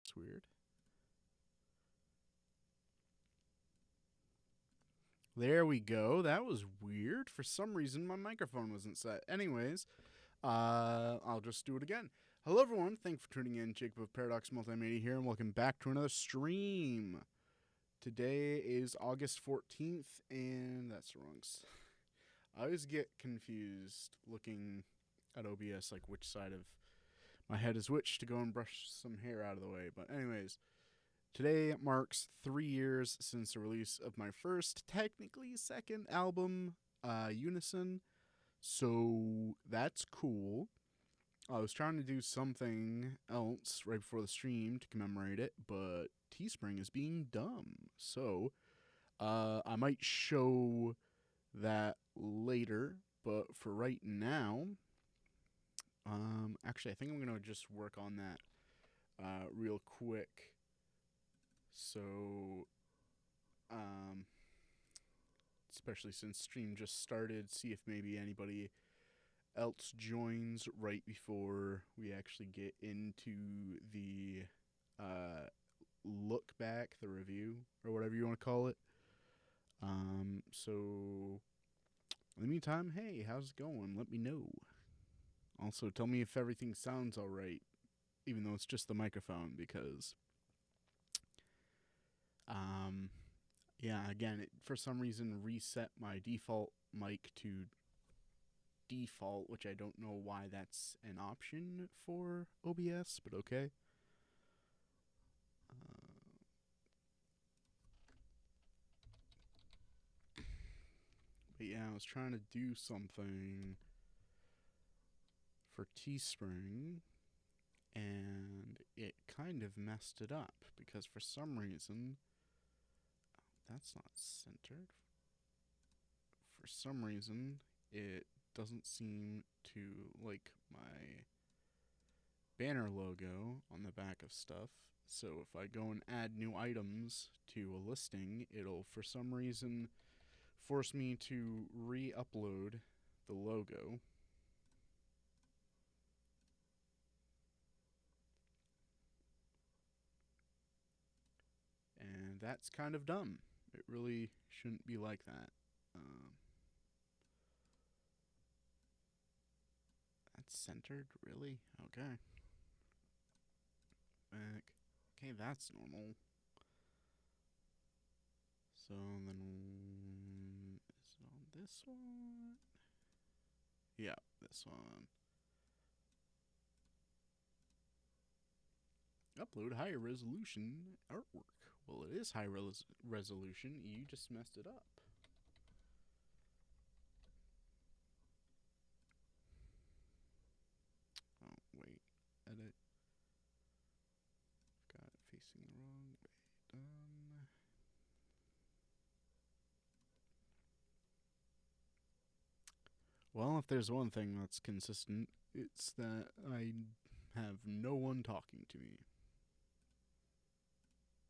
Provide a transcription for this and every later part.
That's weird. There we go. That was weird. For some reason, my microphone wasn't set. Anyways, I'll just do it again. Hello, everyone. Thanks for tuning in. Jacob of Paradox Multimedia here, and welcome back to another stream. Today is August 14th, and that's the wrong. I always get confused looking at OBS, like which side of my head is which to go and brush some hair out of the way. But anyways, today marks 3 years since the release of my first, technically second album, Unison. So that's cool. I was trying to do something else right before the stream to commemorate it, but Teespring is being dumb. So I might show that later, but for right now, actually I think I'm gonna just work on that real quick. So, especially since stream just started, see if maybe anybody else joins right before we actually get into the look back, the review, or whatever you want to call it. So in the meantime, hey, how's it going? Let me know. Also, tell me if everything sounds alright, even though it's just the microphone, because yeah, again, it for some reason reset my default mic to default, which I don't know why that's an option for OBS, but okay. But yeah, I was trying to do something for Teespring, and it kind of messed it up, because for some reason, that's not centered. For some reason, it doesn't seem to like my banner logo on the back of stuff. So if I go and add new items to a listing, it'll for some reason force me to re-upload the logo. And that's kind of dumb. It really shouldn't be like that. That's centered, really? Okay. Back. Okay, that's normal. So then, is it on this one? Yeah, this one. Upload higher resolution artwork. Well, it is high resolution. You just messed it up. Oh, wait. Edit. Got it facing the wrong way. Done. Well, if there's one thing that's consistent, it's that I have no one talking to me.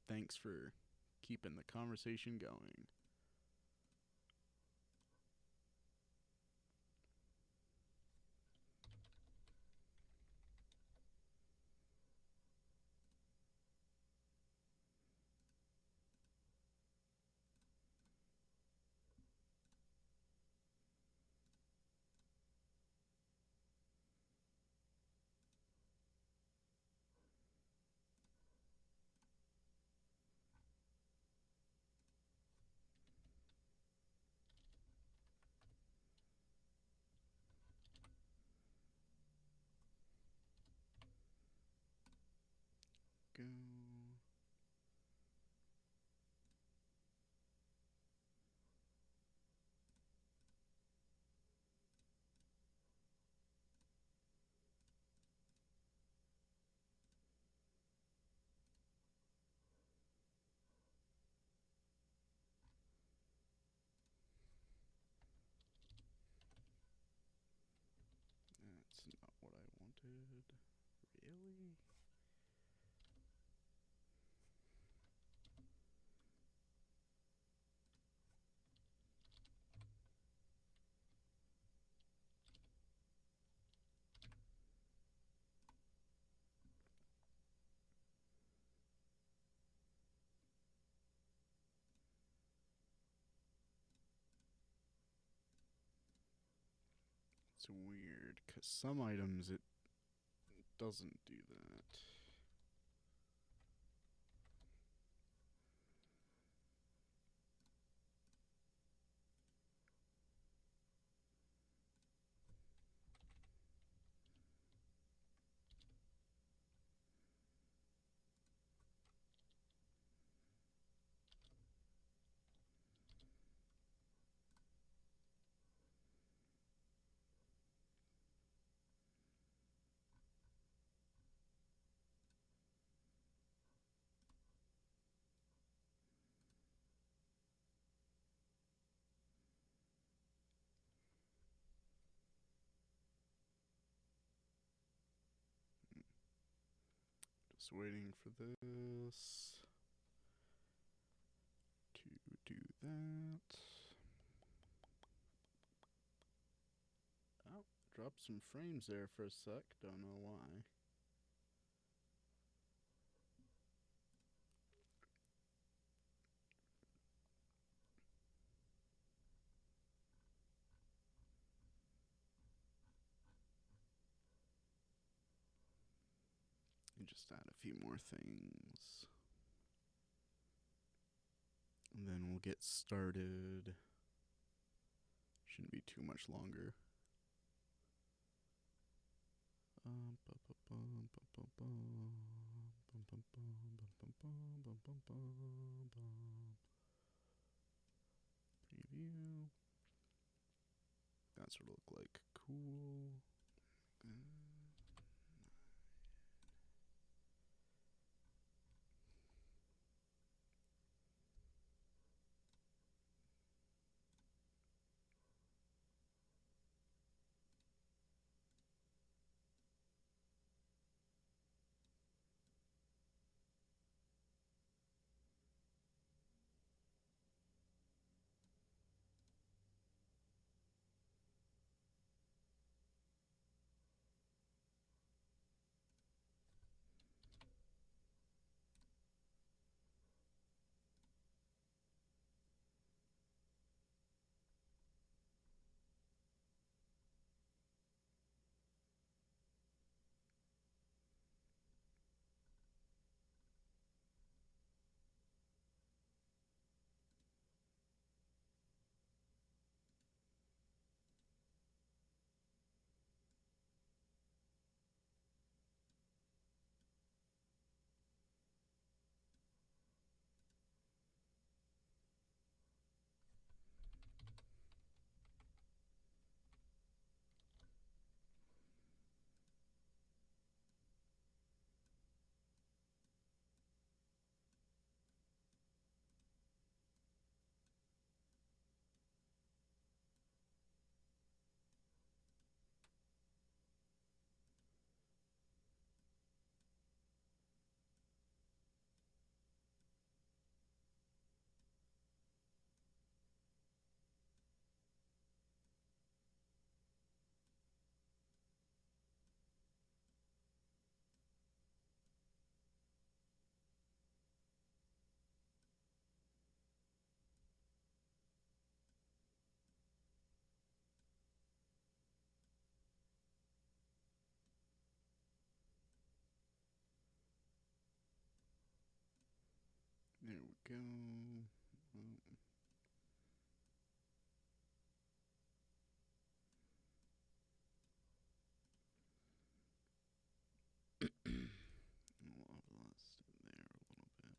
Thanks for keeping the conversation going. Go. That's not what I wanted. Really? It's weird, because some items it doesn't do that. Just waiting for this to do that. Oh, dropped some frames there for a sec. Don't know why. And just add a few more things. And then we'll get started. Shouldn't be too much longer. Preview. That's what it look like. Cool. There we go. I've lost it there a little bit.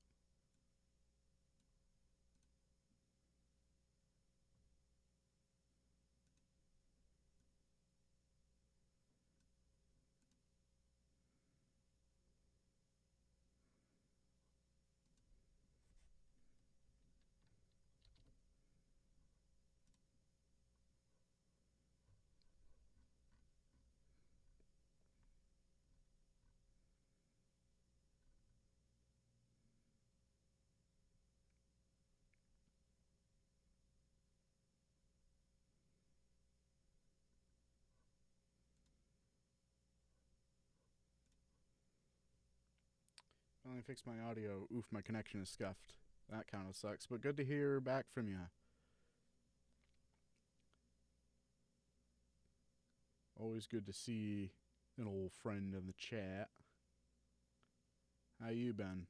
Finally fixed my audio. Oof, my connection is scuffed. That kind of sucks, but good to hear back from you. Always good to see an old friend in the chat. How you been?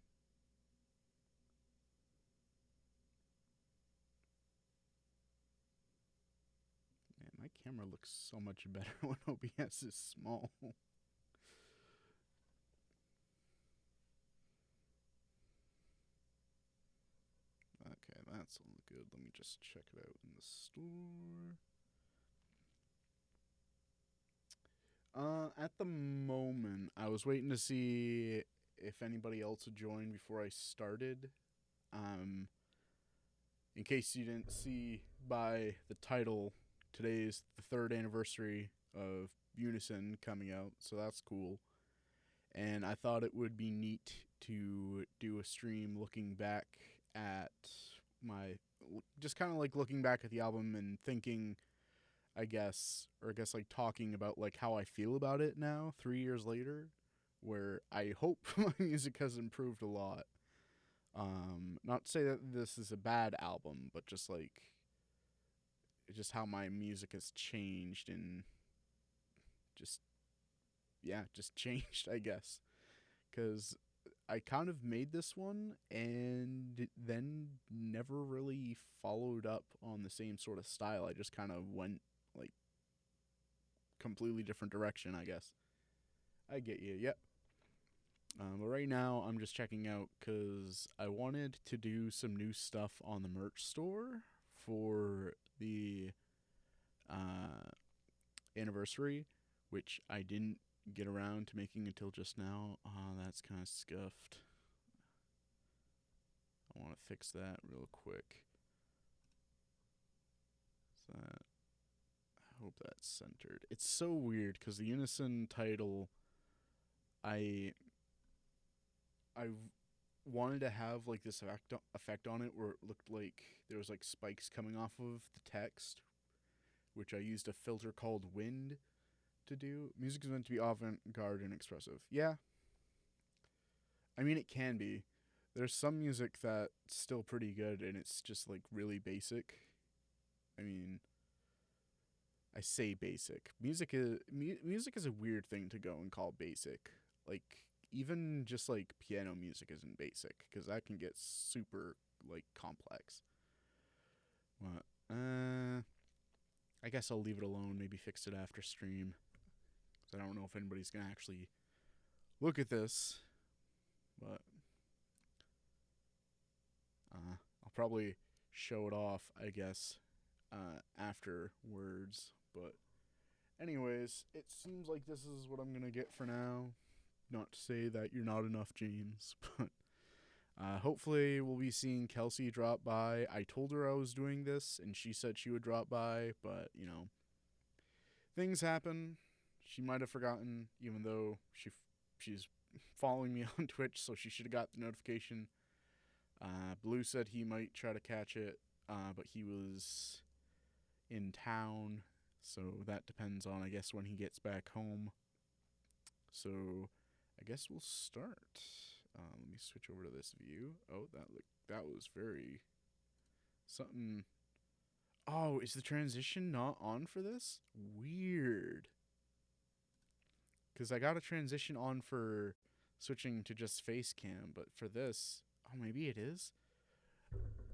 Man, my camera looks so much better when OBS is small. Okay, that's all good. Let me just check it out in the store. At the moment, I was waiting to see if anybody else would join before I started. Um, in case you didn't see by the title, today is the third anniversary of Unison coming out, so that's cool. And I thought it would be neat to do a stream looking back at my, just kind of like looking back at the album and thinking, I guess, or I guess like talking about like how I feel about it now, 3 years later, where I hope my music has improved a lot. Not to say that this is a bad album, but just how my music has changed and just just changed, I guess. Cuz I kind of made this one and then never really followed up on the same sort of style. I just kind of went like completely different direction, I guess. I get you. Yep. But right now, I'm just checking out because I wanted to do some new stuff on the merch store for the anniversary, which I didn't get around to making until just now. That's kind of scuffed. I want to fix that real quick. So that, I hope that's centered. It's so weird because the Unison title, I wanted to have like this effect on it where it looked like there was like spikes coming off of the text, which I used a filter called Wind to do. Music is meant to be avant-garde and expressive. Yeah. I mean, it can be. There's some music that's still pretty good and it's just like really basic. I mean, I say basic. Music is a weird thing to go and call basic. Like even just like piano music isn't basic because that can get super like complex. But I guess I'll leave it alone. Maybe fix it after stream. Cause I don't know if anybody's gonna actually look at this, but I'll probably show it off, I guess, afterwards. But anyways, it seems like this is what I'm gonna get for now. Not to say that you're not enough, James, but hopefully we'll be seeing Kelsey drop by. I told her I was doing this, and she said she would drop by, but, you know, things happen. She might have forgotten, even though she's following me on Twitch, so she should have got the notification. Blue said he might try to catch it, but he was in town, so that depends on, I guess, when he gets back home. So I guess we'll start. Let me switch over to this view. Oh, that was very something. Oh, is the transition not on for this? Weird. Because I got a transition on for switching to just face cam, but for this, oh, maybe it is.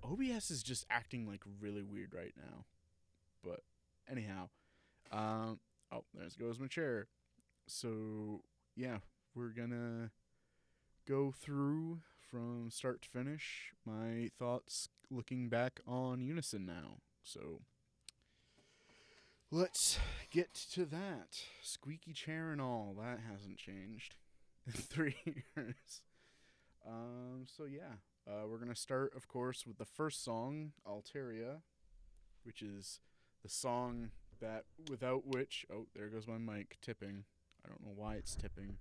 OBS is just acting like really weird right now. But anyhow, oh, there goes my chair. So yeah, we're gonna go through from start to finish my thoughts looking back on Unison now. So let's get to that. Squeaky chair and all, that hasn't changed in 3 years. So yeah, we're gonna start, of course, with the first song, Alteria, which is the song that without which, oh, there goes my mic tipping. I don't know why it's tipping.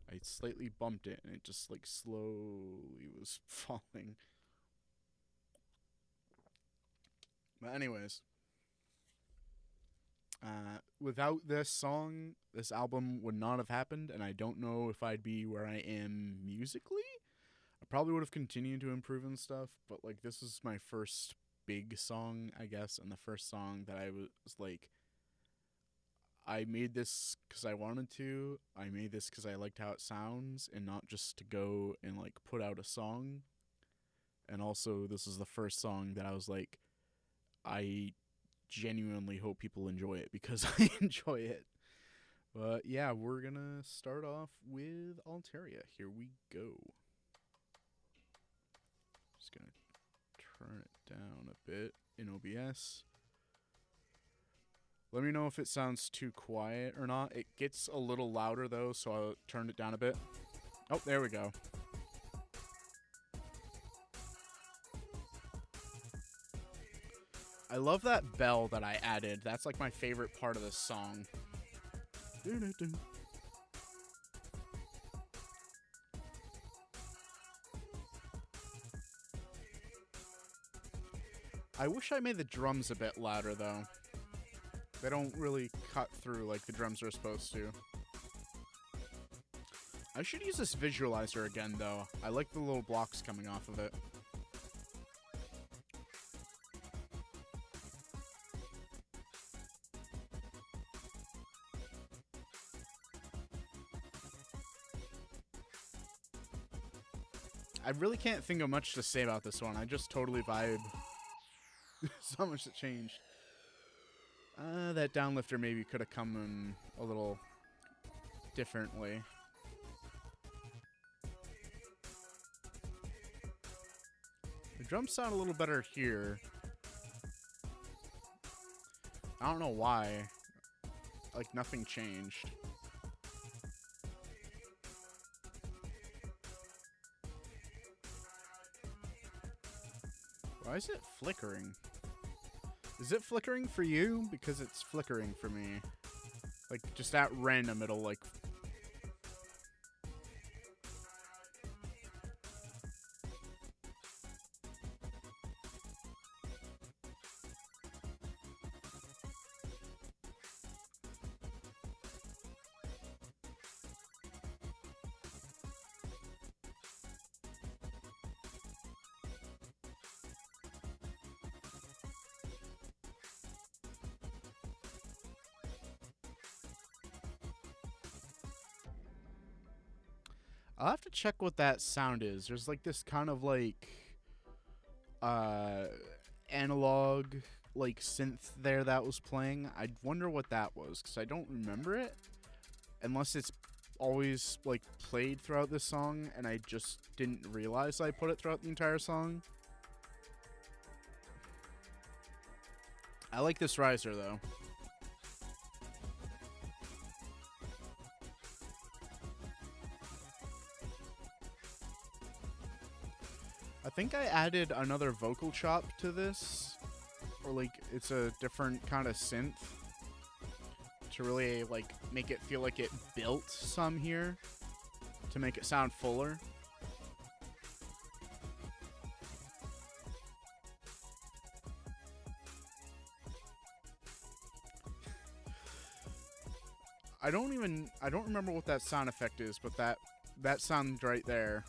I slightly bumped it and it just like slowly was falling. But anyways, without this song, this album would not have happened, and I don't know if I'd be where I am musically. I probably would have continued to improve and stuff, but like this is my first big song, I guess, and the first song that I was like, I made this because I wanted to. I made this because I liked how it sounds, and not just to go and like put out a song. And also, this is the first song that I was like, I genuinely hope people enjoy it because I enjoy it. But yeah, we're gonna start off with Alteria. Here we go. Just gonna turn it down a bit in OBS. Let me know if it sounds too quiet or not. It gets a little louder though, so I'll turn it down a bit. Oh, there we go. I love that bell that I added. That's like my favorite part of this song. I wish I made the drums a bit louder though. They don't really cut through like the drums are supposed to. I should use this visualizer again though. I like the little blocks coming off of it. I really can't think of much to say about this one. I just totally vibe. So much that changed. That downlifter maybe could have come in a little differently. The drums sound a little better here. I don't know why. Like, nothing changed. Why is it flickering? Is it flickering for you? Because it's flickering for me. Like, just at random, it'll, like... I'll have to check what that sound is. There's like this kind of like analog like synth there that was playing. I wonder what that was because I don't remember it unless it's always like played throughout this song and I just didn't realize I put it throughout the entire song. I like this riser though. I think I added another vocal chop to this, or like it's a different kind of synth to really like make it feel like it built some here to make it sound fuller. I don't remember what that sound effect is, but that sound right there.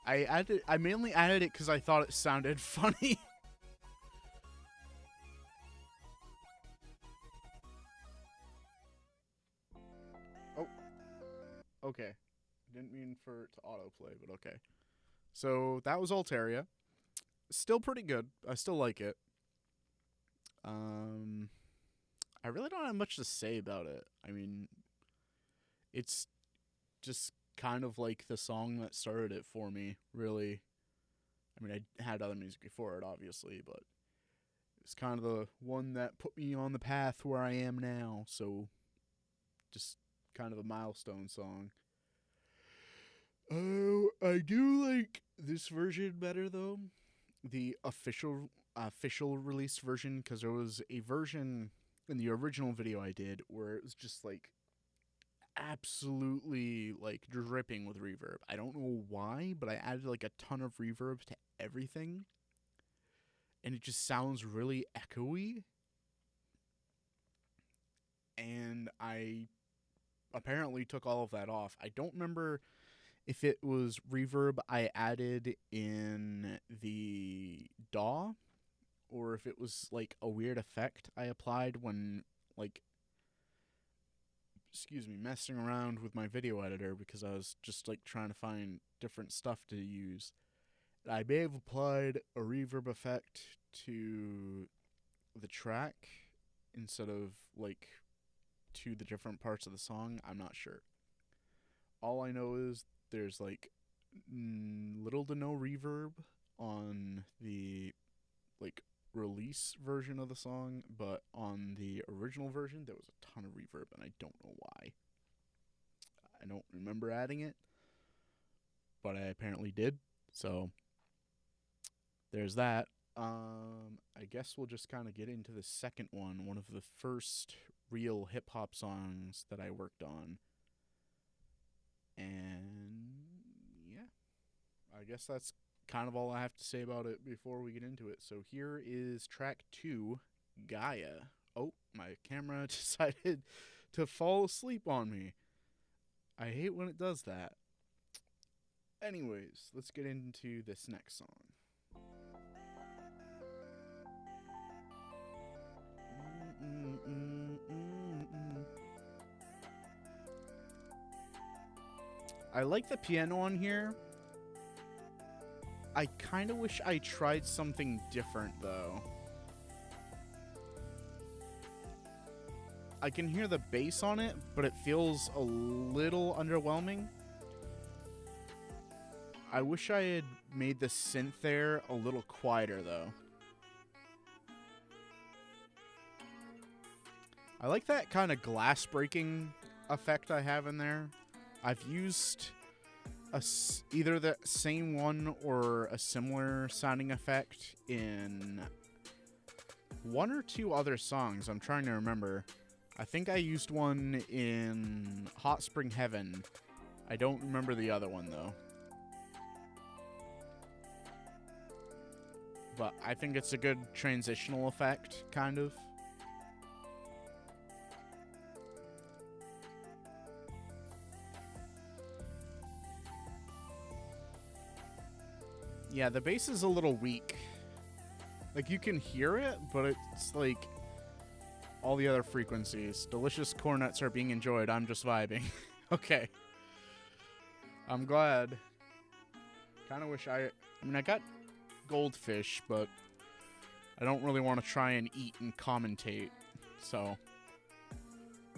I mainly added it because I thought it sounded funny. Oh. Okay. Didn't mean for it to autoplay, but okay. So that was Alteria. Still pretty good. I still like it. I really don't have much to say about it. I mean, it's just kind of like the song that started it for me, really. I mean, I had other music before it, obviously, but it's kind of the one that put me on the path where I am now, so just kind of a milestone song. Oh, I do like this version better, though. The official release version, because there was a version in the original video I did where it was just like absolutely like dripping with reverb. I don't know why, but I added like a ton of reverb to everything and it just sounds really echoey. And I apparently took all of that off. I don't remember if it was reverb I added in the DAW or if it was like a weird effect I applied when like messing around with my video editor because I was just like trying to find different stuff to use. I may have applied a reverb effect to the track instead of like to the different parts of the song. I'm not sure. All I know is there's like little to no reverb on the like release version of the song, but on the original version there was a ton of reverb and I don't know why. I don't remember adding it, but I apparently did. So there's that. I guess we'll just kind of get into the second one of the first real hip hop songs that I worked on. And yeah, I guess that's kind of all I have to say about it before we get into it. So here is track 2, Gaia. Oh, my camera decided to fall asleep on me. I hate when it does that. Anyways, let's get into this next song. I like the piano on here. I kind of wish I tried something different, though. I can hear the bass on it, but it feels a little underwhelming. I wish I had made the synth there a little quieter, though. I like that kind of glass breaking effect I have in there. I've used either the same one or a similar sounding effect in 1 or 2 other songs. I'm trying to remember. I think I used one in Hot Spring Heaven. I don't remember the other one, though. But I think it's a good transitional effect, kind of. Yeah, the bass is a little weak. Like, you can hear it, but it's like all the other frequencies. Delicious cornets are being enjoyed. I'm just vibing. Okay. I'm glad. Kind of wish I mean, I got goldfish, but I don't really want to try and eat and commentate. So,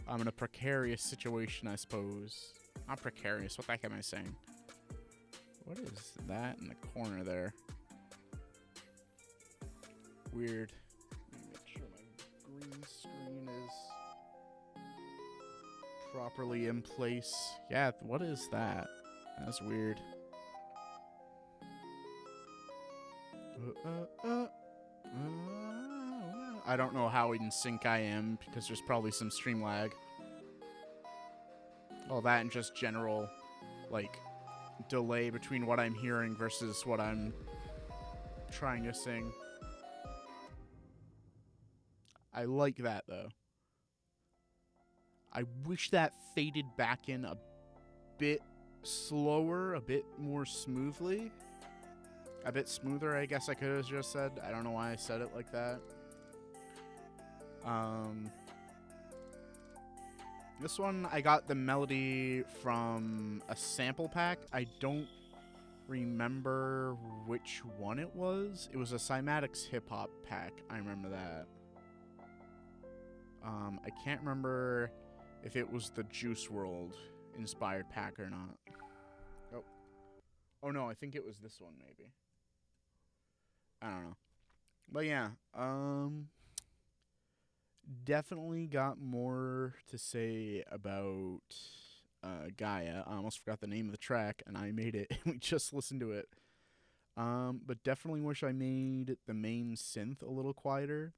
I'm in a precarious situation, I suppose. Not precarious. What the heck am I saying? What is that in the corner there? Weird. Let me make sure my green screen is properly in place. Yeah, what is that? That's weird. I don't know how in sync I am because there's probably some stream lag. All that and just general, like, delay between what I'm hearing versus what I'm trying to sing. I like that, though. I wish that faded back in a bit slower, a bit more smoothly. A bit smoother, I guess I could have just said. I don't know why I said it like that. This one, I got the melody from a sample pack. I don't remember which one it was. It was a Cymatics hip-hop pack. I remember that. I can't remember if it was the Juice WRLD inspired pack or not. Oh no, I think it was this one, maybe. I don't know. But yeah, definitely got more to say about Gaia. I almost forgot the name of the track, and I made it, and we just listened to it. But definitely wish I made the main synth a little quieter.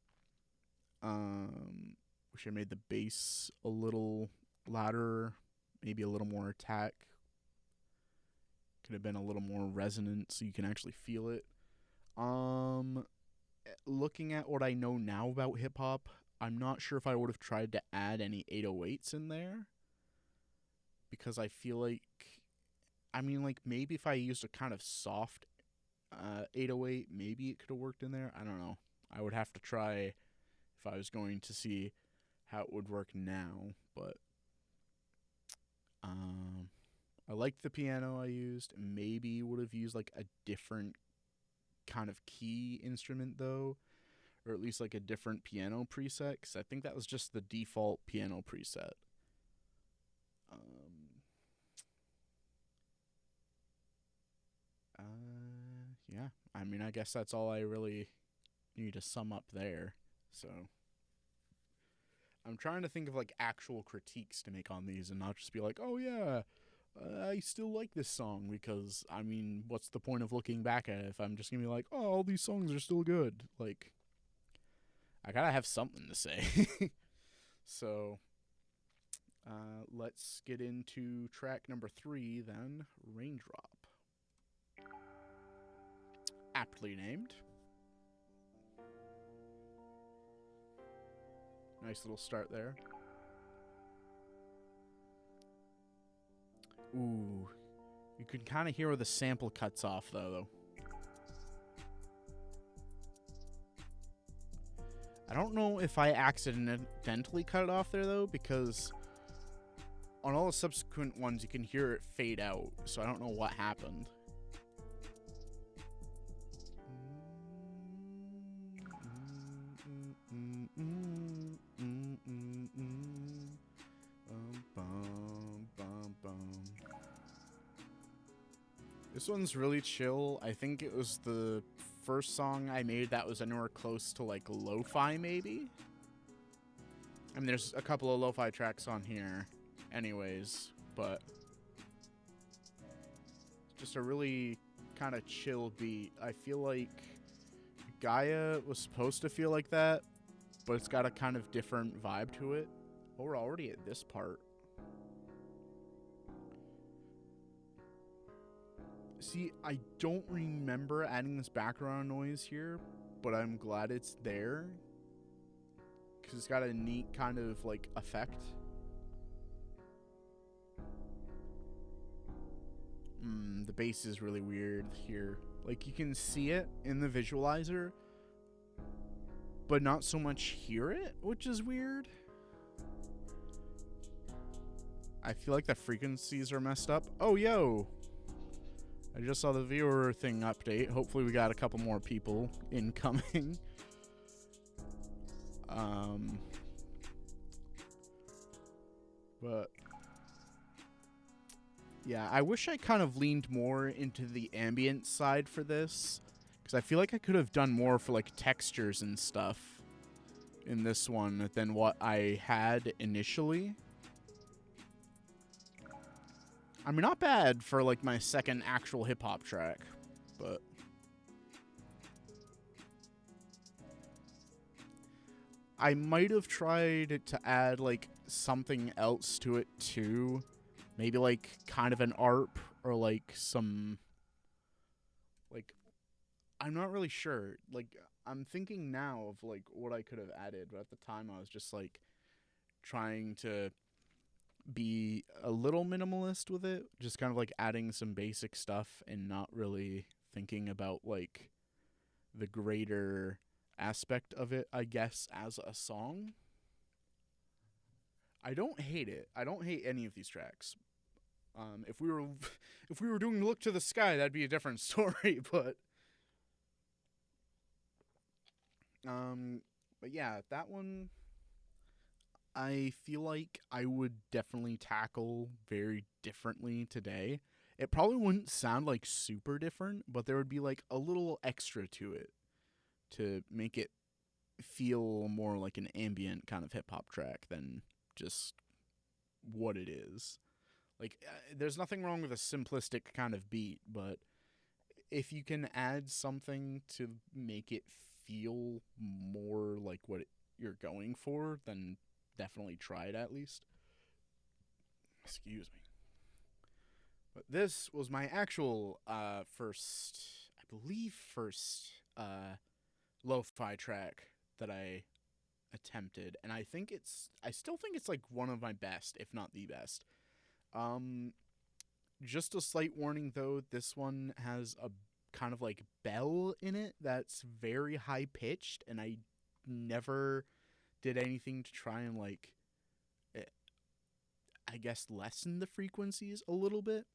Wish I made the bass a little louder, maybe a little more attack. Could have been a little more resonant so you can actually feel it. Looking at what I know now about hip-hop, I'm not sure if I would have tried to add any 808s in there. Because I feel like, I mean, like, maybe if I used a kind of soft 808, maybe it could have worked in there. I don't know. I would have to try if I was going to see how it would work now, but I liked the piano I used. Maybe would have used like a different kind of key instrument though, or at least like a different piano preset, because I think that was just the default piano preset. Yeah, I mean, I guess that's all I really need to sum up there. So I'm trying to think of like actual critiques to make on these and not just be like, oh yeah, I still like this song, because I mean, what's the point of looking back at it if I'm just gonna be like, oh, all these songs are still good? Like, I gotta have something to say. So let's get into track number 3 then, Raindrop. Aptly named. Nice little start there. Ooh. You can kind of hear where the sample cuts off, though. I don't know if I accidentally cut it off there, though, because on all the subsequent ones, you can hear it fade out, so I don't know what happened. This one's really chill. I think it was the first song I made that was anywhere close to like lo-fi, maybe. I mean, there's a couple of lo-fi tracks on here anyways, but just a really kind of chill beat. I feel like Gaia was supposed to feel like that, but it's got a kind of different vibe to it. Oh, we're already at this part. See, I don't remember adding this background noise here, but I'm glad it's there, because it's got a neat kind of like effect. The bass is really weird here. Like, you can see it in the visualizer, but not so much hear it, which is weird. I feel like the frequencies are messed up. Oh, yo! I just saw the viewer thing update. Hopefully we got a couple more people incoming. But yeah, I wish I kind of leaned more into the ambient side for this, because I feel like I could have done more for like textures and stuff in this one than what I had initially. I mean, not bad for like my second actual hip-hop track, but I might have tried to add like something else to it too. Maybe like kind of an ARP or like some, like, I'm not really sure. Like, I'm thinking now of like what I could have added, but at the time I was just like trying to be a little minimalist with it, just kind of like adding some basic stuff and not really thinking about like the greater aspect of it, I guess, as a song. I don't hate it. I don't hate any of these tracks. If we were doing Look to the Sky, that'd be a different story, but yeah, that one I feel like I would definitely tackle very differently today. It probably wouldn't sound like super different, but there would be like a little extra to it to make it feel more like an ambient kind of hip hop track than just what it is. Like, there's nothing wrong with a simplistic kind of beat, but if you can add something to make it feel more like what you're going for, then definitely try it at least. Excuse me. But this was my actual first lo-fi track that I attempted, and I still think it's like one of my best, if not the best. Just a slight warning though, this one has a kind of like bell in it that's very high pitched, and I never did anything to try and like eh, I guess lessen the frequencies a little bit.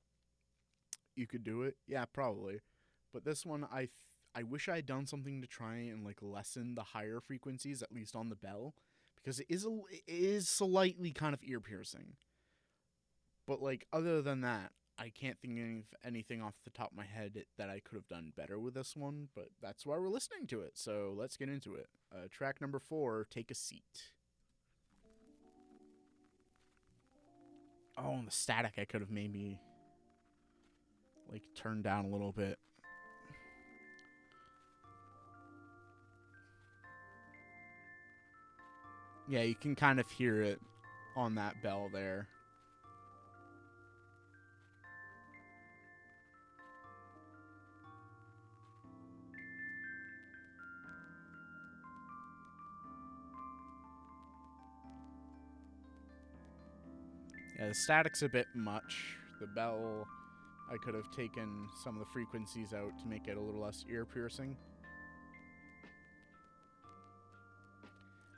You could do it, yeah, probably, but this one I wish I had done something to try and like lessen the higher frequencies, at least on the bell, because it is slightly kind of ear piercing. But like other than that, I can't think of anything off the top of my head that I could have done better with this one. But that's why we're listening to it. So let's get into it. Track number 4, "Take a Seat." Oh, and the static I could have maybe like turned down a little bit. Yeah, you can kind of hear it on that bell there. Yeah, the static's a bit much. The bell, I could have taken some of the frequencies out to make it a little less ear piercing.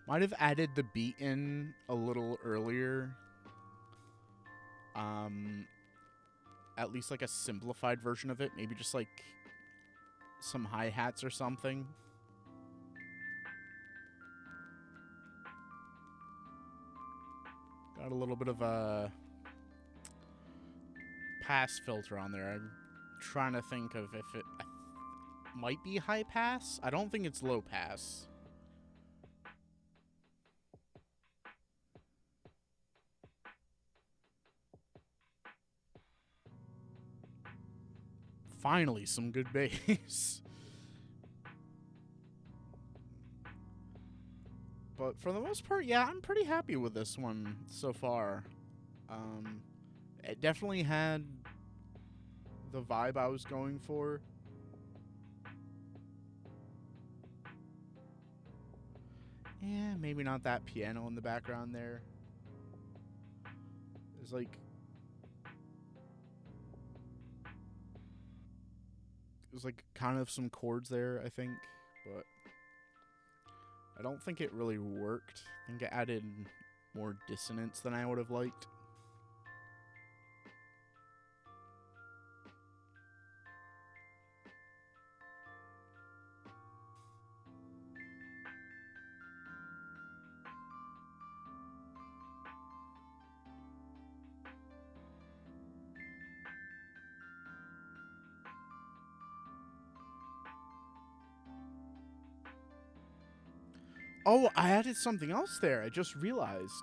Might have added the beat in a little earlier. Um, at least like a simplified version of it. Maybe just like some hi-hats or something. Got a little bit of a pass filter on there. I'm trying to think of if it might be high pass. I don't think it's low pass. Finally, some good bass. But for the most part, yeah, I'm pretty happy with this one so far. Um, it definitely had the vibe I was going for. Yeah, maybe not that piano in the background there. There's like kind of some chords there, I think, but I don't think it really worked. I think it added more dissonance than I would have liked. Oh, I added something else there. I just realized.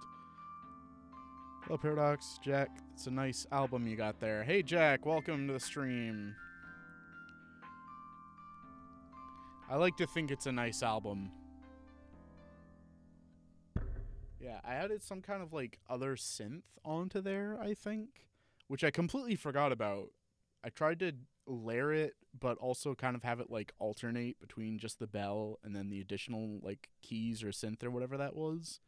Hello, Paradox. Jack, it's a nice album you got there. Hey, Jack, welcome to the stream. I like to think it's a nice album. Yeah, I added some kind of like other synth onto there, I think, which I completely forgot about. I tried to layer it, but also kind of have it like alternate between just the bell and then the additional like keys or synth or whatever that was.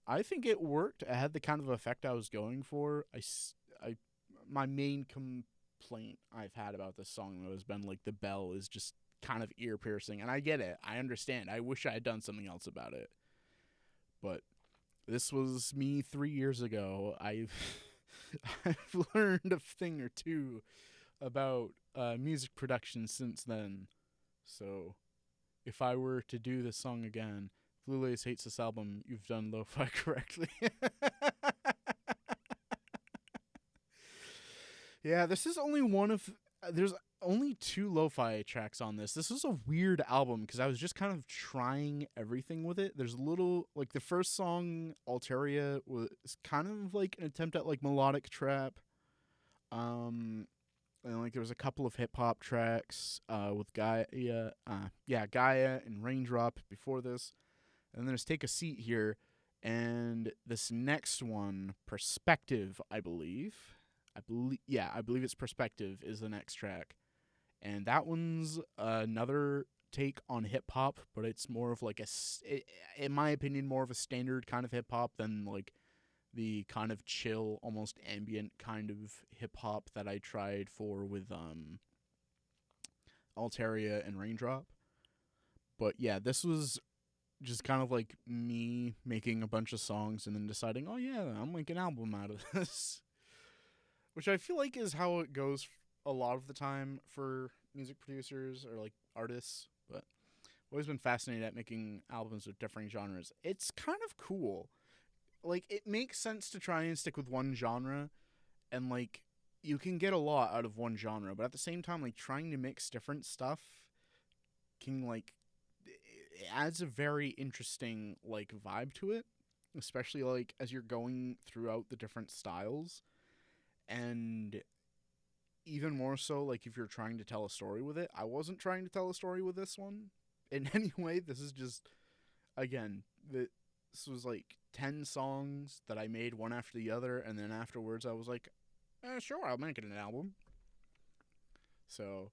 I think it worked. It had the kind of effect I was going for. My main complaint I've had about this song though has been like the bell is just kind of ear piercing, and I get it. I understand. I wish I had done something else about it, but this was me 3 years ago. I've learned a thing or two about music production since then. So if I were to do this song again, Blue Lace hates this album, you've done lo-fi correctly. Yeah, this is only one of. There's only 2 lo-fi tracks on this. This is a weird album because I was just kind of trying everything with it. There's a little like the first song, Alteria, was kind of like an attempt at like melodic trap. And like there was a couple of hip hop tracks with Gaia, Gaia and Raindrop before this, and then there's Take a Seat here, and this next one, Perspective, I believe it's Perspective is the next track, and that one's another take on hip hop, but it's more of like in my opinion, more of a standard kind of hip hop than like the kind of chill, almost ambient kind of hip hop that I tried for with Altaria, and Raindrop. But yeah, this was just kind of like me making a bunch of songs and then deciding, oh yeah, I'll make an album out of this. Which I feel like is how it goes a lot of the time for music producers or like artists. But I've always been fascinated at making albums with different genres. It's kind of cool. Like, it makes sense to try and stick with one genre, and like you can get a lot out of one genre, but at the same time, like trying to mix different stuff can like it adds a very interesting like vibe to it, especially like as you're going throughout the different styles. And even more so like if you're trying to tell a story with it. I wasn't trying to tell a story with this one in any way. This is just, again, this was like 10 songs that I made one after the other, and then afterwards I was like, sure, I'll make it an album. So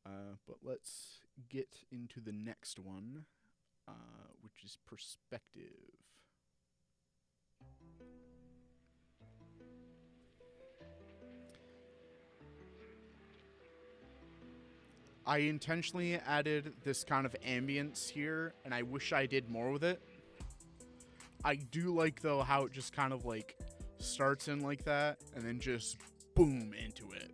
but let's get into the next one, which is Perspective. I intentionally added this kind of ambience here, and I wish I did more with it. I do like, though, how it just kind of, like, starts in like that, and then just boom into it.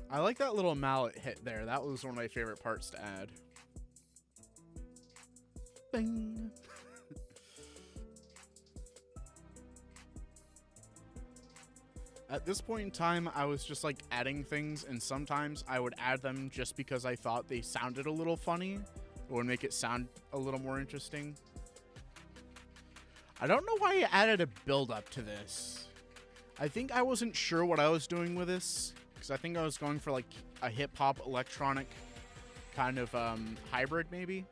I like that little mallet hit there. That was one of my favorite parts to add. Bing! At this point in time, I was just like adding things, and sometimes I would add them just because I thought they sounded a little funny or would make it sound a little more interesting. I don't know why I added a build up to this. I think I wasn't sure what I was doing with this, because I think I was going for like a hip hop electronic kind of hybrid maybe.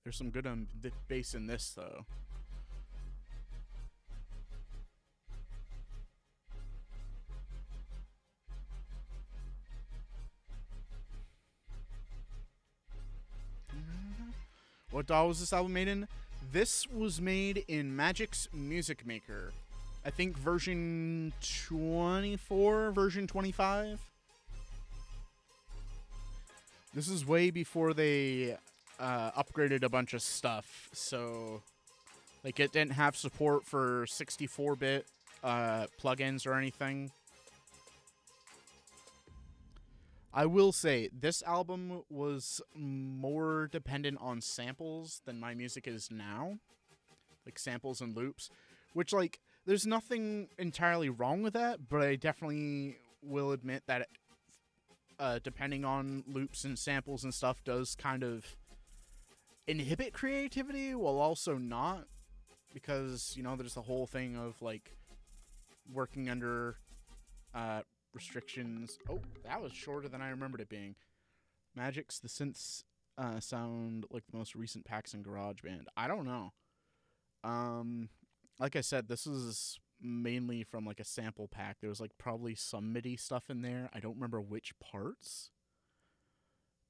There's some good bass in this, though. What DAW was this album made in? This was made in Magic's Music Maker. I think version 24, version 25. This is way before they upgraded a bunch of stuff, so like it didn't have support for 64-bit plugins or anything. I will say this album was more dependent on samples than my music is now, like samples and loops, which like there's nothing entirely wrong with that, but I definitely will admit that depending on loops and samples and stuff does kind of inhibit creativity while also not, because you know there's the whole thing of like working under restrictions. Oh, that was shorter than I remembered it being. Magic's the synths sound like the most recent packs in GarageBand. I don't know. Like I said, this is mainly from like a sample pack. There was like probably some MIDI stuff in there. I don't remember which parts,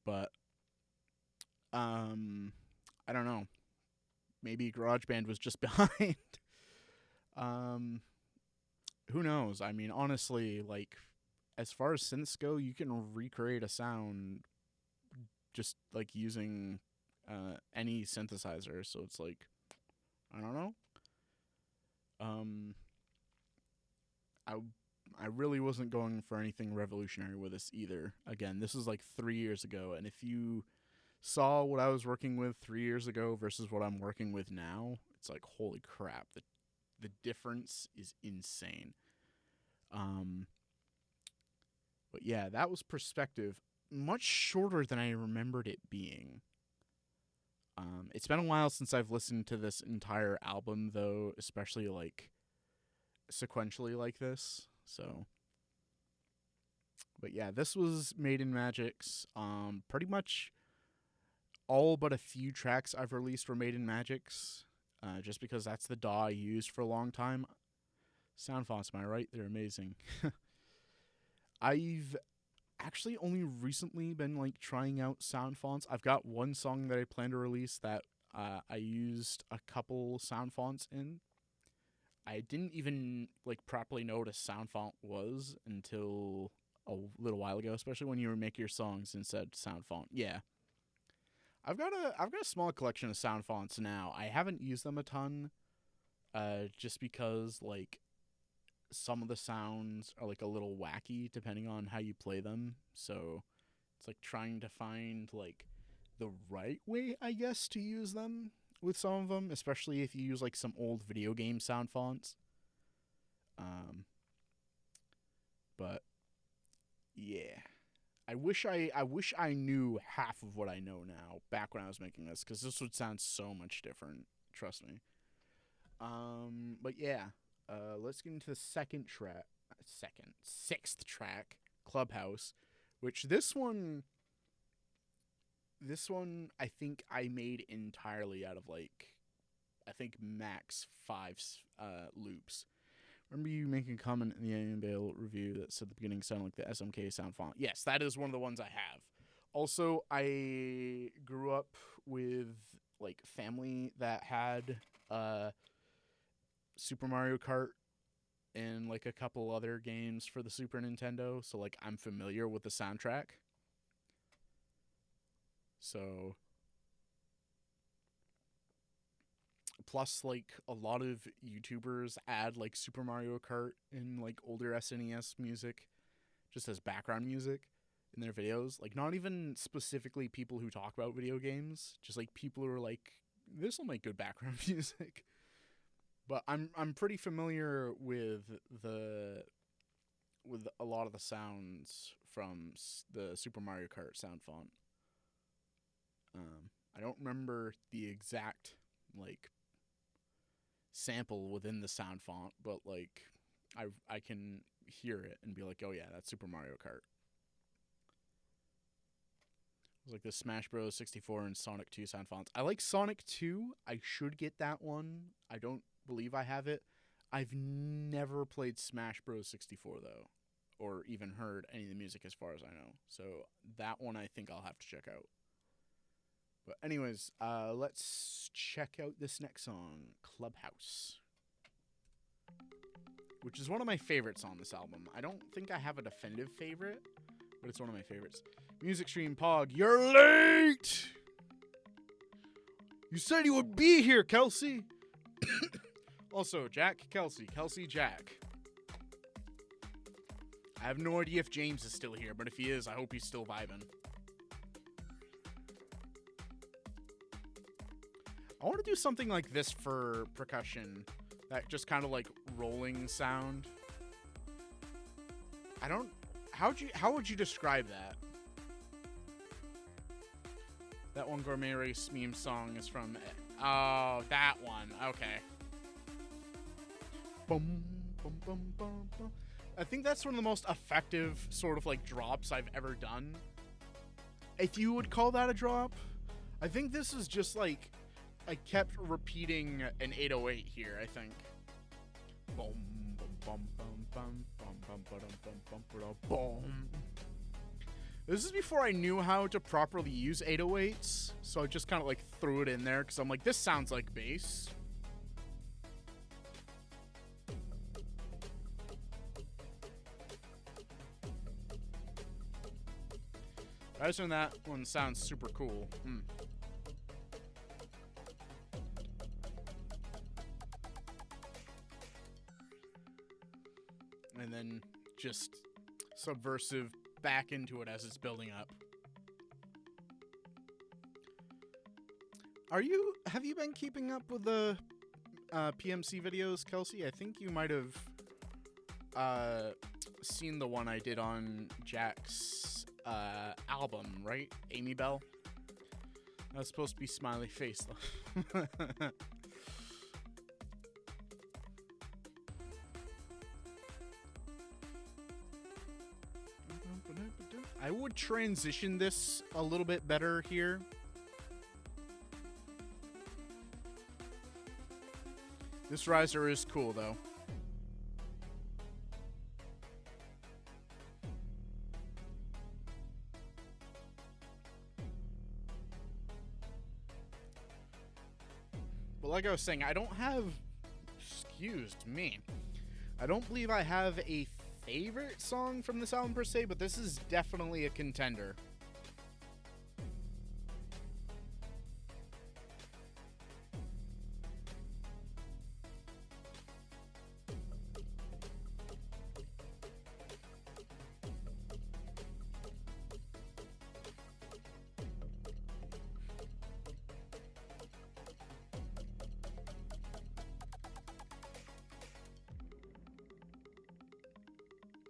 but I don't know. Maybe GarageBand was just behind. Who knows? I mean, honestly, like, as far as synths go, you can recreate a sound just, like, using any synthesizer. So it's like, I don't know. I really wasn't going for anything revolutionary with this either. Again, this is like 3 years ago, and if you saw what I was working with 3 years ago versus what I'm working with now, it's like, holy crap, the difference is insane. But yeah, that was Perspective. Much shorter than I remembered it being. It's been a while since I've listened to this entire album, though, especially like sequentially like this. So, but yeah, this was made in Magic's. Pretty much all but a few tracks I've released were made in Magic's, just because that's the DAW I used for a long time. Sound fonts, am I right? They're amazing. I've actually only recently been like trying out sound fonts. I've got one song that I plan to release that I used a couple sound fonts in. I didn't even like properly know what a sound font was until a little while ago, especially when you make your songs and said sound font. Yeah. I've got a small collection of sound fonts now. I haven't used them a ton, just because like some of the sounds are like a little wacky depending on how you play them. So it's like trying to find like the right way, I guess, to use them with some of them, especially if you use like some old video game sound fonts. But yeah, I wish I knew half of what I know now back when I was making this, because this would sound so much different. Trust me. But yeah, let's get into the sixth track, Clubhouse, which this one I think I made entirely out of like, I think max 5 loops. Remember you making a comment in the Alien Bale review that said the beginning sounded like the SMK sound font. Yes, that is one of the ones I have. Also, I grew up with like family that had Super Mario Kart and like a couple other games for the Super Nintendo, so like I'm familiar with the soundtrack. So plus like a lot of YouTubers add like Super Mario Kart and like older SNES music just as background music in their videos. Like not even specifically people who talk about video games, just like people who are like, this will make good background music. But I'm pretty familiar with a lot of the sounds from the Super Mario Kart sound font. I don't remember the exact like sample within the sound font, but like I can hear it and be like, oh yeah, that's Super Mario Kart. It was like the Smash Bros. 64 and Sonic 2 sound fonts. I like Sonic 2. I should get that one. I don't believe I have it. I've never played Smash Bros. 64 though, or even heard any of the music as far as I know. So that one I think I'll have to check out. But anyways, let's check out this next song, Clubhouse, which is one of my favorites on this album. I don't think I have a definitive favorite, but it's one of my favorites. Music Stream Pog, you're late! You said you would be here, Kelsey! Also, Jack, Kelsey, Jack. I have no idea if James is still here, but if he is, I hope he's still vibing. I want to do something like this for percussion. That just kind of like rolling sound. How would you describe that? That one Gourmet Race meme song is from, oh, that one. Okay. Boom, boom, boom, boom, boom. I think that's one of the most effective sort of like drops I've ever done. If you would call that a drop. I think this is just like, I kept repeating an 808 here, I think. Boom, boom, boom, boom, boom, boom, boom, boom, boom, boom, boom. This is before I knew how to properly use 808s, so I just kind of like threw it in there because I'm like, this sounds like bass. I just know that one sounds super cool. And then just subversive back into it as it's building up. Have you been keeping up with the PMC videos, Kelsey? I think you might have seen the one I did on Jack's album, right? Amy Bell? That was supposed to be smiley face though. I would transition this a little bit better here. This riser is cool though. like I was saying, I don't have, excuse me, I don't believe I have a favorite song from this album per se, but this is definitely a contender.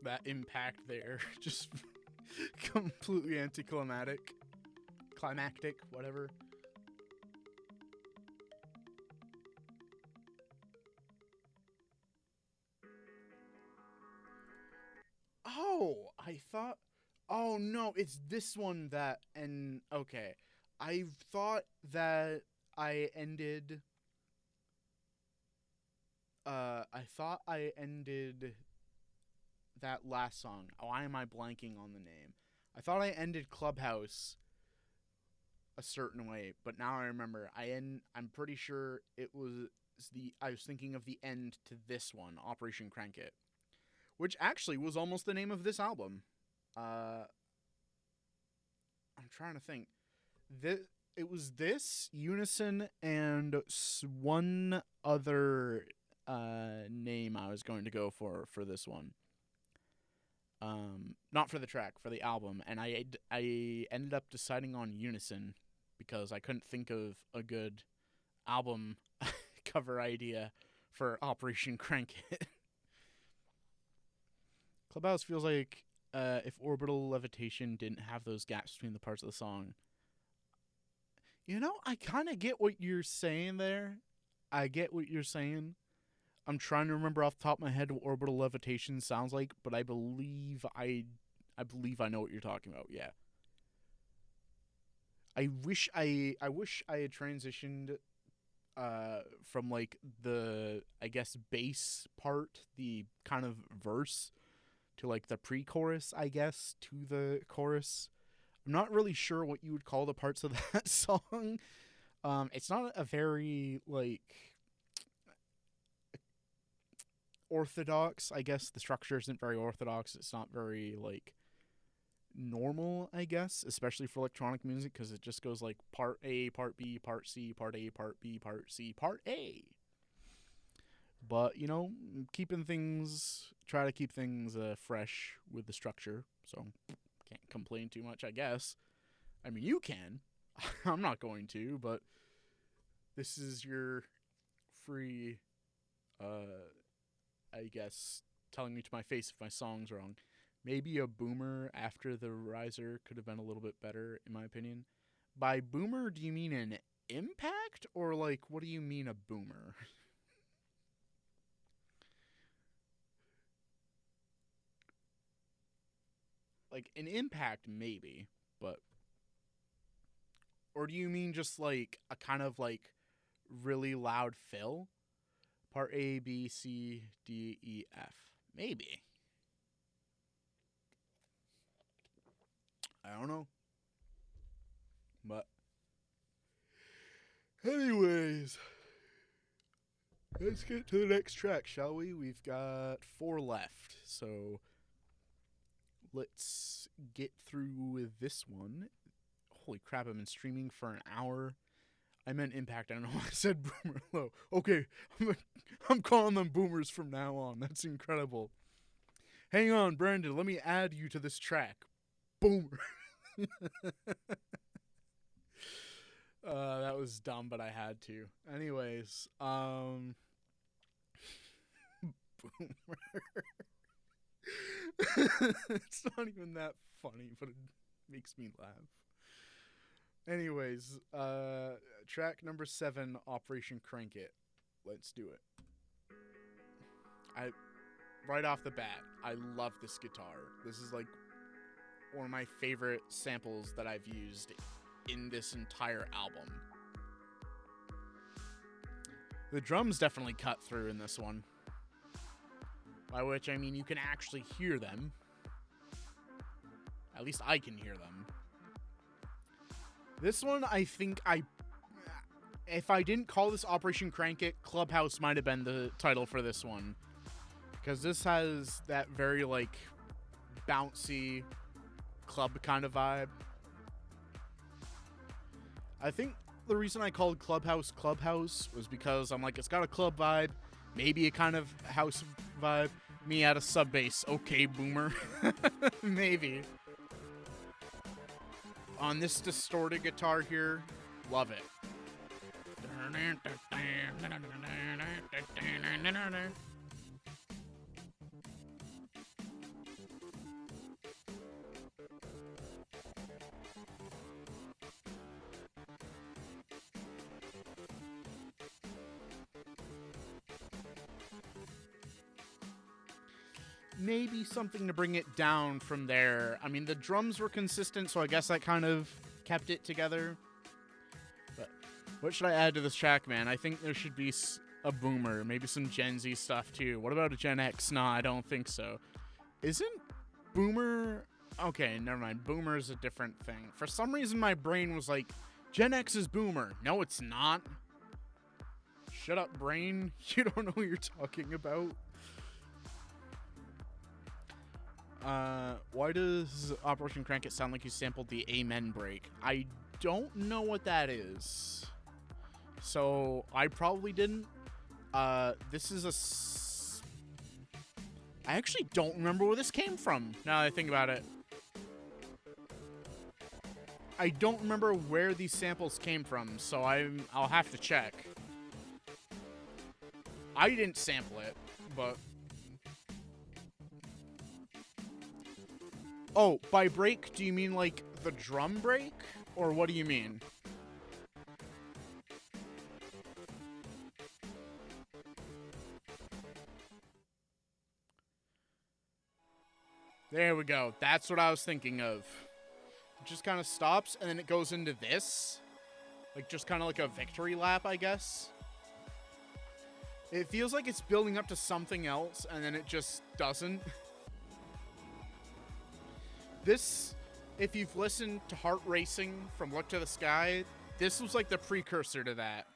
That impact there, just completely anticlimactic, climactic, whatever. Oh, I thought, oh no, it's this one that, and okay, I thought that I ended, I ended that last song. Why am I blanking on the name? I thought I ended Clubhouse a certain way, but now I remember. I'm pretty sure it was I was thinking of the end to this one, Operation Crank It, which actually was almost the name of this album. I'm trying to think. It was this, Unison, and one other name I was going to go for this one. Not for the track, for the album, and I ended up deciding on Unison because I couldn't think of a good album cover idea for Operation Crank It. Clubhouse feels like if Orbital Levitation didn't have those gaps between the parts of the song. You know, I kind of get what you're saying there. I get what you're saying. I'm trying to remember off the top of my head what Orbital Levitation sounds like, but I believe I know what you're talking about. Yeah. I wish I had transitioned from like the, I guess, bass part, the kind of verse, to like the pre-chorus, I guess, to the chorus. I'm not really sure what you would call the parts of that song. It's not a very like orthodox, I guess. The structure isn't very orthodox. It's not very like normal, I guess, especially for electronic music, because it just goes like part A, part B, part C, part A, part B, part C, part A. But, you know, try to keep things fresh with the structure, so can't complain too much, I guess. I mean, you can. I'm not going to, but this is your free, I guess, telling me to my face if my song's wrong. Maybe a boomer after the riser could have been a little bit better, in my opinion. By boomer, do you mean an impact? Or, like, what do you mean a boomer? Like, an impact, maybe, but... Or do you mean just, like, a kind of, like, really loud fill? Part A, B, C, D, E, F. Maybe. I don't know. But anyways, let's get to the next track, shall we? We've got 4 left, so let's get through this one. Holy crap, I've been streaming for an hour. I meant impact. I don't know why I said boomer low. Okay, I'm calling them boomers from now on. That's incredible. Hang on, Brandon. Let me add you to this track. Boomer. That was dumb, but I had to. Anyways, boomer. It's not even that funny, but it makes me laugh. Anyways, track number 7, Operation Crank It. Let's do it. Right off the bat, I love this guitar. This is like one of my favorite samples that I've used in this entire album. The drums definitely cut through in this one. By which I mean you can actually hear them. At least I can hear them. This one, I think if I didn't call this Operation Crank It, Clubhouse might have been the title for this one. Because this has that very, like, bouncy club kind of vibe. I think the reason I called Clubhouse was because I'm like, it's got a club vibe, maybe a kind of house vibe. Me at a sub bass, okay, boomer. Maybe. On this distorted guitar here, love it. Maybe something to bring it down from there. I mean, the drums were consistent, so I guess that kind of kept it together. But what should I add to this track, man? I think there should be a boomer, maybe some Gen Z stuff too. What about a Gen X? Nah, I don't think so. Isn't boomer... Okay, never mind. Boomer is a different thing. For some reason, my brain was like, Gen X is boomer. No, it's not. Shut up, brain. You don't know what you're talking about. Why does Operation Crank It sound like you sampled the Amen break? I don't know what that is. So, I probably didn't. This is I actually don't remember where this came from, now that I think about it. I don't remember where these samples came from, so I'll have to check. I didn't sample it, but... Oh, by break, do you mean, like, the drum break? Or what do you mean? There we go. That's what I was thinking of. It just kind of stops, and then it goes into this. Like, just kind of like a victory lap, I guess. It feels like it's building up to something else, and then it just doesn't. This, if you've listened to Heart Racing from Look to the Sky, this was like the precursor to that.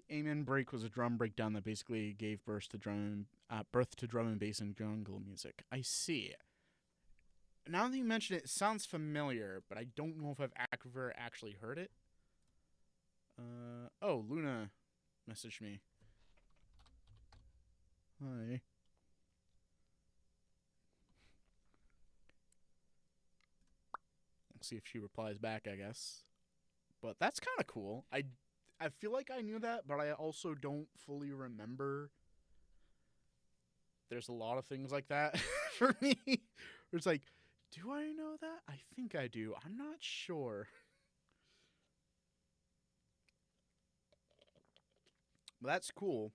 The Amen break was a drum breakdown that basically gave birth to drum and bass and jungle music. I see. Now that you mention it, it sounds familiar, but I don't know if I've ever actually heard it. Oh, Luna messaged me. Hi. We'll see if she replies back, I guess. But that's kind of cool. I feel like I knew that, but I also don't fully remember. There's a lot of things like that for me. It's like, do I know that? I think I do. I'm not sure. But that's cool.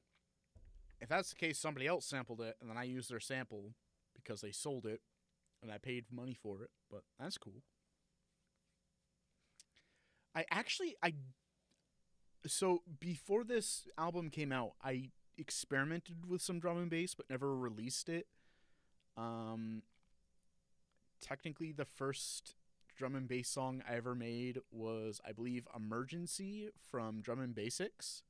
If that's the case, somebody else sampled it, and then I used their sample because they sold it, and I paid money for it. But that's cool. So before this album came out, I experimented with some drum and bass, but never released it. Technically, the first drum and bass song I ever made was, I believe, Emergency from Drum and Basics.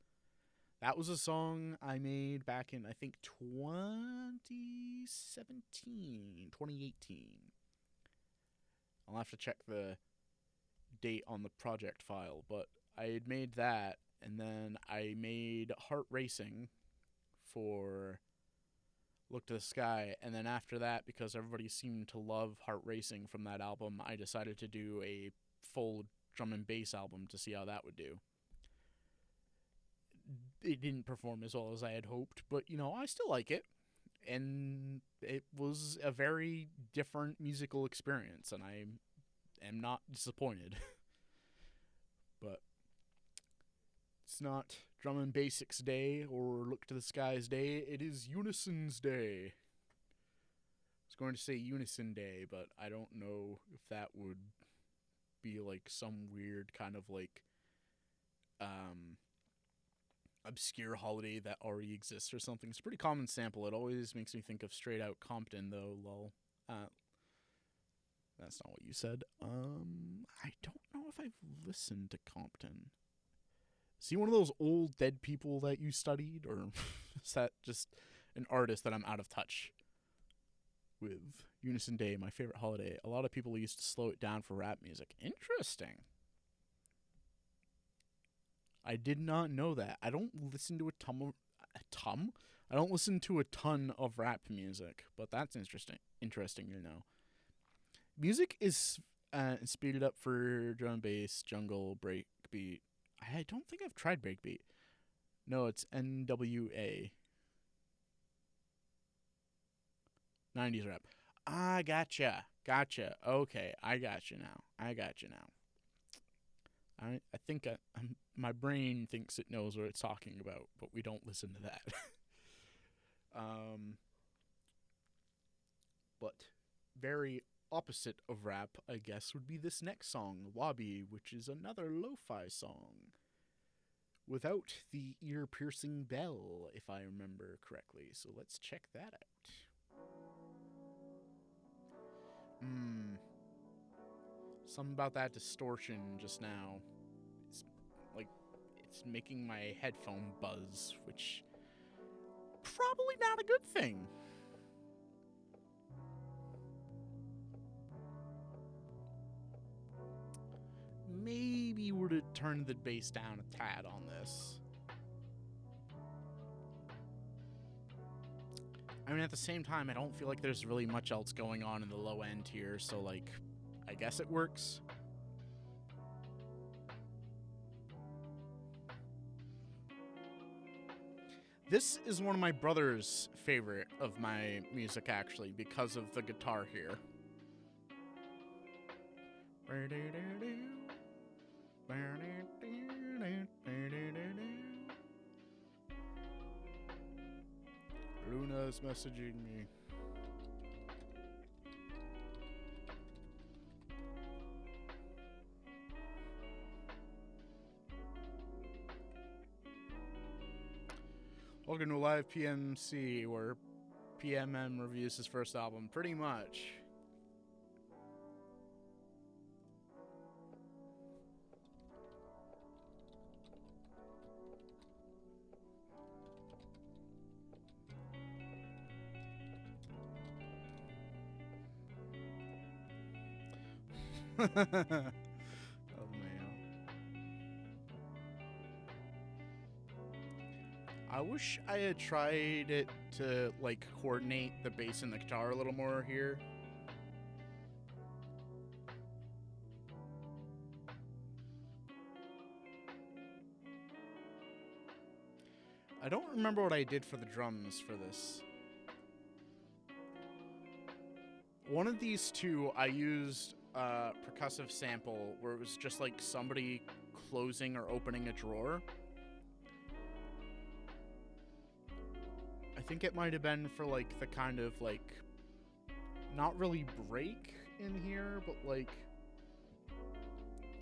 That was a song I made back in, I think, 2018. I'll have to check the date on the project file, but I had made that, and then I made Heart Racing for Look to the Sky, and then after that, because everybody seemed to love Heart Racing from that album, I decided to do a full drum and bass album to see how that would do. It didn't perform as well as I had hoped, but, you know, I still like it, and it was a very different musical experience, and I am not disappointed. But it's not Drum and Basics Day or Look to the Skies Day. It is Unison's Day. I was going to say Unison Day, but I don't know if that would be like some weird kind of like um obscure holiday that already exists or something. It's a pretty common sample. It always makes me think of Straight Out Compton, though. Lol. That's not what you said. I don't know if I've listened to Compton. Is he one of those old dead people that you studied, or is that just an artist that I'm out of touch with? Unison Day, my favorite holiday. A lot of people used to slow it down for rap music. Interesting. I did not know that. I don't listen to I don't listen to a ton of rap music, but that's interesting. Interesting to know. Music is speeded up for drum and bass, jungle, breakbeat. I don't think I've tried breakbeat. No, it's NWA. 90s rap. Ah, gotcha. Gotcha. Okay, I got you now. I think my brain thinks it knows what it's talking about, but we don't listen to that. But very opposite of rap, I guess, would be this next song, Lobby, which is another lo-fi song. Without the ear-piercing bell, if I remember correctly. So let's check that out. Something about that distortion just now. It's like it's making my headphone buzz, which probably not a good thing. Maybe we're to turn the bass down a tad on this. I mean, at the same time, I don't feel like there's really much else going on in the low end here, so, like, I guess it works. This is one of my brother's favorite of my music, actually, because of the guitar here. Luna's messaging me. Welcome to Live PMC, where PMM reviews his first album, pretty much. Oh, man. I wish I had tried it to, like, coordinate the bass and the guitar a little more here. I don't remember what I did for the drums for this. One of these two, I used a percussive sample where it was just like somebody closing or opening a drawer. I think it might have been for like the kind of like, not really break in here, but like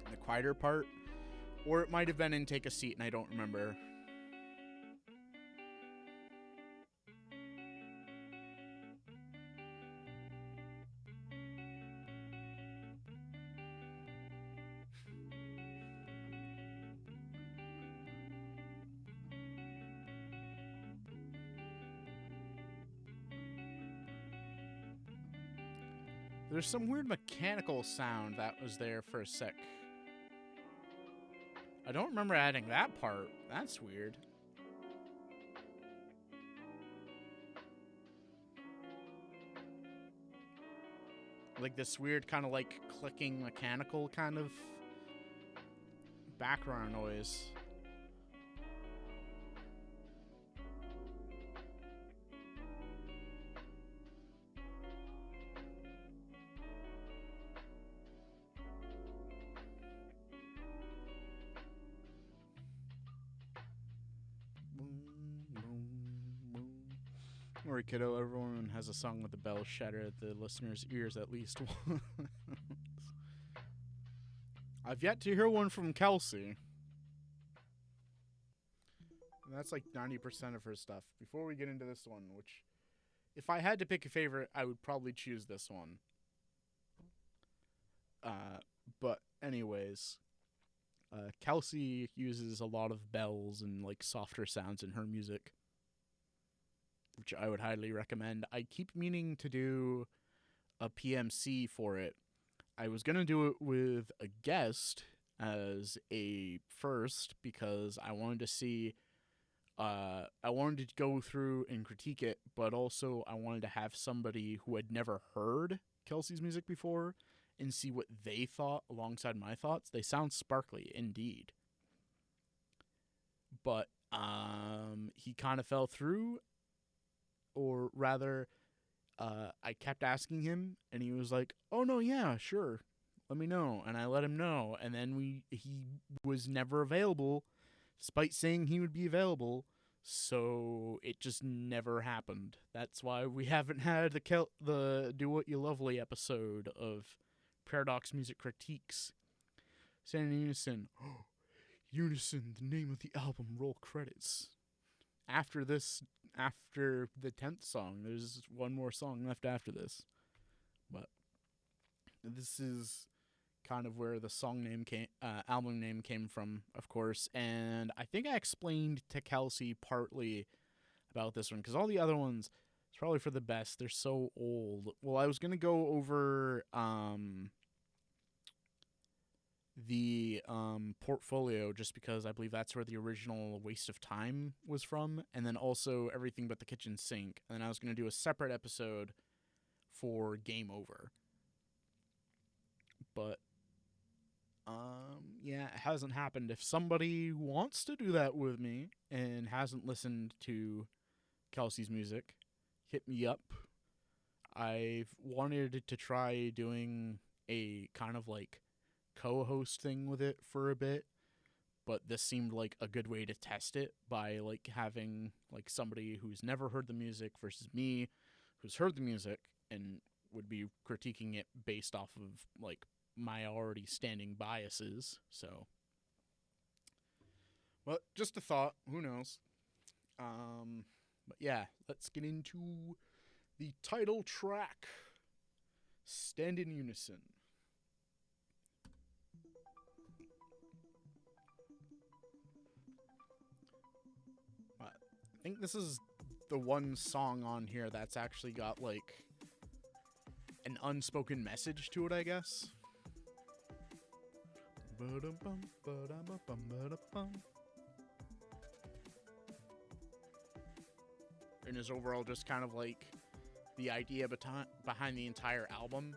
the quieter part. Or it might have been in Take a Seat, and I don't remember. There's some weird mechanical sound that was there for a sec. I don't remember adding that part. That's weird. Like this weird kind of like clicking mechanical kind of background noise. Don't worry, kiddo. Everyone has a song with the bells shatter at the listener's ears at least once. I've yet to hear one from Kelsey. And that's like 90% of her stuff. Before we get into this one, which, if I had to pick a favorite, I would probably choose this one. But anyways, Kelsey uses a lot of bells and like softer sounds in her music, which I would highly recommend. I keep meaning to do a PMC for it. I was going to do it with a guest as a first because I wanted to see, I wanted to go through and critique it, but also I wanted to have somebody who had never heard Kelsey's music before and see what they thought alongside my thoughts. They sound sparkly, indeed. But he kind of fell through, or rather, I kept asking him, and he was like, "Oh no, yeah, sure, let me know." And I let him know, and then he was never available, despite saying he would be available. So it just never happened. That's why we haven't had the Do What You Lovely episode of Paradox Music Critiques. Standing Unison. Unison, the name of the album, roll credits. After the 10th song, there's one more song left after this. But this is kind of where the album name came from, of course. And I think I explained to Kelsey partly about this one, because all the other ones, it's probably for the best. They're so old. Well, I was going to go over the portfolio, just because I believe that's where the original Waste of Time was from, and then also Everything But the Kitchen Sink. And then I was going to do a separate episode for Game Over. But yeah, it hasn't happened. If somebody wants to do that with me and hasn't listened to Kelsey's music, hit me up. I've wanted to try doing a kind of like co-host thing with it for a bit, but this seemed like a good way to test it by like having like somebody who's never heard the music versus me who's heard the music and would be critiquing it based off of like my already standing biases. So, well, just a thought, who knows. But yeah, let's get into the title track, Stand in Unison. I think this is the one song on here that's actually got like an unspoken message to it, I guess. And is overall just kind of like the idea behind the entire album.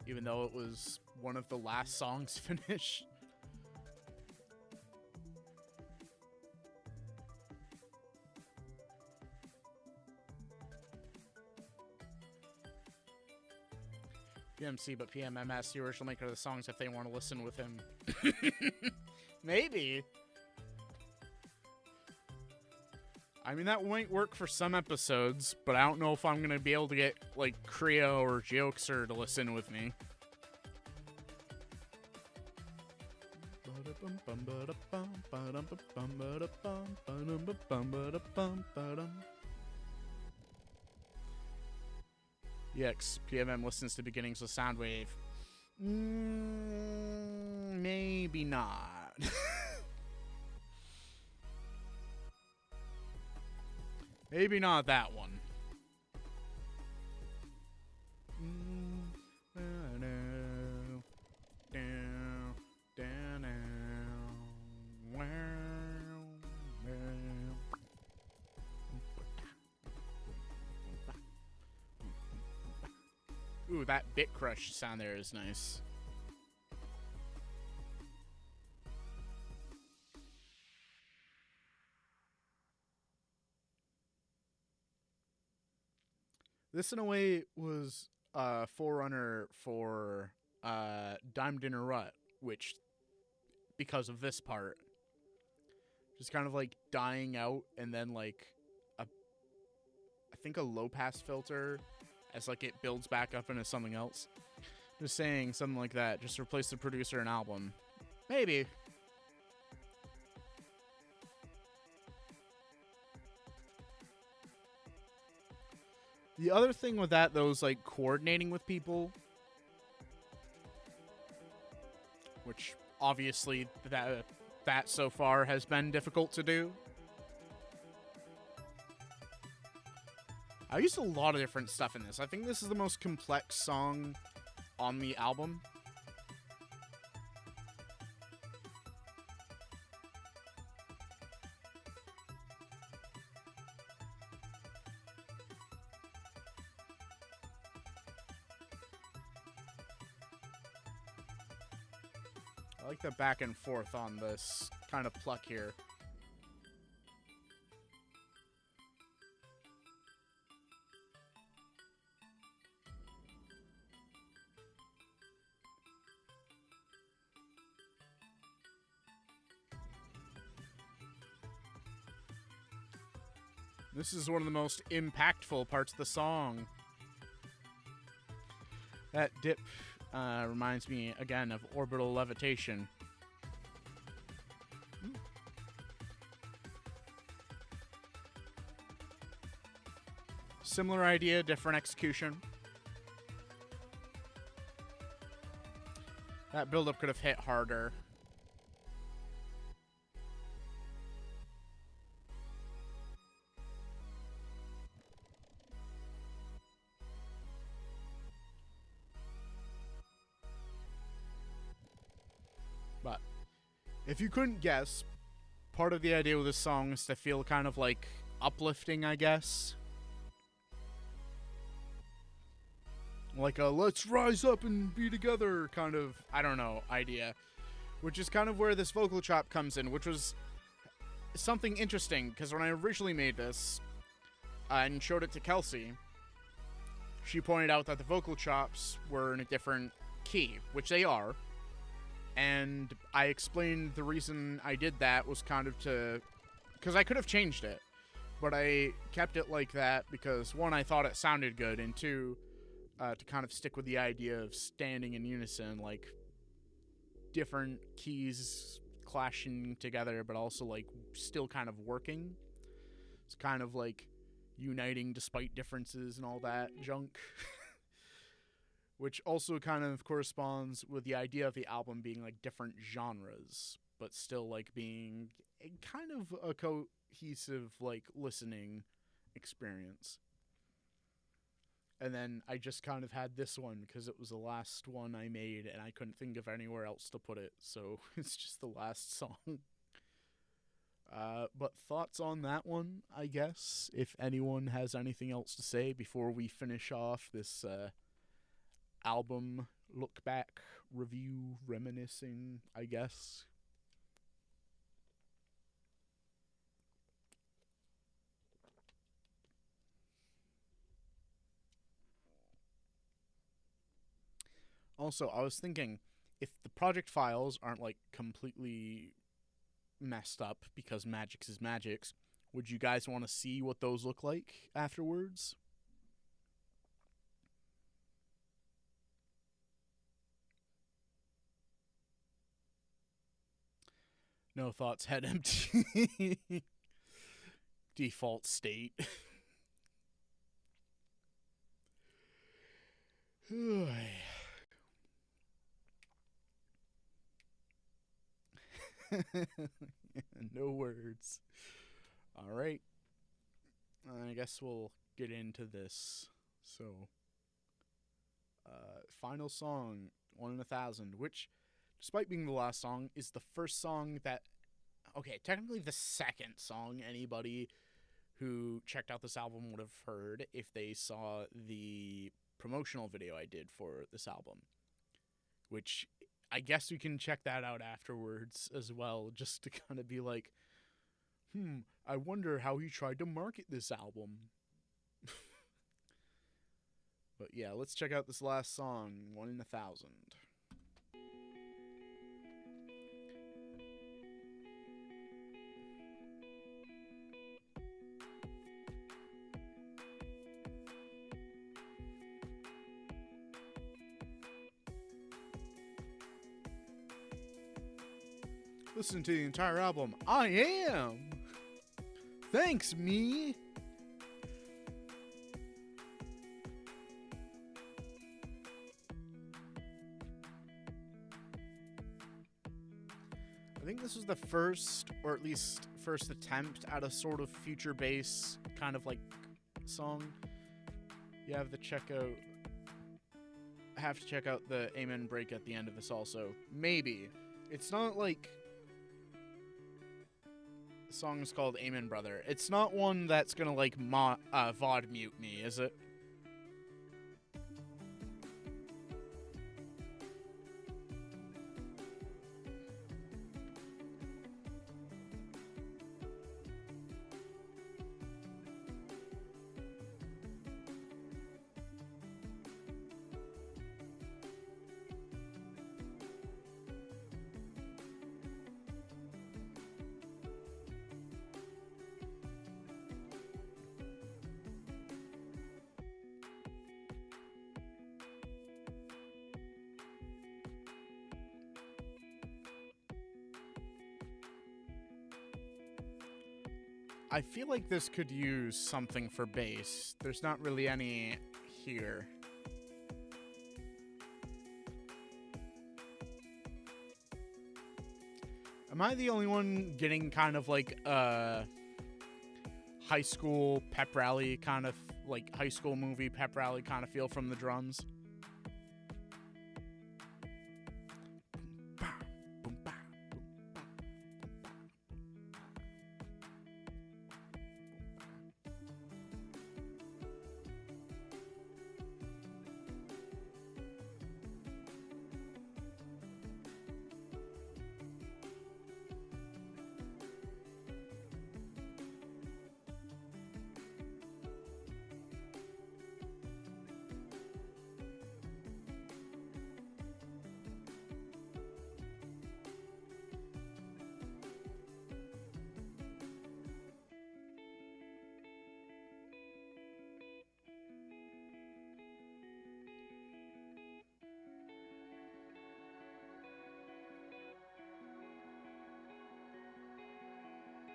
Even though it was one of the last songs finished. PMC, but PMM asked the original maker of the songs if they want to listen with him. Maybe. I mean, that might work for some episodes, but I don't know if I'm going to be able to get, like, Creo or Geoxer to listen with me. Yes, PMM listens to beginnings with Soundwave. Maybe not. Maybe not that one. Ooh, that bit crush sound there is nice. This, in a way, was a forerunner for Dimed in a Rut, which, because of this part, just kind of like dying out, and then like I think a low pass filter as like it builds back up into something else. Just saying something like that. Just replace the producer and album. Maybe. The other thing with that, though, is like coordinating with people. Which obviously that so far has been difficult to do. I used a lot of different stuff in this. I think this is the most complex song on the album. I like the back and forth on this kind of pluck here. This is one of the most impactful parts of the song. That dip reminds me, again, of orbital levitation. Similar idea, different execution. That build-up could have hit harder. But if you couldn't guess, part of the idea with this song is to feel kind of like uplifting, I guess. Like a let's rise up and be together kind of, I don't know, idea. Which is kind of where this vocal chop comes in, which was something interesting, because when I originally made this and showed it to Kelsey, she pointed out that the vocal chops were in a different key, which they are. And I explained the reason I did that was kind of to... because I could have changed it, but I kept it like that because, one, I thought it sounded good, and two, to kind of stick with the idea of standing in unison, like different keys clashing together, but also like still kind of working. It's kind of like uniting despite differences and all that junk. Which also kind of corresponds with the idea of the album being like different genres, but still like being a kind of a cohesive like listening experience. And then I just kind of had this one because it was the last one I made and I couldn't think of anywhere else to put it, so it's just the last song. But thoughts on that one, I guess, if anyone has anything else to say before we finish off this album look back, review, reminiscing, I guess. Also, I was thinking, if the project files aren't like completely messed up because Magix is Magix, would you guys want to see what those look like afterwards? No thoughts, head empty. Default state. No words. All right. I guess we'll get into this. So, final song, 1 in 1,000, which, despite being the last song, is the first song that... okay, technically the second song anybody who checked out this album would have heard if they saw the promotional video I did for this album. Which, I guess we can check that out afterwards as well, just to kind of be like, I wonder how he tried to market this album. But yeah, let's check out this last song, 1 in 1,000. Listen to the entire album. I am! Thanks, me! I think this was the first, or at least first attempt at a sort of future bass kind of like song. You have to check out the Amen break at the end of this also. Maybe. It's not like the song is called Amen Brother. It's not one that's gonna like VOD mute me, is it? I feel like this could use something for bass. There's not really any here. Am I the only one getting kind of like a high school pep rally kind of, like high school movie pep rally kind of feel from the drums?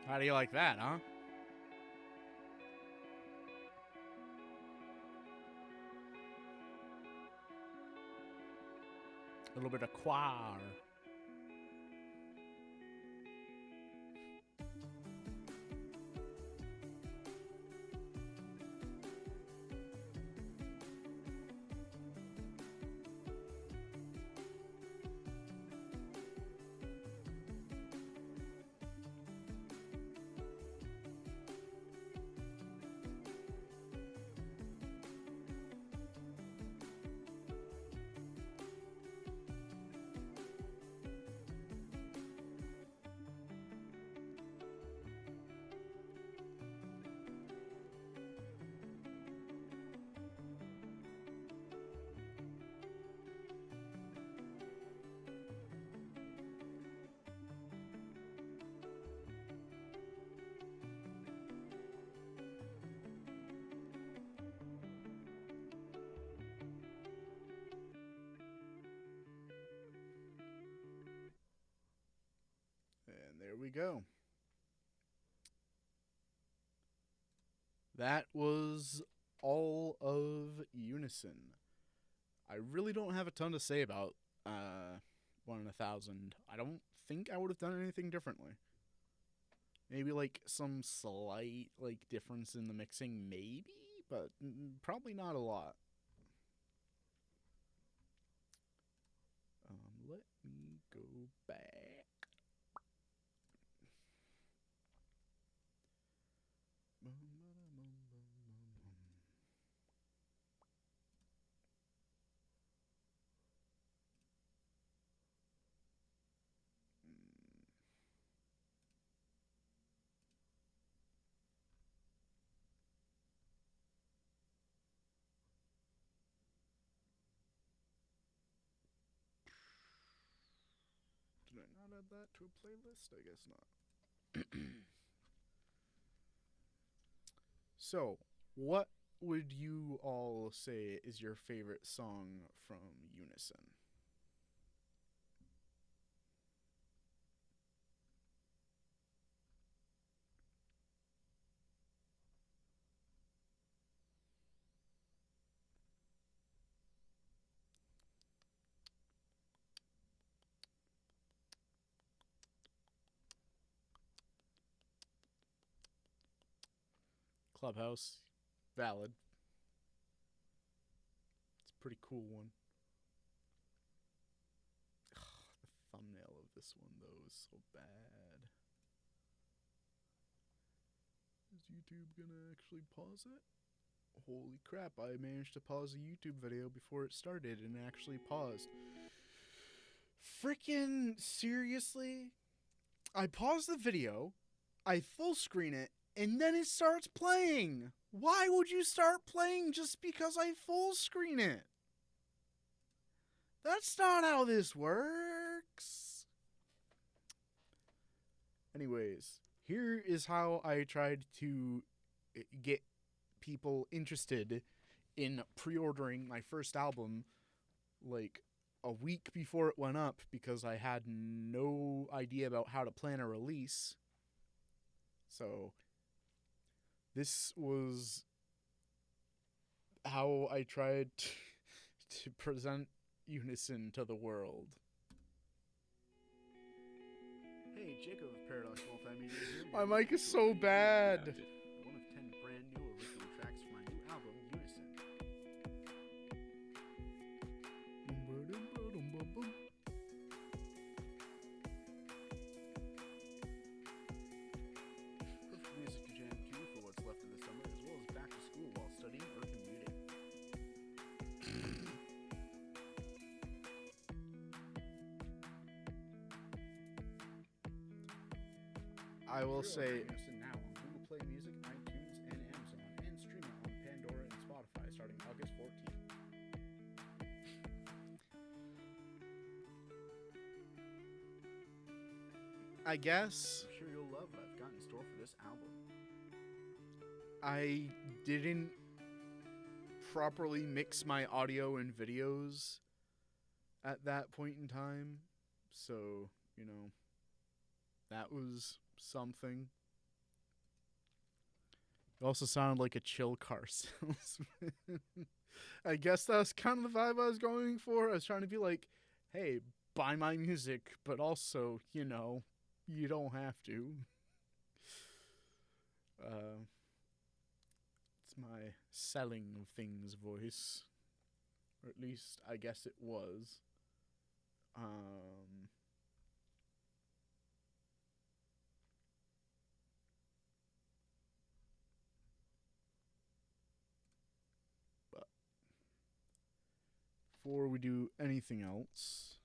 How do you like that, huh? A little bit of choir. And there we go. That was all of Unison. I really don't have a ton to say about 1 in 1,000. I don't think I would have done anything differently. Maybe like some slight like difference in the mixing, maybe, but probably not a lot. Let me go back. Did I not add that to a playlist? I guess not. So, what would you all say is your favorite song from Unison? Clubhouse. Valid. It's a pretty cool one. The thumbnail of this one, though, is so bad. Is YouTube gonna actually pause it? Holy crap, I managed to pause a YouTube video before it started and actually paused. Freaking seriously? I pause the video, I full screen it, and then it starts playing. Why would you start playing just because I full screen it? That's not how this works. Anyways, here is how I tried to get people interested in pre-ordering my first album like a week before it went up, because I had no idea about how to plan a release. So this was how I tried to present Unison to the world. Hey, Jacob of Paradox Multimedia here. My mic is so bad. One of 10 brand new original tracks from my new album, Unison. Perfect music to jam to for what's left of the summer, as well as back to school while studying or commuting. I will say, Unison now on Google Play Music, iTunes, and Amazon, and stream it on Pandora and Spotify starting August 14th. I guess I'm sure you'll love what I've got in store for this album. I didn't properly mix my audio and videos at that point in time, so, you know, that was something. It also sounded like a chill car salesman. I guess that's kind of the vibe I was going for. I was trying to be like, hey, buy my music, but also, you know, you don't have to. It's my selling of things voice. Or at least, I guess it was. But before we do anything else,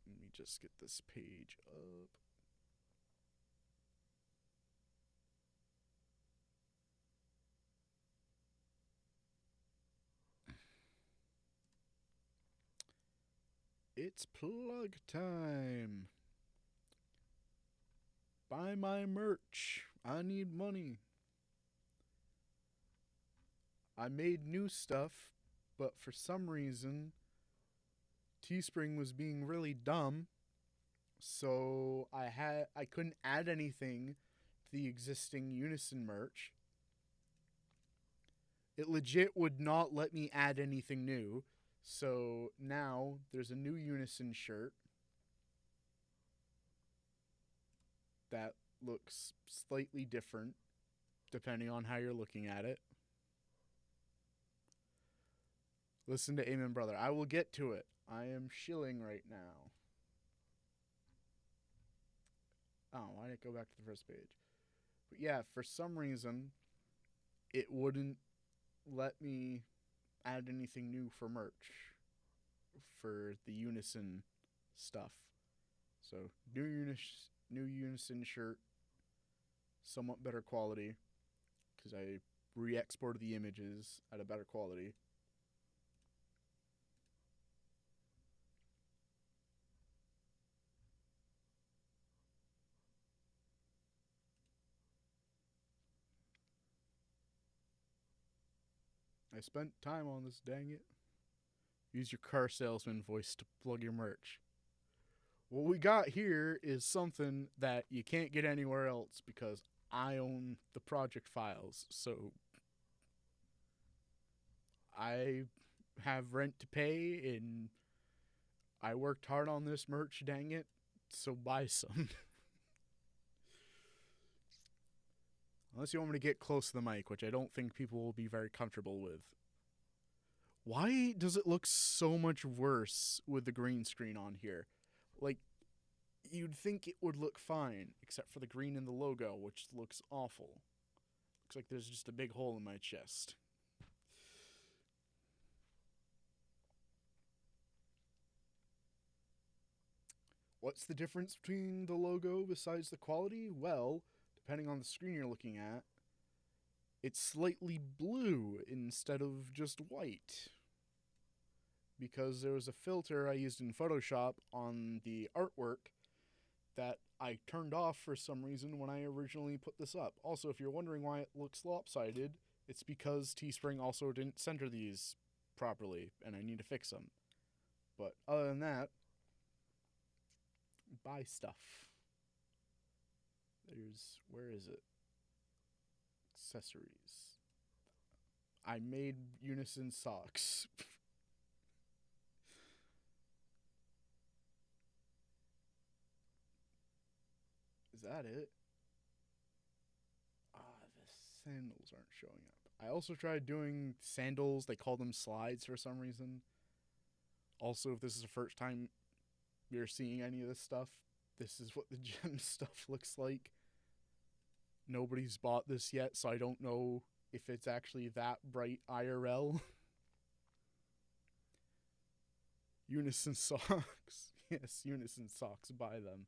let me just get this page up. It's plug time. Buy my merch. I need money. I made new stuff, but for some reason, Teespring was being really dumb, so I couldn't add anything to the existing Unison merch. It legit would not let me add anything new. So now there's a new Unison shirt that looks slightly different depending on how you're looking at it. Listen to Amen Brother. I will get to it. I am shilling right now. Oh, why did it go back to the first page? But yeah, for some reason, it wouldn't let me add anything new for merch for the Unison stuff. So new Unison shirt, somewhat better quality, because I re-exported the images at a better quality. I spent time on this, dang it. Use your car salesman voice to plug your merch. What we got here is something that you can't get anywhere else because I own the project files. So I have rent to pay and I worked hard on this merch, dang it. So buy some. Unless you want me to get close to the mic, which I don't think people will be very comfortable with. Why does it look so much worse with the green screen on here? Like, you'd think it would look fine, except for the green in the logo, which looks awful. Looks like there's just a big hole in my chest. What's the difference between the logo besides the quality? Well, depending on the screen you're looking at, it's slightly blue instead of just white. Because there was a filter I used in Photoshop on the artwork that I turned off for some reason when I originally put this up. Also, if you're wondering why it looks lopsided, it's because Teespring also didn't center these properly, and I need to fix them. But other than that, buy stuff. Where is it? Accessories. I made Unison socks. Is that it? The sandals aren't showing up. I also tried doing sandals. They call them slides for some reason. Also, if this is the first time you're seeing any of this stuff, this is what the gem stuff looks like. Nobody's bought this yet, so I don't know if it's actually that bright IRL. Unison socks. Yes, Unison socks. Buy them.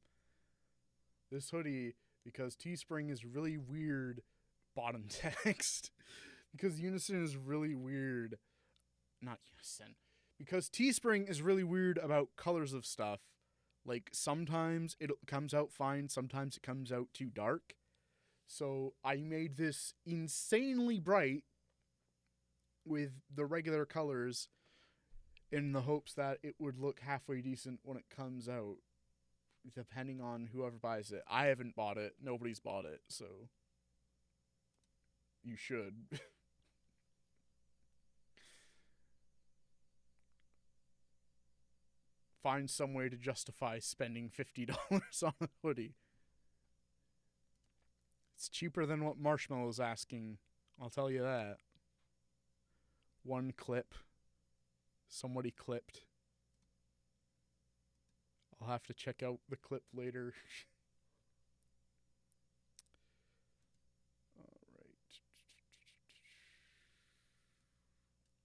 This hoodie, because Teespring is really weird bottom text. Because Unison is really weird. Not Unison. Because Teespring is really weird about colors of stuff. Like, sometimes it comes out fine, sometimes it comes out too dark. So I made this insanely bright with the regular colors in the hopes that it would look halfway decent when it comes out, depending on whoever buys it. I haven't bought it. Nobody's bought it, so you should. Find some way to justify spending $50 on a hoodie. It's cheaper than what Marshmallow's asking, I'll tell you that. One clip. Somebody clipped. I'll have to check out the clip later. Alright.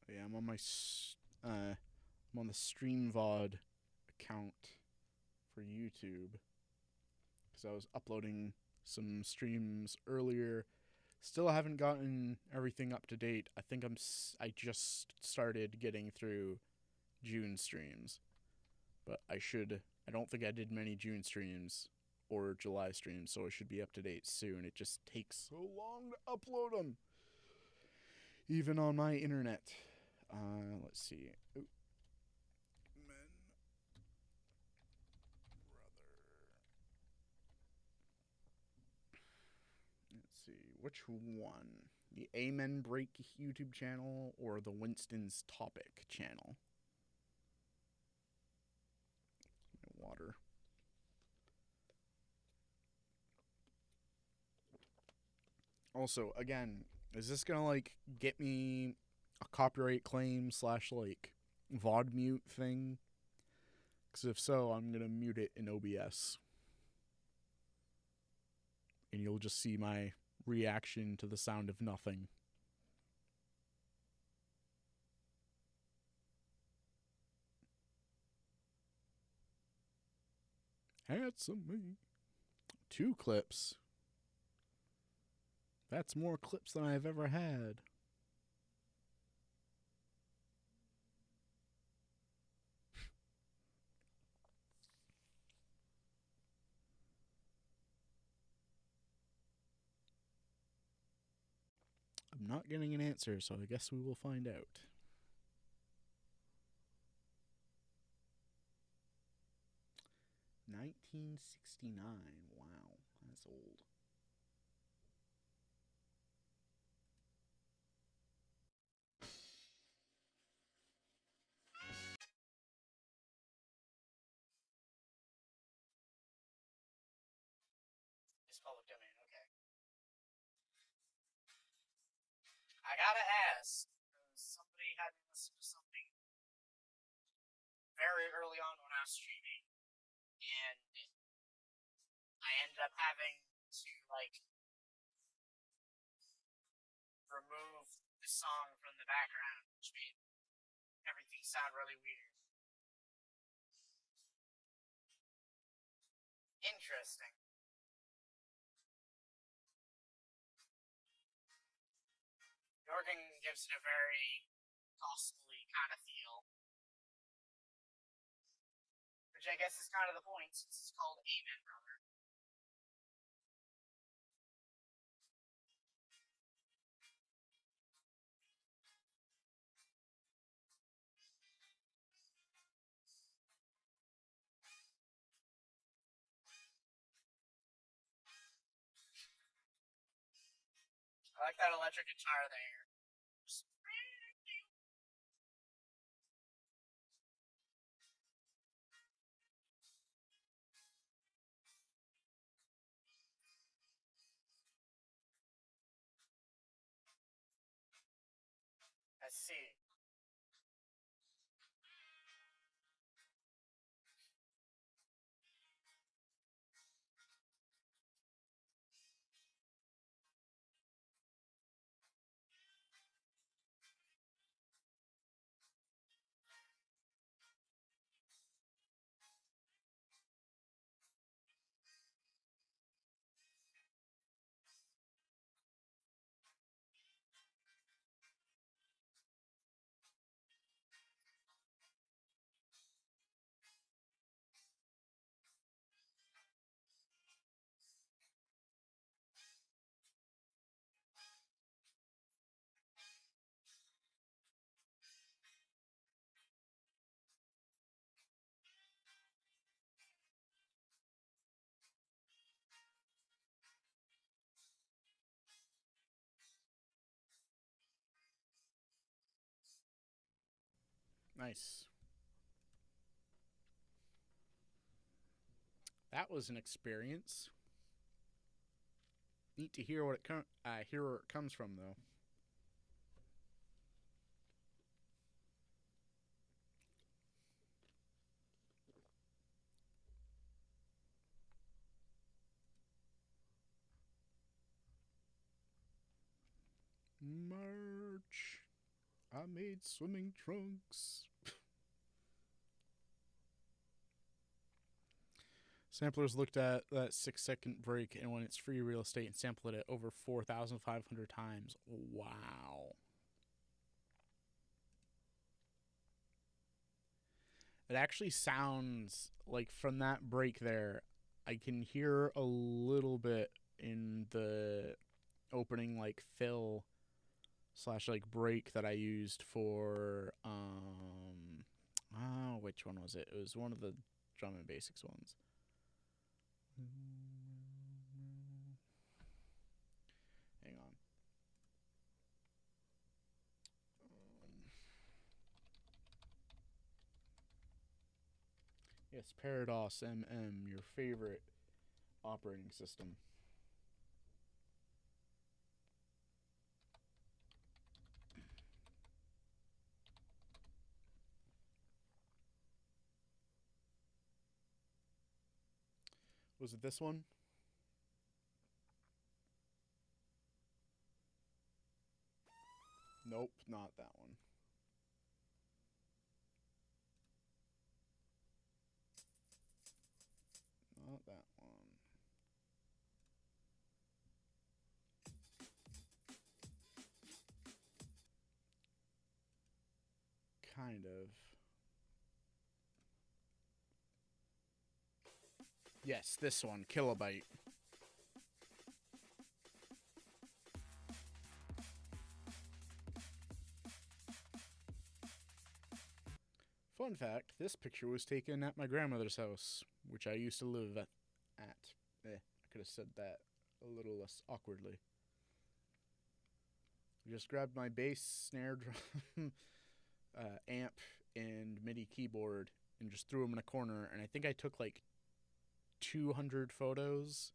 Yeah, I'm on the StreamVod account for YouTube. Because I was uploading some streams earlier. Still haven't gotten everything up to date. I think I just started getting through June streams. But I don't think I did many June streams or July streams, so I should be up to date soon. It just takes so long to upload them. Even on my internet. Let's see. Ooh. Let's see. Which one? The Amen Break YouTube channel or the Winston's Topic channel? Water. Also, again, is this gonna like get me a copyright claim / like VOD mute thing? Because if so, I'm gonna mute it in OBS. And you'll just see my reaction to the sound of nothing. Handsome me. 2 clips. That's more clips than I've ever had. I'm not getting an answer, so I guess we will find out. $19.69. Wow, that's old. It's public domain, okay. I gotta ask, somebody had me listen to something very early on when I was streaming, and I ended up having to, like, remove the song from the background, which made everything sound really weird. Interesting. The organ gives it a very gospel-y kind of feel, which I guess is kind of the point since it's called Amen, Brother. I like that electric guitar there. I see. Nice. That was an experience. Neat to hear hear where it comes from, though. March. I made swimming trunks. Samplers looked at that 6-second break and when it's free real estate and sampled it over 4,500 times. Wow. It actually sounds like from that break there, I can hear a little bit in the opening like fill slash like break that I used for which one was it? It was one of the drum and basics ones. Hang on. Yes, Parados MM, your favorite operating system. Was it this one? Nope, not that one. Not that one. Kind of. Yes, this one, Kilobyte. Fun fact, this picture was taken at my grandmother's house, which I used to live at. I could have said that a little less awkwardly. I just grabbed my bass, snare drum, amp, and MIDI keyboard and just threw them in a corner. And I think I took like 200 photos,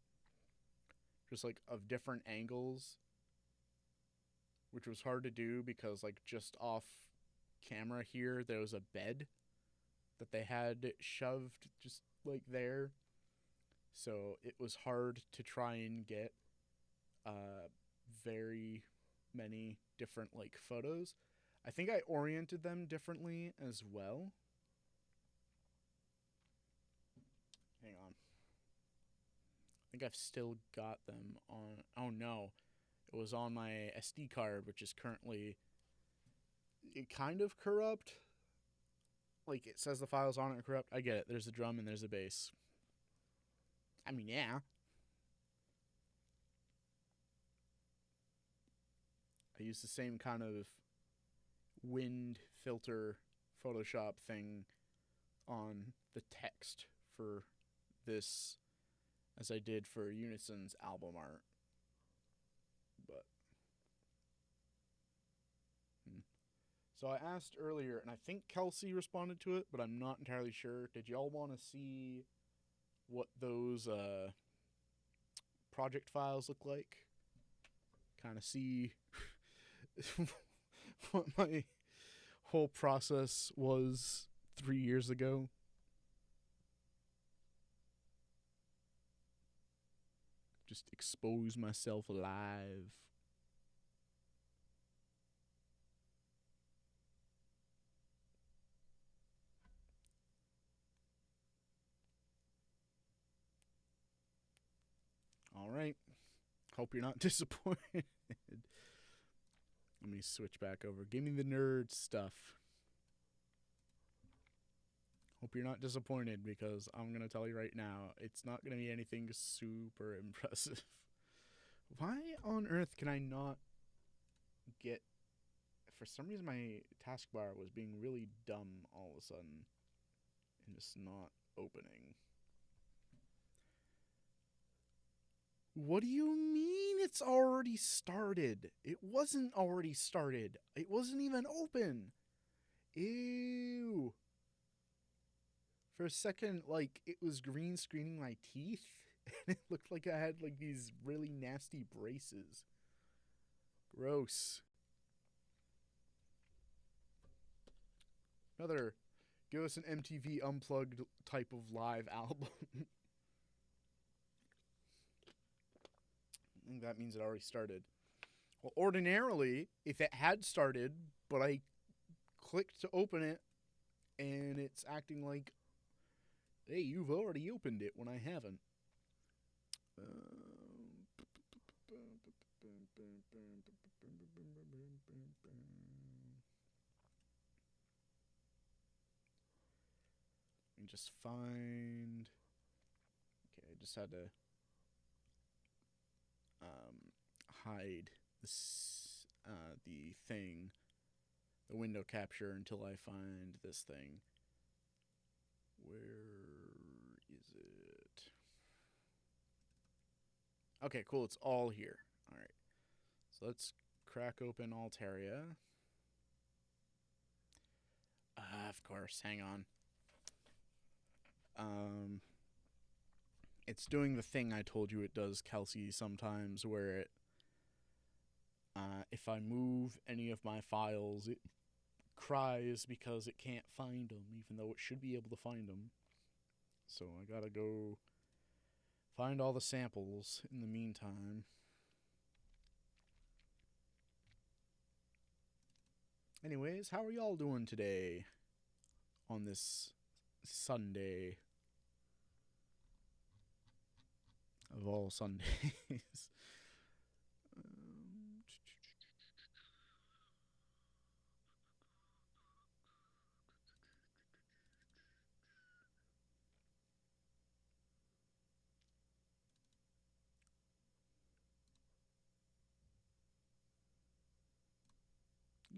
just like of different angles which was hard to do because, like, just off camera here, there was a bed that they had shoved just, like, there. So it was hard to try and get very many different, like, photos. I think I oriented them differently as well. Hang on. I think I've still got them on. Oh no. It was on my SD card, which is currently kind of corrupt. Like, it says the files on it are corrupt. I get it. There's a drum and there's a bass. I mean, yeah. I use the same kind of wind filter Photoshop thing on the text for this as I did for Unison's album art. But so I asked earlier, and I think Kelsey responded to it, but I'm not entirely sure. Did y'all want to see what those project files look like? Kind of see what my whole process was 3 years ago. Just expose myself live. All right. Hope you're not disappointed. Let me switch back over. Give me the nerd stuff. Hope you're not disappointed, because I'm going to tell you right now, it's not going to be anything super impressive. Why on earth can I not get... For some reason, my taskbar was being really dumb all of a sudden and just not opening. What do you mean it's already started? It wasn't already started. It wasn't even open. Ew. For a second, like, it was green screening my teeth, and it looked like I had, like, these really nasty braces. Gross. Another, give us an MTV Unplugged type of live album. I think that means it already started. Well, ordinarily, if it had started, but I clicked to open it, and it's acting like, hey, you've already opened it when I haven't. And just find... Okay, I just had to hide this, the thing, the window capture, until I find this thing. Where is it? Okay, cool. It's all here. All right. So let's crack open Altaria. Of course. Hang on. It's doing the thing I told you it does, Kelsey, sometimes, where it, if I move any of my files, it cries because it can't find them, even though it should be able to find them. So I gotta go find all the samples in the meantime. Anyways, how are y'all doing today on this Sunday of all Sundays?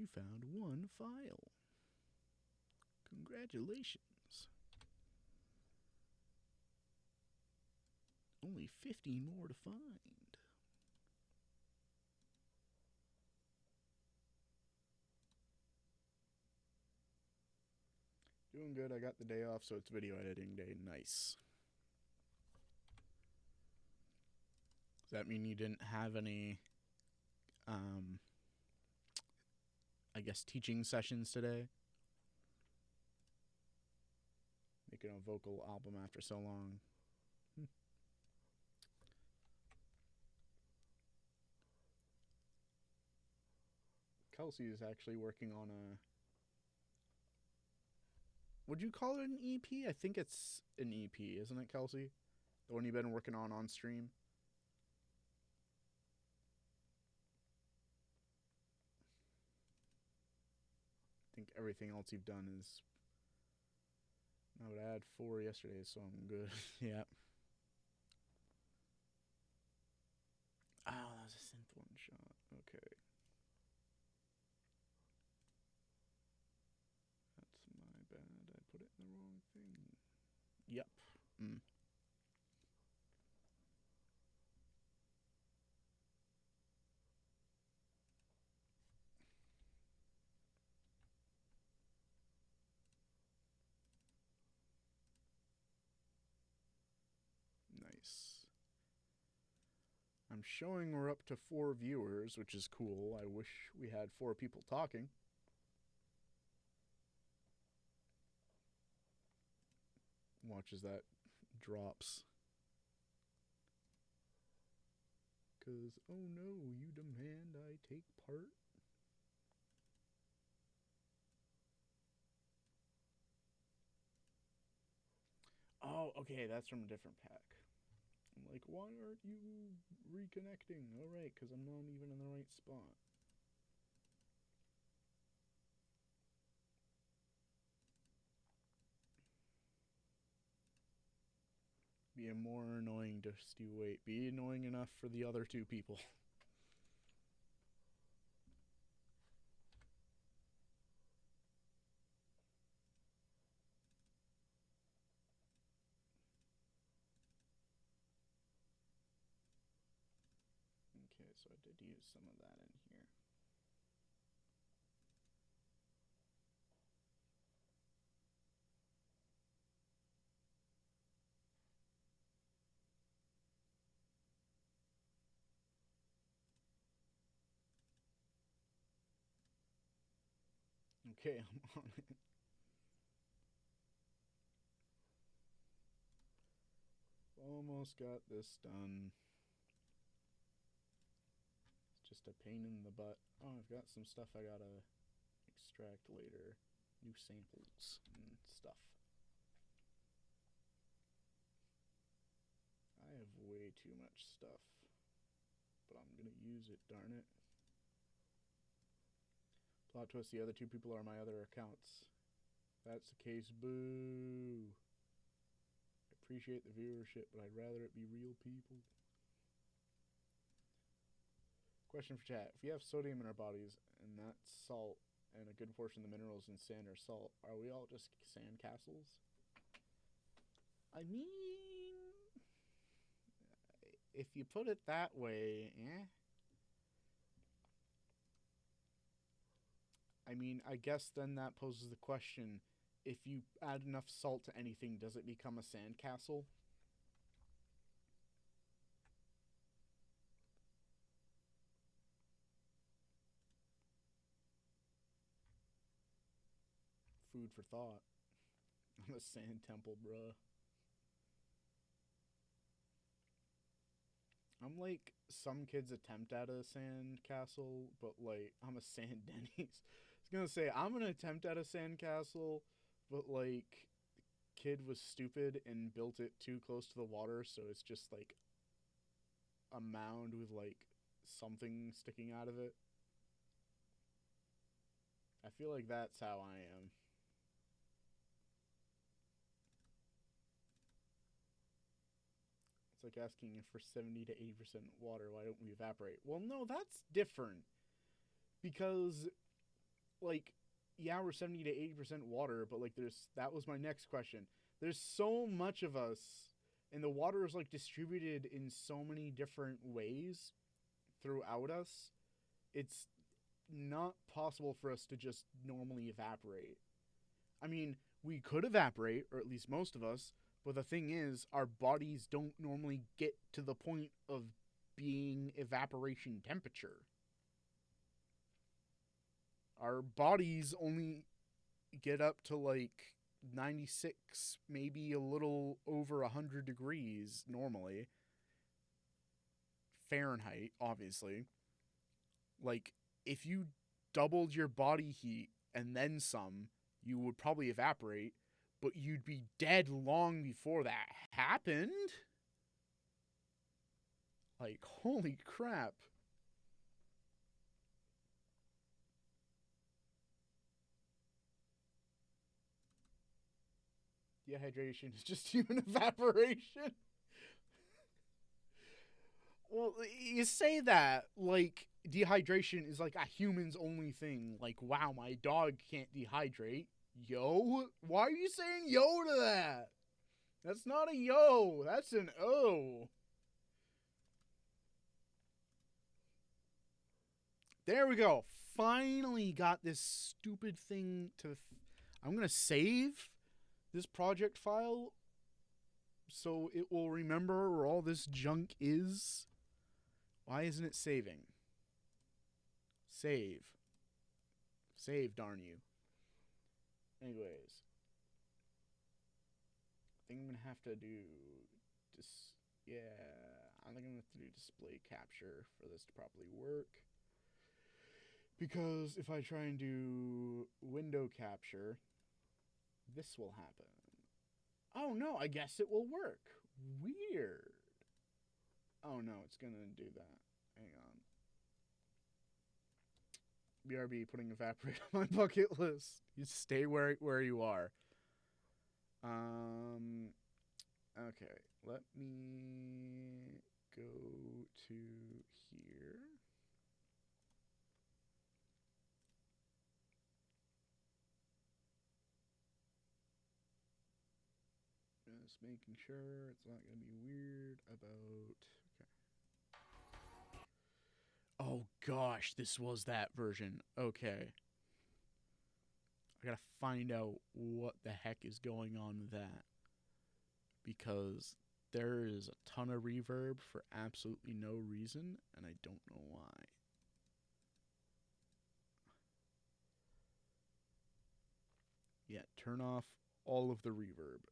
You found one file. Congratulations. Only 50 more to find. Doing good. I got the day off, so it's video editing day. Nice. Does that mean you didn't have any I guess, teaching sessions today. Making a vocal album after so long. Kelsey is actually working on a. Would you call it an EP? I think it's an EP, isn't it, Kelsey? The one you've been working on stream? I think everything else you've done is. I would add 4 yesterday, so I'm good. Yeah. Oh, that was a synth one shot. Okay. That's my bad. I put it in the wrong thing. Yep. Mm. Nice. I'm showing we're up to 4 viewers, which is cool. I wish we had 4 people talking. Watch as that drops. Because, oh no, you demand I take part? Oh, okay, that's from a different pack. I'm like, why aren't you reconnecting? Alright, because I'm not even in the right spot. Be more annoying just to wait. Be annoying enough for the other 2 people. Okay, so I did use some of that in here. Okay, I'm on it. Almost got this done. It's just a pain in the butt. Oh, I've got some stuff I gotta extract later. New samples and stuff. I have way too much stuff. But I'm gonna use it, darn it. Plot twist, the other 2 people are my other accounts. If that's the case, boo. I appreciate the viewership, but I'd rather it be real people. Question for chat. If we have sodium in our bodies, and that's salt, and a good portion of the minerals in sand are salt, are we all just sand castles? I mean, if you put it that way, eh? I mean, I guess then that poses the question, if you add enough salt to anything, does it become a sandcastle? Food for thought. I'm a sand temple, bruh. I'm like some kids attempt at a sand castle, but like I'm a sand Denny's. I was gonna say I'm gonna attempt at a sand castle, but like kid was stupid and built it too close to the water, so it's just like a mound with like something sticking out of it. I feel like that's how I am. It's like asking if we're 70 to 80% water, why don't we evaporate? Well, no, that's different. Because, like, yeah, we're 70 to 80% water, but, like, that was my next question. There's so much of us, and the water is, like, distributed in so many different ways throughout us. It's not possible for us to just normally evaporate. I mean, we could evaporate, or at least most of us, but the thing is, our bodies don't normally get to the point of being evaporation temperature. Our bodies only get up to like 96, maybe a little over 100 degrees normally. Fahrenheit, obviously. Like, if you doubled your body heat and then some, you would probably evaporate, but you'd be dead long before that happened. Like, holy crap. Dehydration is just human evaporation. Well, you say that like dehydration is like a humans only thing. Like, wow, my dog can't dehydrate. Yo? Why are you saying yo to that? That's not a yo. That's an O. There we go. Finally got this stupid thing to... I'm going to save this project file so it will remember where all this junk is. Why isn't it saving? Save. Save, darn you. Anyways. I think I'm going to have to do... Yeah, I think I'm going to have to do display capture for this to properly work. Because if I try and do window capture, this will happen. Oh no, I guess it will work. Weird. Oh no, it's gonna do that. Hang on. BRB putting evaporate on my bucket list. You stay where you are. Okay, let me go to here. Just making sure it's not going to be weird about... Okay. Oh gosh, this was that version. Okay. I gotta find out what the heck is going on with that. Because there is a ton of reverb for absolutely no reason, and I don't know why. Yeah, turn off all of the reverb.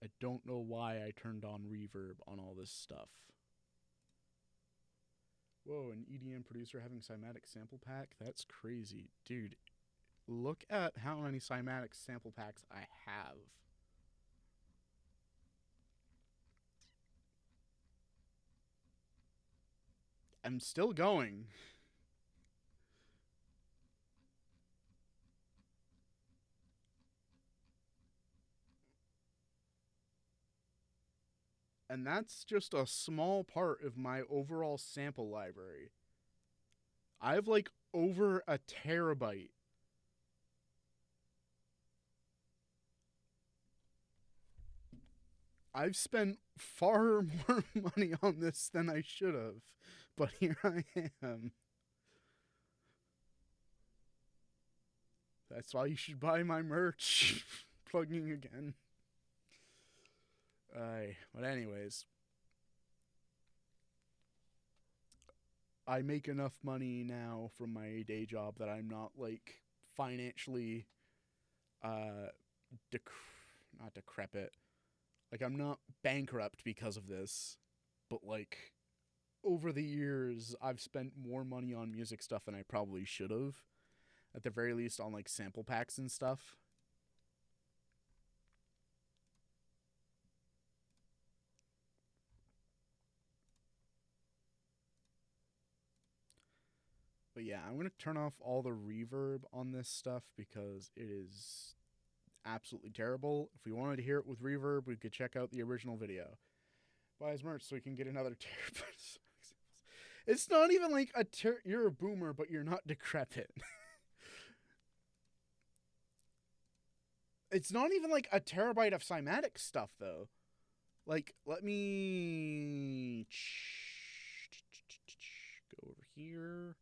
I don't know why I turned on reverb on all this stuff. Whoa, an EDM producer having Cymatic sample pack? That's crazy. Dude, look at how many Cymatic sample packs I have. I'm still going. And that's just a small part of my overall sample library. I have like over a terabyte. I've spent far more money on this than I should have, but here I am. That's why you should buy my merch. Plugging again. But anyways, I make enough money now from my day job that I'm not like financially not decrepit. Like, I'm not bankrupt because of this, but like over the years I've spent more money on music stuff than I probably should have, at the very least on like sample packs and stuff. But yeah, I'm going to turn off all the reverb on this stuff because it is absolutely terrible. If we wanted to hear it with reverb, we could check out the original video. Buy his merch so we can get another terabyte. It's not even like you're a boomer, but you're not decrepit. It's not even like a terabyte of Cymatic stuff, though. Like, let me go over here.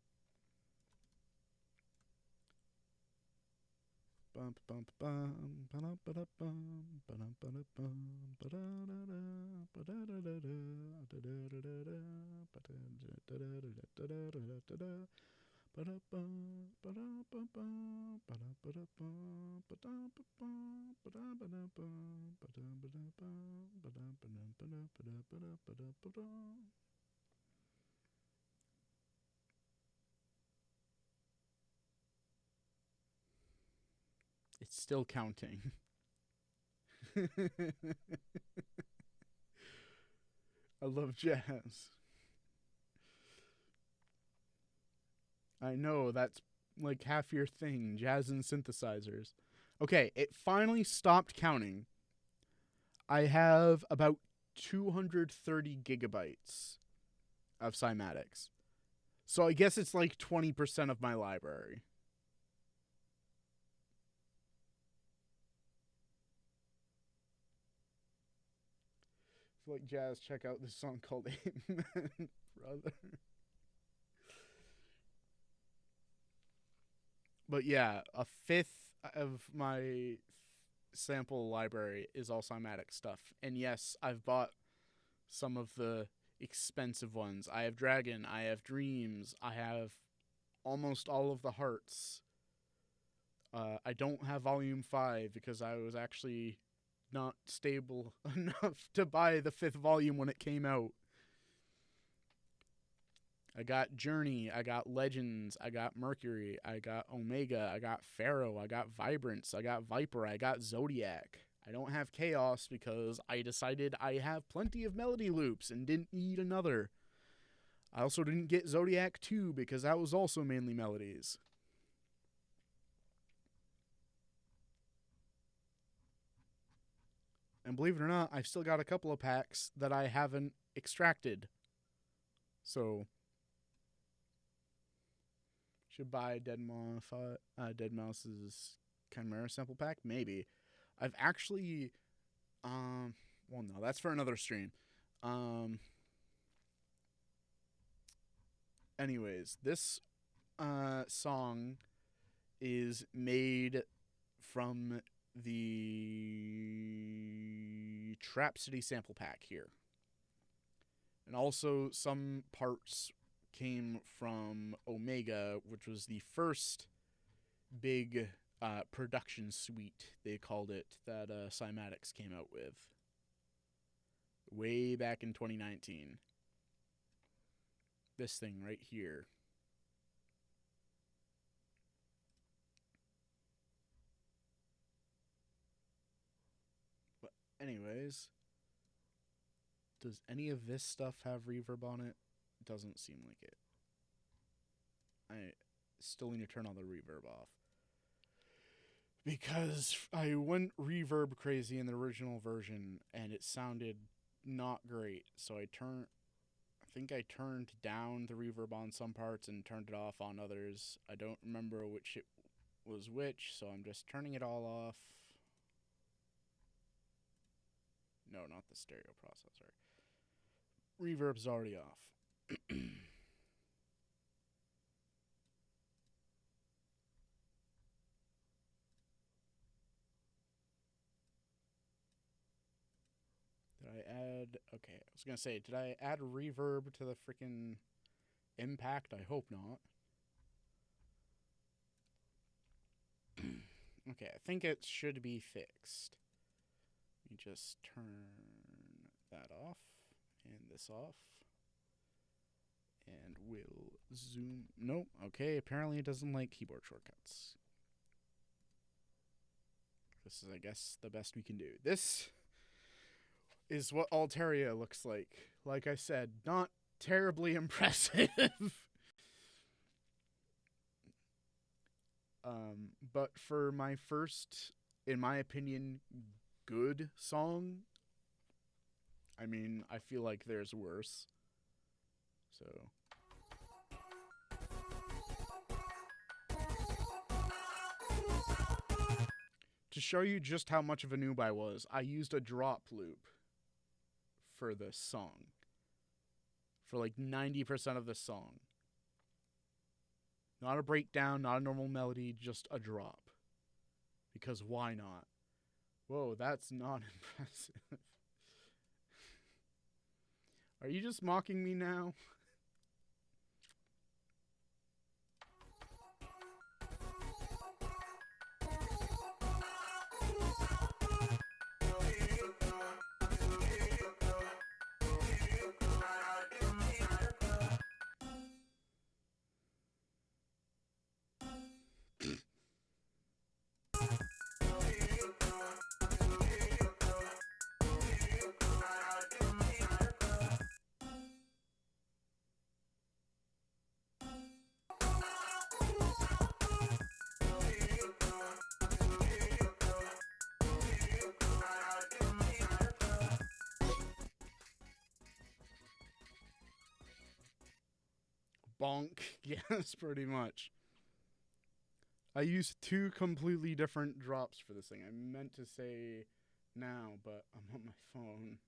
It's still counting. I love jazz. I know, that's like half your thing, jazz and synthesizers. Okay, it finally stopped counting. I have about 230 gigabytes of cymatics. So I guess it's like 20% of my library. If you like jazz, check out this song called Amen, Brother. But yeah, a fifth of my sample library is all cymatic stuff. And yes, I've bought some of the expensive ones. I have Dragon, I have Dreams, I have almost all of the Hearts. I don't have Volume 5 because I was actually not stable enough to buy the fifth volume when it came out. I got Journey, I got Legends, I got Mercury, I got Omega, I got Pharaoh, I got Vibrance, I got Viper, I got Zodiac. I don't have Chaos because I decided I have plenty of melody loops and didn't need another. I also didn't get Zodiac 2 because that was also mainly melodies. And believe it or not, I've still got a couple of packs that I haven't extracted. So, should buy Dead Mouse's Chimera sample pack? Maybe. I've actually, well, no, that's for another stream. Anyways, this song is made from the Trap City sample pack here. And also some parts came from Omega, which was the first big production suite, they called it, that Cymatics came out with. Way back in 2019. This thing right here. But anyways, does any of this stuff have reverb on it? Doesn't seem like it. I still need to turn all the reverb off. Because I went reverb crazy in the original version and it sounded not great. So I think I turned down the reverb on some parts and turned it off on others. I don't remember which it was which, so I'm just turning it all off. No, not the stereo processor. Reverb's already off. Did I add... Okay, I was going to say, did I add reverb to the freaking impact? I hope not. Okay, I think it should be fixed. Let me just turn that off and this off. And we'll zoom. Nope. Okay, apparently it doesn't like keyboard shortcuts. This is, I guess, the best we can do. This is what Altaria looks like. Like I said, not terribly impressive. But for my first, in my opinion, good song, I mean, I feel like there's worse. So... to show you just how much of a noob I was, I used a drop loop for this song. For like 90% of the song. Not a breakdown, not a normal melody, just a drop. because why not? Whoa, that's not impressive. Are you just mocking me now? Bonk. Yes, pretty much. I used two completely different drops for this thing. I meant to say now, but I'm on my phone.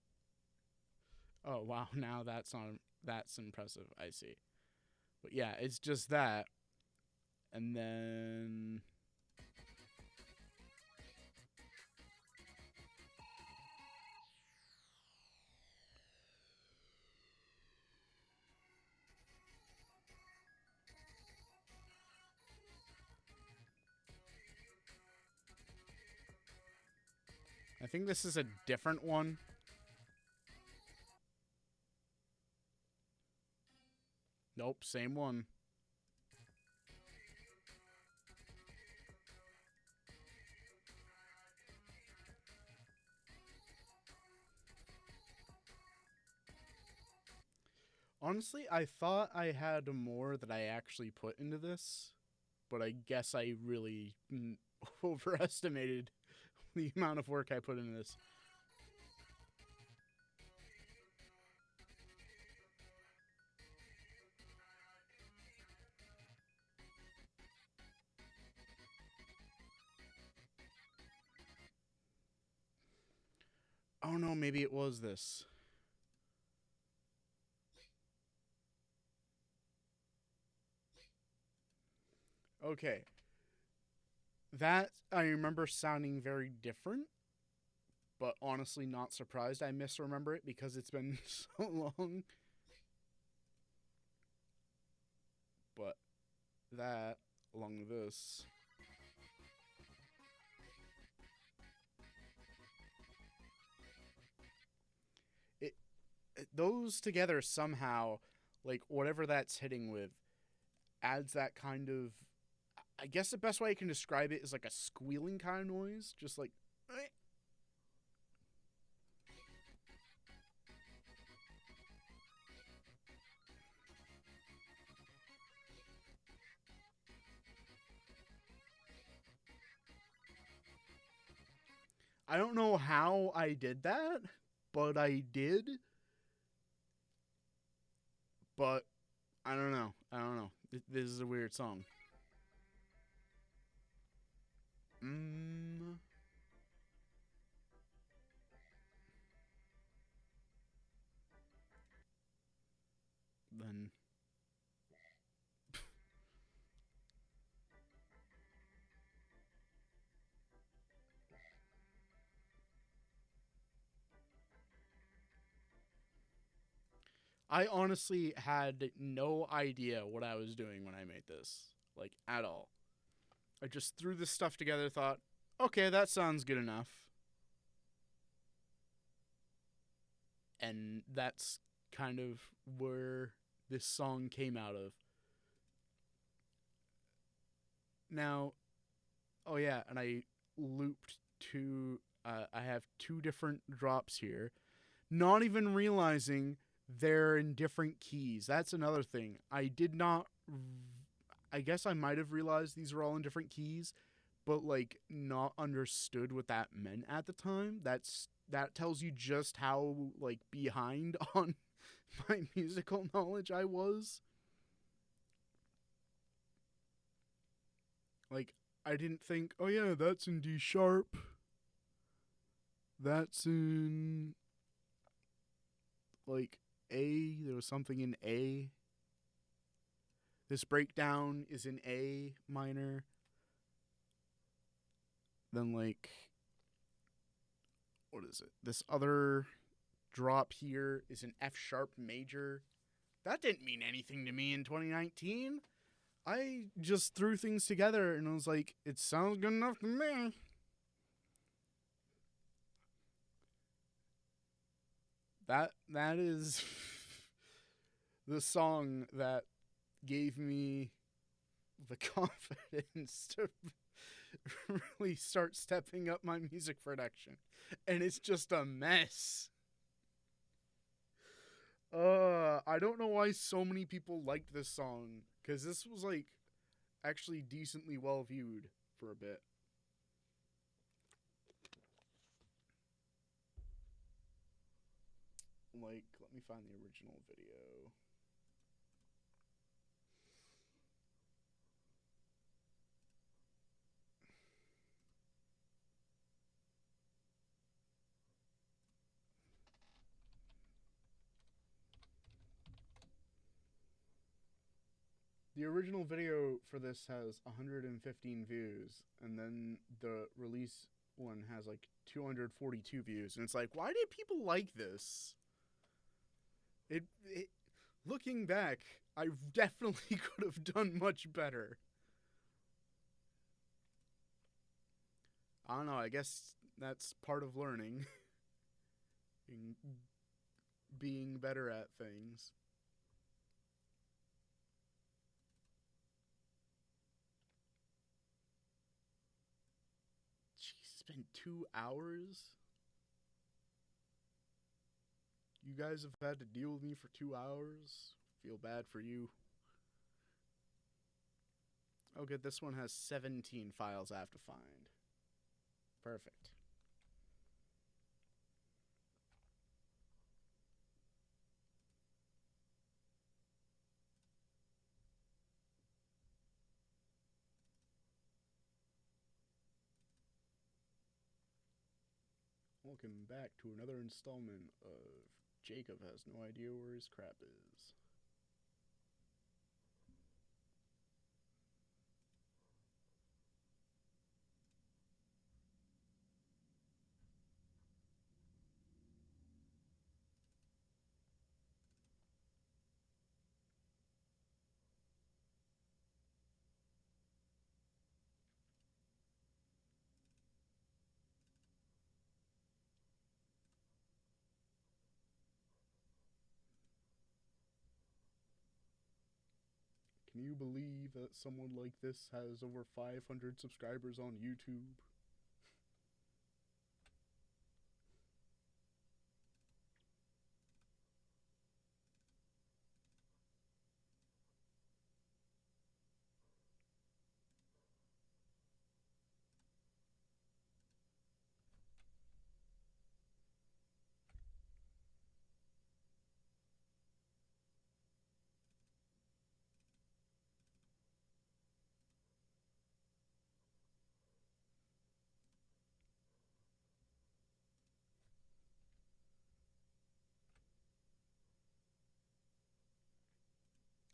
Oh wow, now that's impressive. I see. But yeah, it's just that. And then I think this is a different one. Nope, same one. Honestly, I thought I had more that I actually put into this, but I guess I really overestimated the amount of work I put into this. Oh no, maybe it was this. Okay. That I remember sounding very different, but honestly not surprised I misremember it because it's been so long. But that, along with this, it, those together somehow, like whatever that's hitting with, adds that kind of. I guess the best way I can describe it is like a squealing kind of noise, just like. Eh. I don't know how I did that, but I did. But I don't know. I don't know. This is a weird song. Mm, then I honestly had no idea what I was doing when I made this, like at all. I just threw this stuff together, thought, okay, that sounds good enough. And that's kind of where this song came out of. Now, oh yeah, and I looped two, I have two different drops here, not even realizing they're in different keys. That's another thing. I did not, I guess I might have realized these are all in different keys, but like not understood what that meant at the time. That tells you just how like behind on my musical knowledge I was. Like I didn't think, "Oh yeah, that's in D sharp. That's in like A. There was something in A. This breakdown is in A minor. then like what is it? This other drop here is an F sharp major. That didn't mean anything to me in 2019. I just threw things together and I was like, it sounds good enough to me. That is the song that gave me the confidence to really start stepping up my music production. And it's just a mess. I don't know why so many people liked this song, because this was like actually decently well viewed for a bit. Like, let me find the original video. The original video for this has 115 views, and then the release one has like 242 views, and it's like, why did people like this? It looking back, I definitely could have done much better. I don't know. I guess that's part of learning, being better at things. Jeez, it's been 2 hours. You guys have had to deal with me for 2 hours. Feel bad for you. Oh, good. This one has 17 files I have to find. Perfect. Welcome back to another installment of Jacob Has No Idea Where His Crap Is. Can you believe that someone like this has over 500 subscribers on YouTube?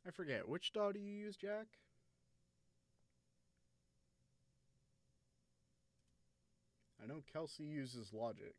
I forget, which DAW do you use, Jack? I know Kelsey uses Logic.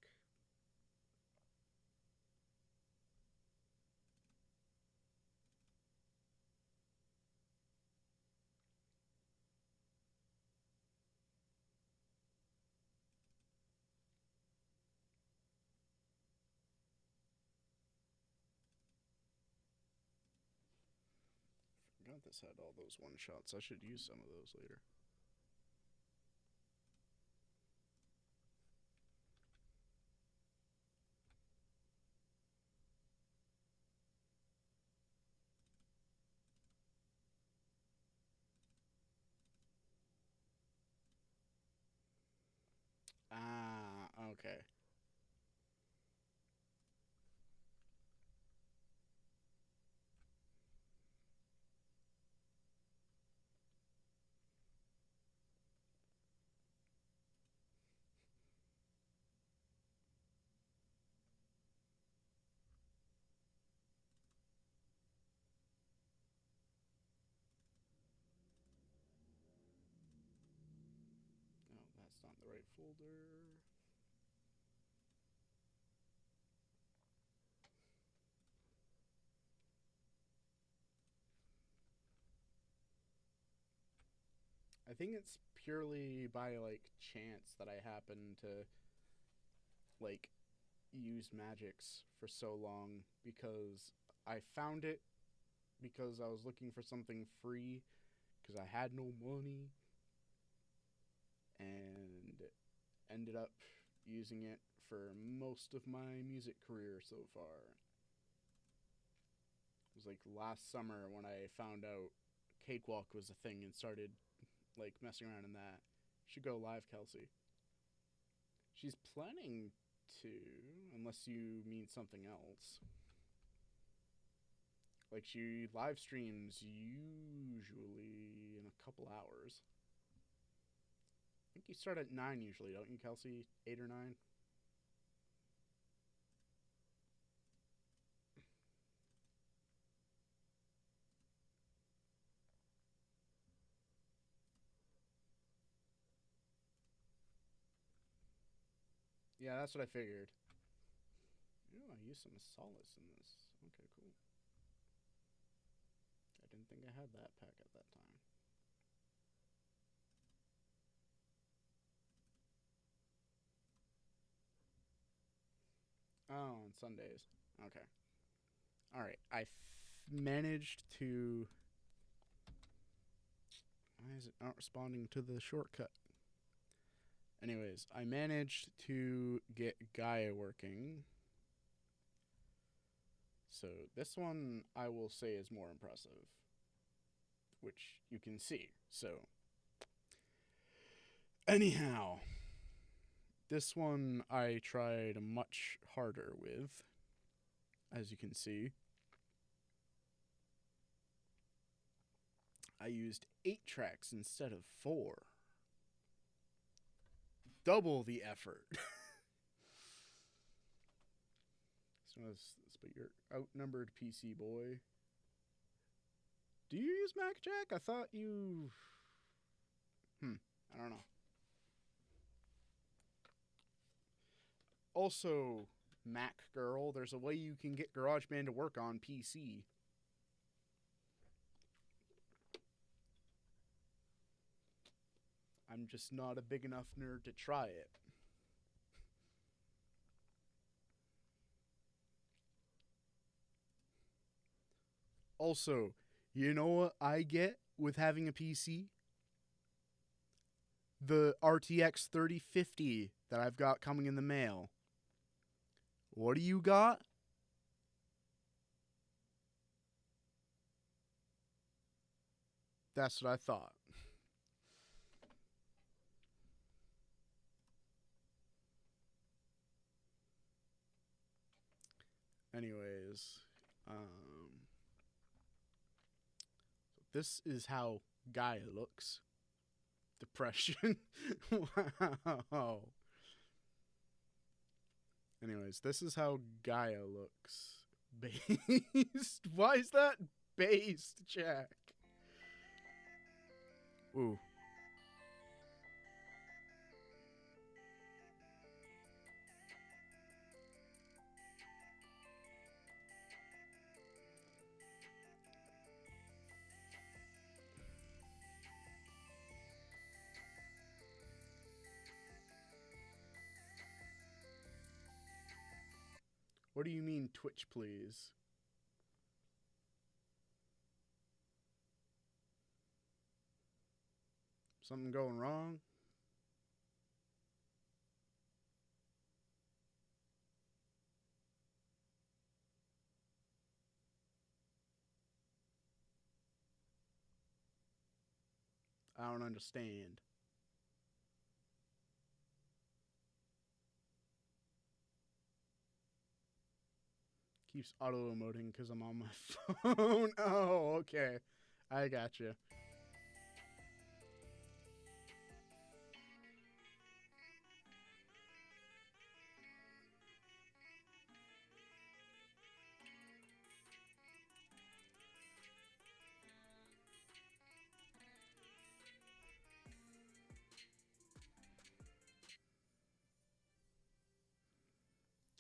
I forgot this had all those one shots. I should use some of those later. Ah, okay. Oh, that's It's not the right folder. I think it's purely by like chance that I happen to like use magics for so long because I found it because I was looking for something free because I had no money and ended up using it for most of my music career so far. It was like last summer when I found out Cakewalk was a thing and started like messing around in that. Should go live, Kelsey. She's planning to, unless you mean something else. Like she live streams usually in a couple hours. I think you start at 9 usually, don't you, Kelsey? 8 or 9? Yeah, that's what I figured. Oh, I used some solace in this. Okay, cool. I didn't think I had that pack at that time. Oh, on Sundays. Okay. Alright, managed to... Why is it not responding to the shortcut? Anyways, I managed to get Gaia working. So this one I will say is more impressive, which you can see. So anyhow, this one I tried much harder with, as you can see. I used 8 tracks instead of 4. Double the effort. But you're outnumbered, PC boy. Do you use Mac Jack? I thought you... I don't know. Also, Mac girl, there's a way you can get GarageBand to work on PC. I'm just not a big enough nerd to try it. Also, you know what I get with having a PC? The RTX 3050 that I've got coming in the mail. What do you got? That's what I thought. Anyways, this is how Gaia looks. Depression. Wow. Anyways, this is how Gaia looks. Based. Why is that based, Jack? Ooh. What do you mean, Twitch, please? Something going wrong? I don't understand. Keeps auto-emoting because I'm on my phone. Oh, okay. I gotcha.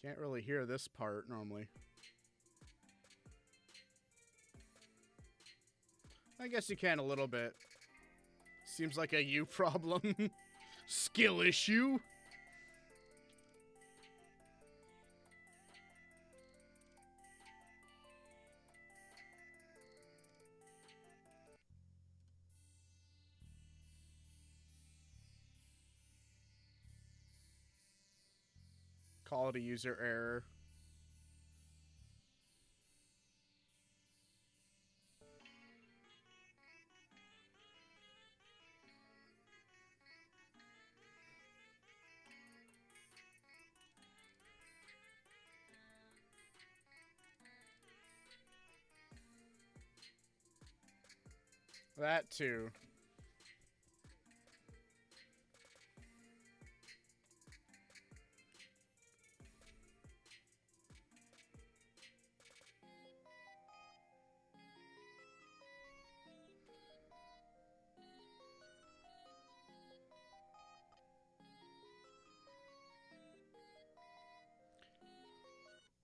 Can't really hear this part normally. I guess you can a little bit. Seems like a you problem. Skill issue. Call it a user error. That too.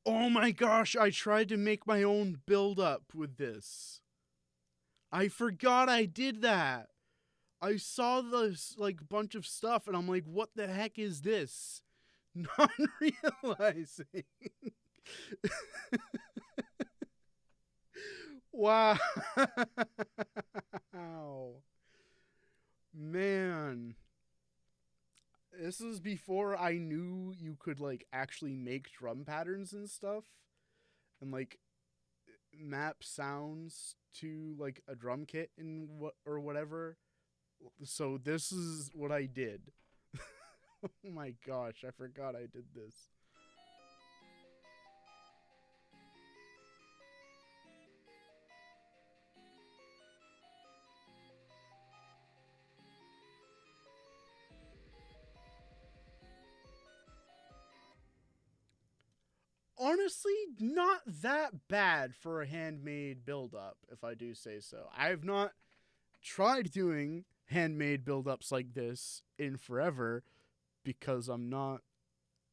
Oh my gosh, I tried to make my own build up with this. I forgot I did that. I saw this like bunch of stuff and I'm like, what the heck is this? Not realizing. Wow. Man. This is before I knew you could like actually make drum patterns and stuff and like map sounds to like a drum kit and what or whatever. So this is what I did. Oh my gosh, I forgot I did this. Honestly, not that bad for a handmade build up, if I do say so. I have not tried doing handmade build ups like this in forever because I'm not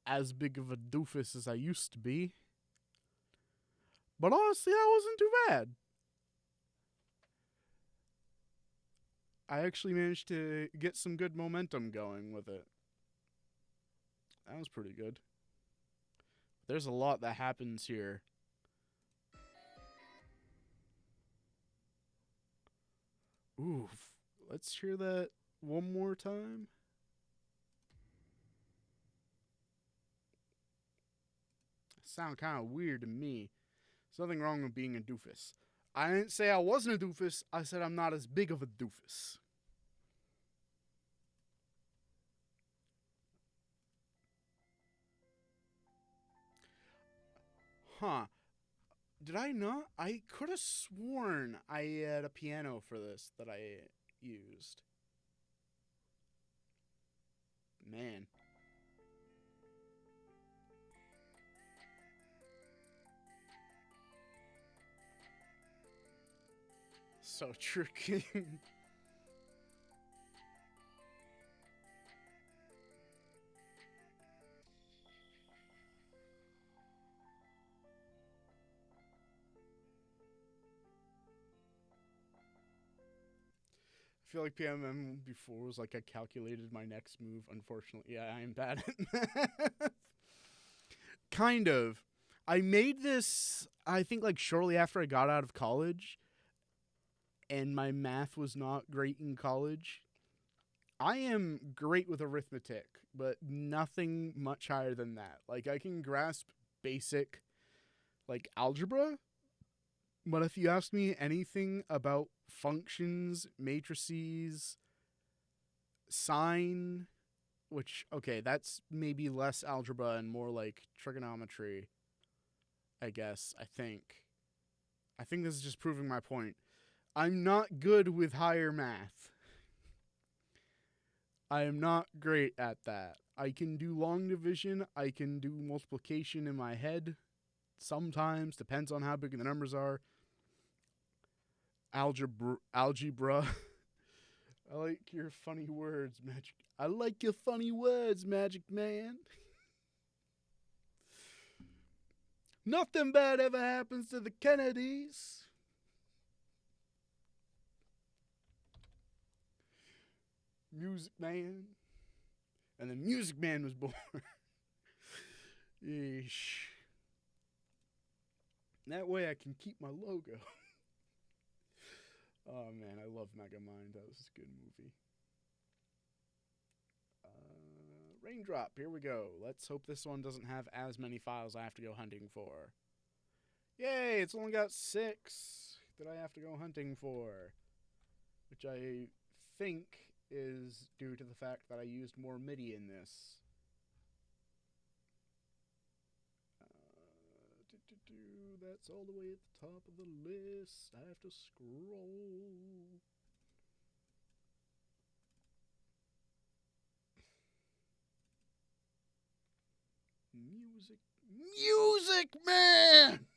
as big of a doofus as I used to be. But honestly, that wasn't too bad. I actually managed to get some good momentum going with it. That was pretty good. There's a lot that happens here. Ooh, let's hear that one more time. Sound kind of weird to me. There's nothing wrong with being a doofus. I didn't say I wasn't a doofus. I said I'm not as big of a doofus. Huh. Did I not? I could have sworn I had a piano for this that I used. Man. So tricky. I feel like PMM before was like I calculated my next move. Unfortunately, yeah, I am bad at math. Kind of. I made this, I think, like shortly after I got out of college, and my math was not great in college. I am great with arithmetic, but nothing much higher than that. Like, I can grasp basic, like, algebra, but if you ask me anything about functions, matrices, sine, which, okay, that's maybe less algebra and more like trigonometry, I guess, I think. I think this is just proving my point. I'm not good with higher math. I am not great at that. I can do long division, I can do multiplication in my head. Sometimes, depends on how big the numbers are. Algebra. I like your funny words, Magic. I like your funny words, Magic Man. Nothing bad ever happens to the Kennedys. Music Man. And then Music Man was born. Yeesh. That way I can keep my logo. Oh man, I love Megamind. That was a good movie. Raindrop, here we go. Let's hope this one doesn't have as many files I have to go hunting for. Yay, it's only got 6 that I have to go hunting for. Which I think is due to the fact that I used more MIDI in this. That's all the way at the top of the list. I have to scroll. Music Man.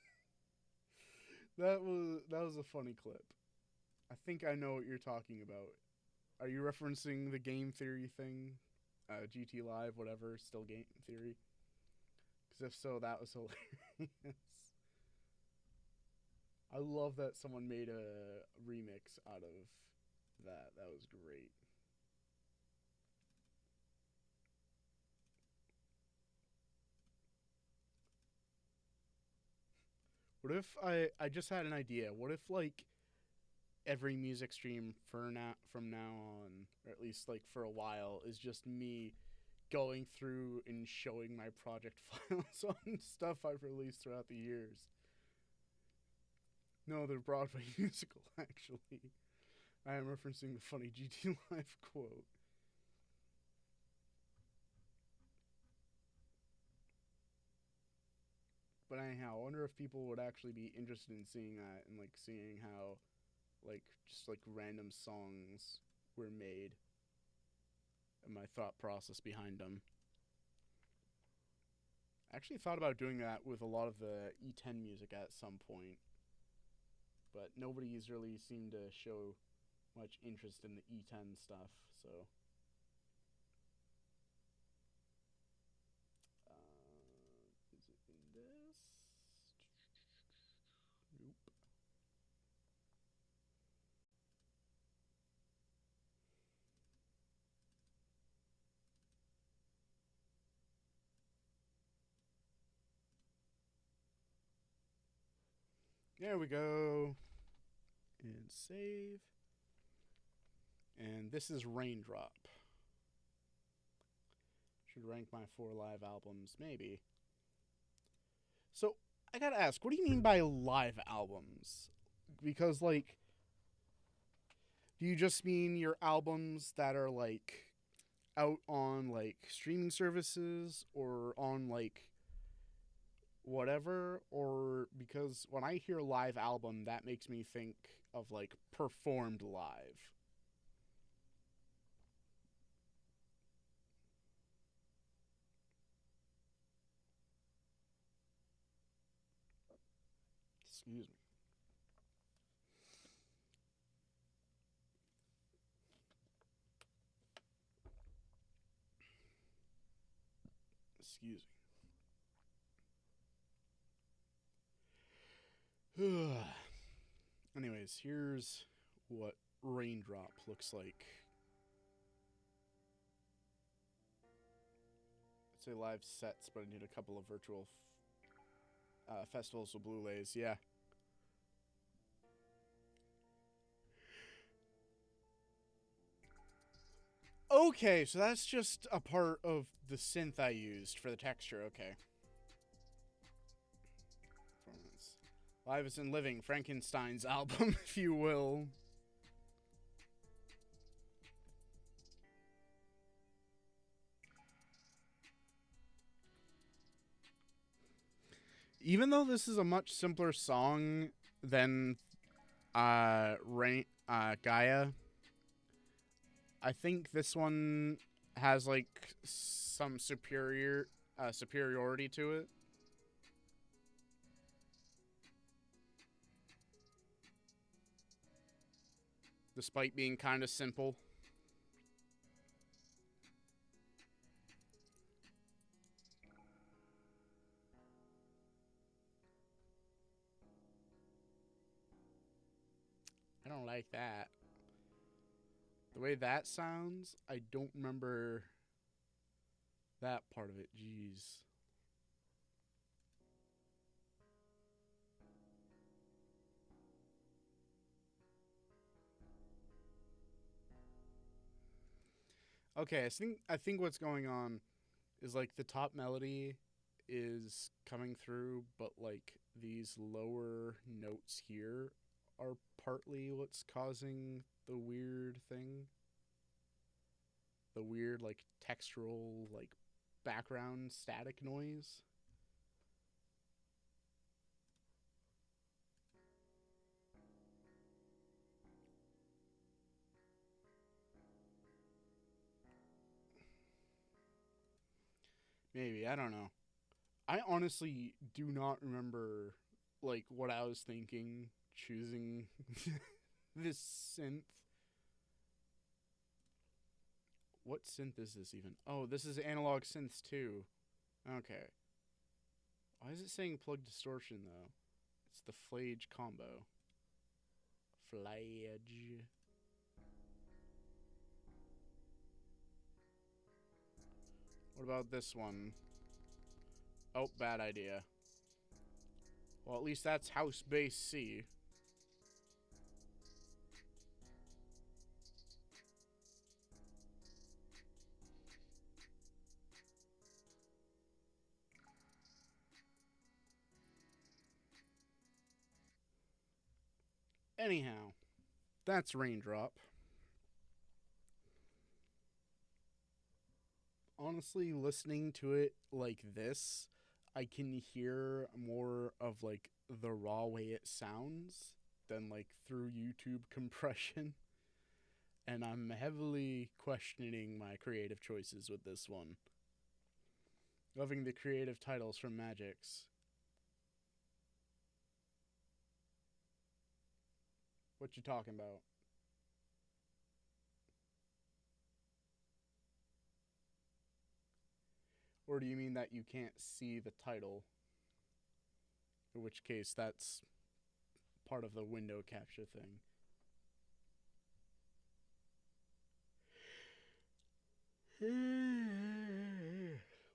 That was a funny clip. I think I know what you're talking about. Are you referencing the game theory thing? GT Live, whatever, still game theory? Because if so, that was hilarious. I love that someone made a remix out of that. That was great. What if I just had an idea? What if like every music stream from now on, or at least like for a while, is just me going through and showing my project files on stuff I've released throughout the years. No, they're Broadway musical, actually. I am referencing the funny GT Live quote. But anyhow, I wonder if people would actually be interested in seeing that and like seeing how like just like random songs were made and my thought process behind them. I actually thought about doing that with a lot of the E10 music at some point, but nobody's really seemed to show much interest in the E10 stuff, so. Is it in this? Nope. There we go. And save. And this is Raindrop. Should rank my 4 live albums, maybe. So, I gotta ask, what do you mean by live albums? Because, like, do you just mean your albums that are, like, out on, like, streaming services or on, like, whatever? Or because when I hear live album, that makes me think of, like, performed live. Excuse me. Excuse me. Anyways, here's what Raindrop looks like. I'd say live sets, but I need a couple of virtual festivals with Blu-rays. Yeah. Okay, so that's just a part of the synth I used for the texture. Okay. Live is in Living, Frankenstein's album, if you will. Even though this is a much simpler song than Gaia, I think this one has like some superiority to it. Despite being kind of simple. I don't like that. The way that sounds, I don't remember that part of it. Jeez. Okay, I think what's going on is like the top melody is coming through, but like these lower notes here are partly what's causing the weird thing. The weird like textural like background static noise. Maybe, I don't know. I honestly do not remember like what I was thinking choosing this synth. What synth is this even? Oh, this is analog synths too. Okay. Why is it saying plug distortion though? It's the Flage combo. Flage. What about this one? Oh, bad idea. Well, at least that's house bass C. Anyhow, that's Raindrop. Honestly, listening to it like this, I can hear more of like the raw way it sounds than like through YouTube compression. And I'm heavily questioning my creative choices with this one. Loving the creative titles from Magix. What you talking about? Or do you mean that you can't see the title? In which case, that's part of the window capture thing.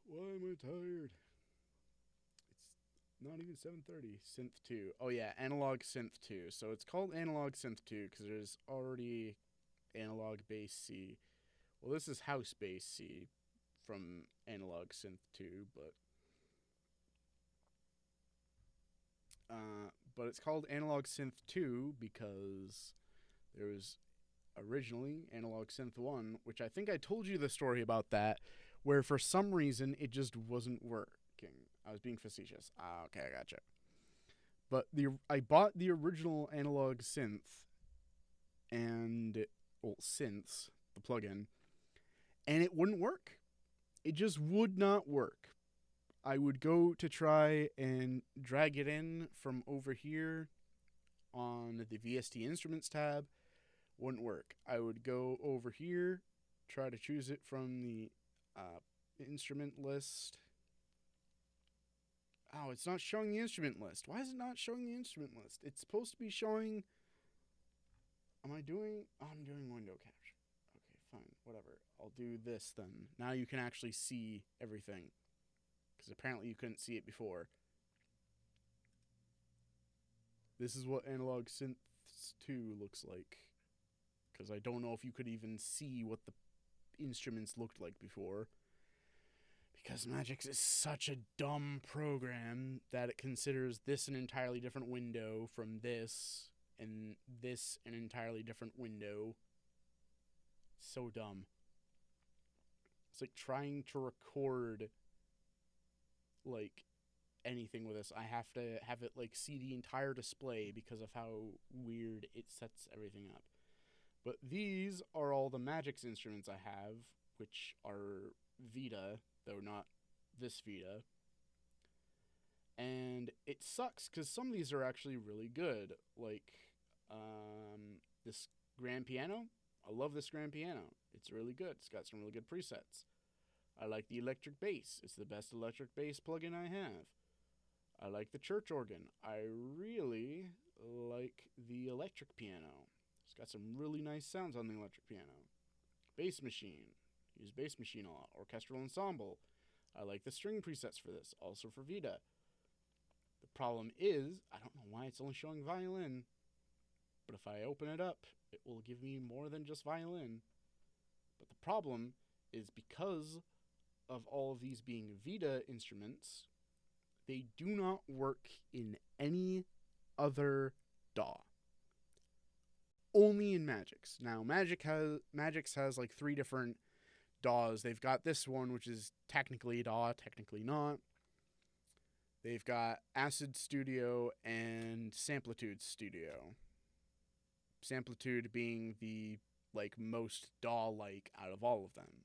Why am I tired? It's not even 7:30. Synth 2. Oh yeah, analog synth 2. So it's called analog synth 2 because there's already analog bass C. Well, this is house bass C from analog synth 2, but it's called analog synth 2 because there was originally analog synth 1, which I think I told you the story about that, where for some reason it just wasn't working. I was being facetious. Okay, I gotcha. But I bought the original analog synth and well, synths, the plugin, and it wouldn't work. It just would not work. I would go to try and drag it in from over here on the VST Instruments tab. Wouldn't work. I would go over here, try to choose it from the instrument list. Oh, it's not showing the instrument list. Why is it not showing the instrument list? It's supposed to be showing. Am I doing? Oh, I'm doing window capture. Okay, fine, whatever. I'll do this then. Now you can actually see everything. Because apparently you couldn't see it before. This is what Analog Synths 2 looks like. Because I don't know if you could even see what the instruments looked like before. Because Magix is such a dumb program that it considers this an entirely different window from this, and this an entirely different window. So dumb. It's like trying to record like anything with this. I have to have it like see the entire display because of how weird it sets everything up. But these are all the Magix instruments I have, which are Vita, though not this Vita. And it sucks because some of these are actually really good. Like this grand piano. I love this grand piano. It's really good. It's got some really good presets. I like the electric bass. It's the best electric bass plugin I have. I like the church organ. I really like the electric piano. It's got some really nice sounds on the electric piano. Bass machine. Use bass machine a lot. Orchestral ensemble. I like the string presets for this, also for Vita. The problem is, I don't know why it's only showing violin, but if I open it up, it will give me more than just violin. But the problem is because of all of these being Vita instruments, they do not work in any other DAW. Only in Magix. Now, Magix has like 3 different DAWs. They've got this one, which is technically a DAW, technically not. They've got Acid Studio and Samplitude Studio. Samplitude being the like most DAW-like out of all of them.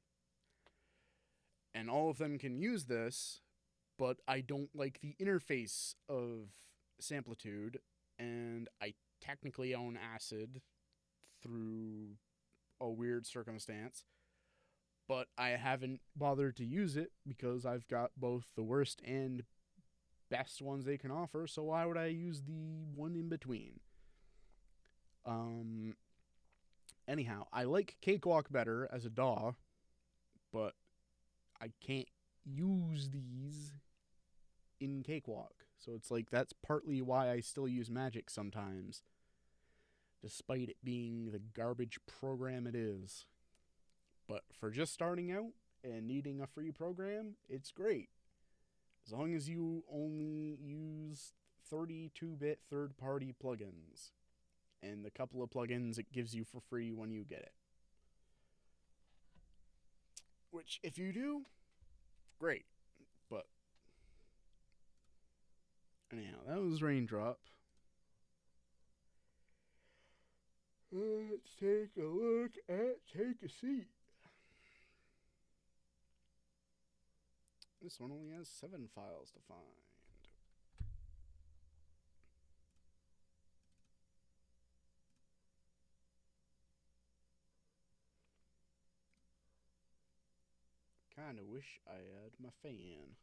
And all of them can use this, but I don't like the interface of Samplitude, and I technically own Acid through a weird circumstance, but I haven't bothered to use it because I've got both the worst and best ones they can offer, so why would I use the one in between? Anyhow, I like Cakewalk better as a DAW, but I can't use these in Cakewalk. So it's like that's partly why I still use Magix sometimes, despite it being the garbage program it is. But for just starting out and needing a free program, it's great. As long as you only use 32-bit third-party plugins and the couple of plugins it gives you for free when you get it. Which, if you do, great. But anyhow, that was Raindrop. Let's take a look at Take a Seat. This one only has 7 files to find. Kinda wish I had my fan.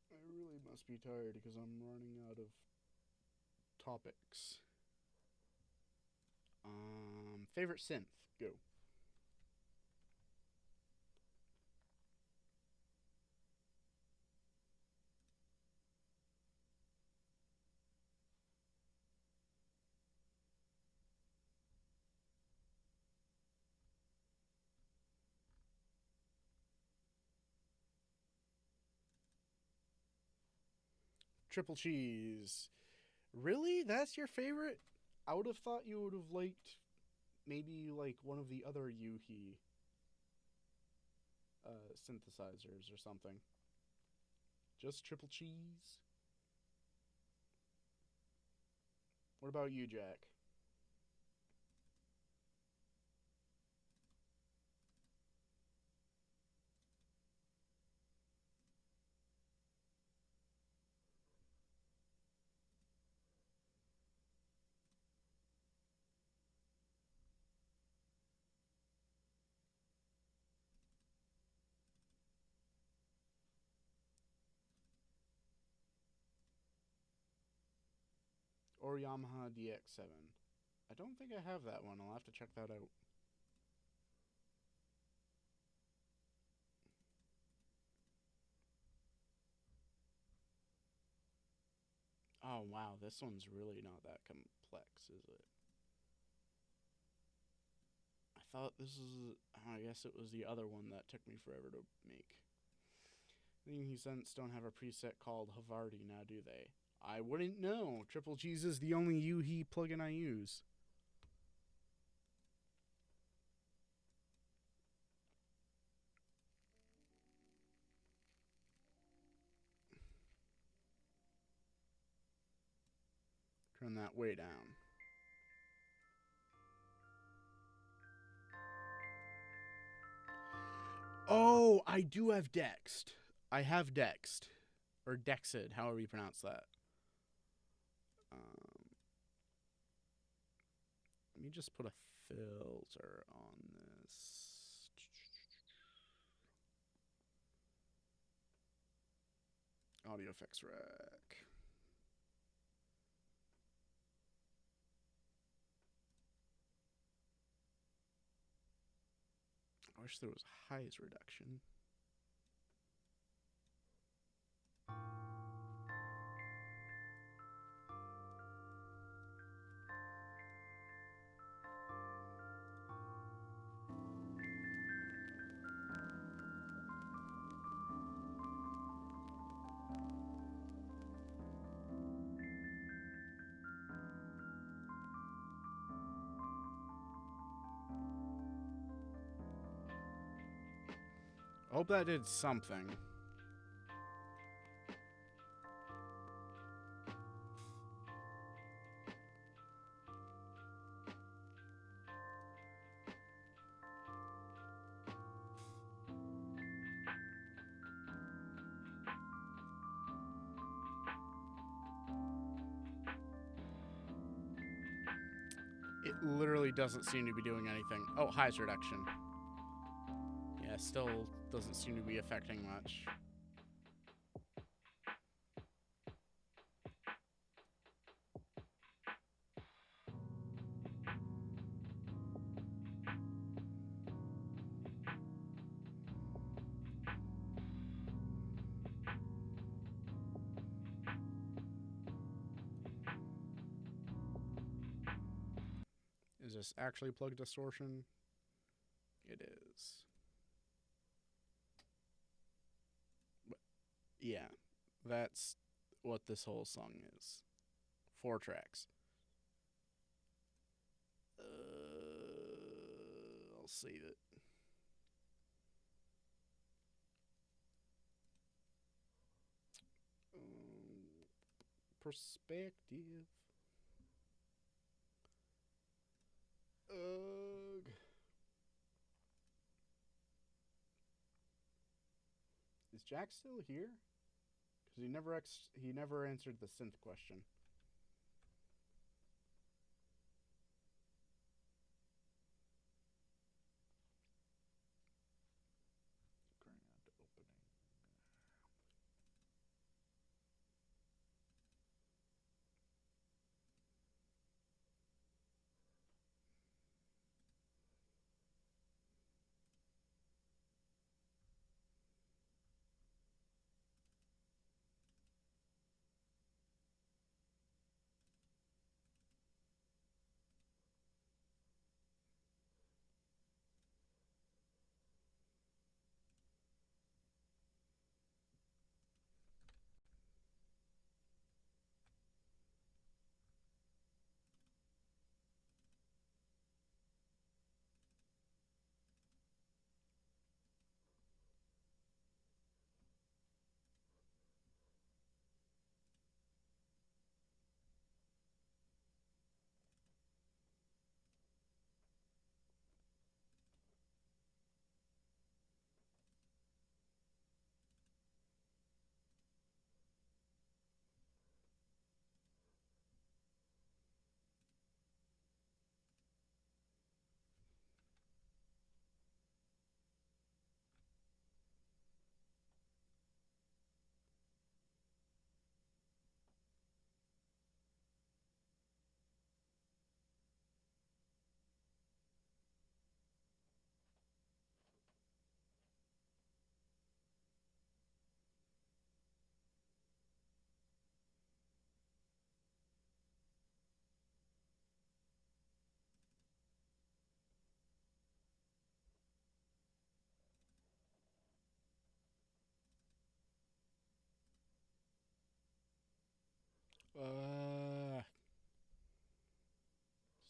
I really must be tired because I'm running out of topics. Favorite synth? Go. Triple cheese. Really? That's your favorite? I would have thought you would have liked maybe like one of the other Yuhi synthesizers or something. Just triple cheese? What about you, Jack? Or Yamaha DX7? I don't think I have that one. I'll have to check that out. Oh, wow. This one's really not that complex, is it? I thought this was. I guess it was the other one that took me forever to make. The Yuhi synths don't have a preset called Havarti now, do they? I wouldn't know. Triple cheese is the only Yuhi plugin I use. Turn that way down. Oh, I do have Dexed. I have Dexed. Or Dexed, however you pronounce that. Let me just put a filter on this. Audio effects rack. I wish there was a highs reduction. I hope that did something. It literally doesn't seem to be doing anything. Oh, highs reduction. Yeah, still doesn't seem to be affecting much. Is this actually plug distortion? It is. But yeah, that's what this whole song is. 4 tracks. I'll save it. Perspective. Ugh. Is Jack still here? Because he never answered the synth question.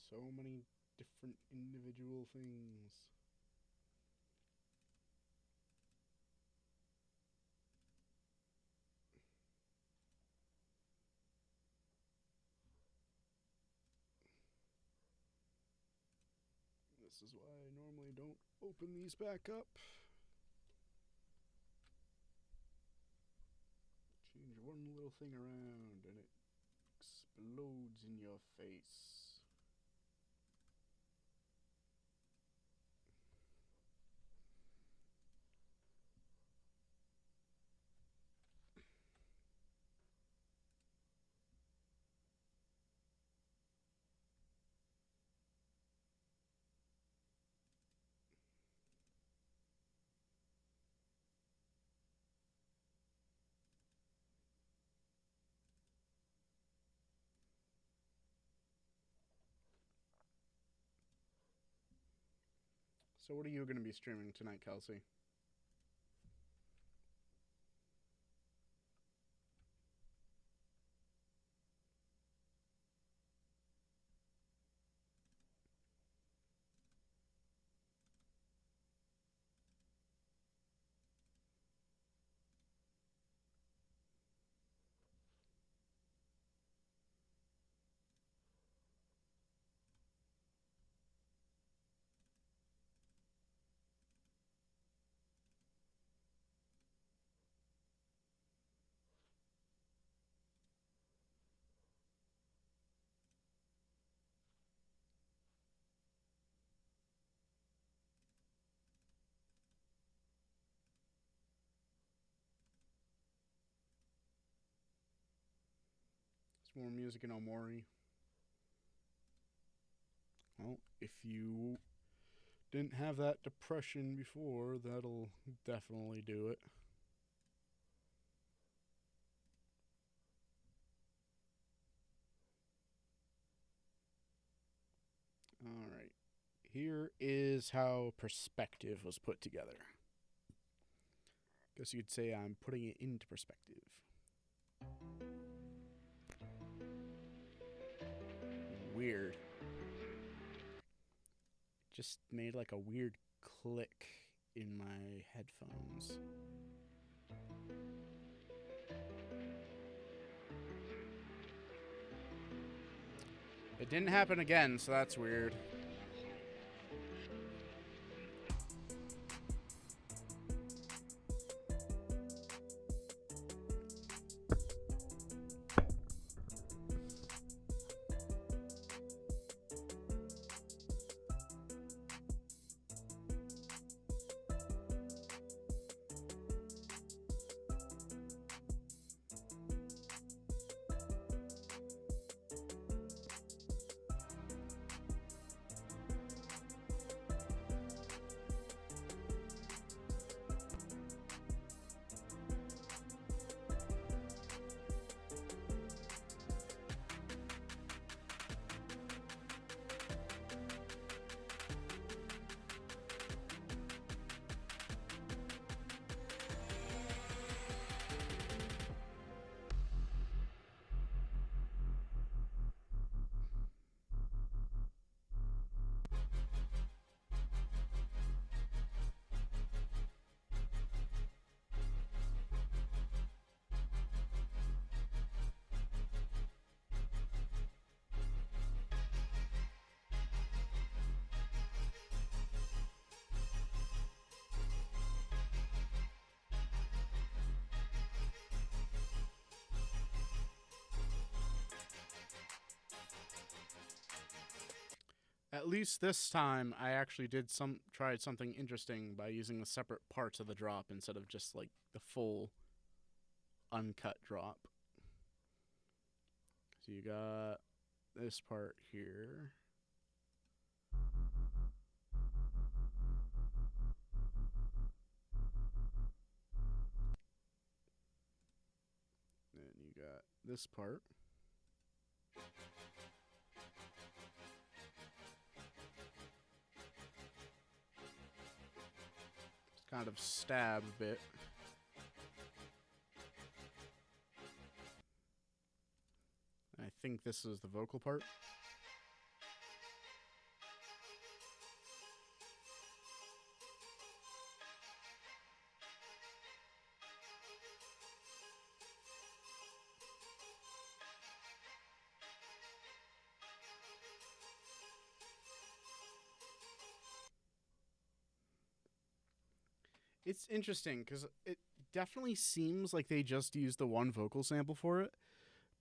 So many different individual things. This is why I normally don't open these back up. Change one little thing around and it explodes in your face. So what are you going to be streaming tonight, Kelsey? Some more music in Omori. Well, if you didn't have that depression before, that'll definitely do it. All right. Here is how perspective was put together. Guess you'd say I'm putting it into perspective. Weird. Just made like a weird click in my headphones. It didn't happen again, so that's weird. At least this time, I actually tried something interesting by using the separate parts of the drop instead of just like the full uncut drop. So you got this part here. Then you got this part. It's kind of stab bit. I think this is the vocal part. It's interesting because it definitely seems like they just used the one vocal sample for it.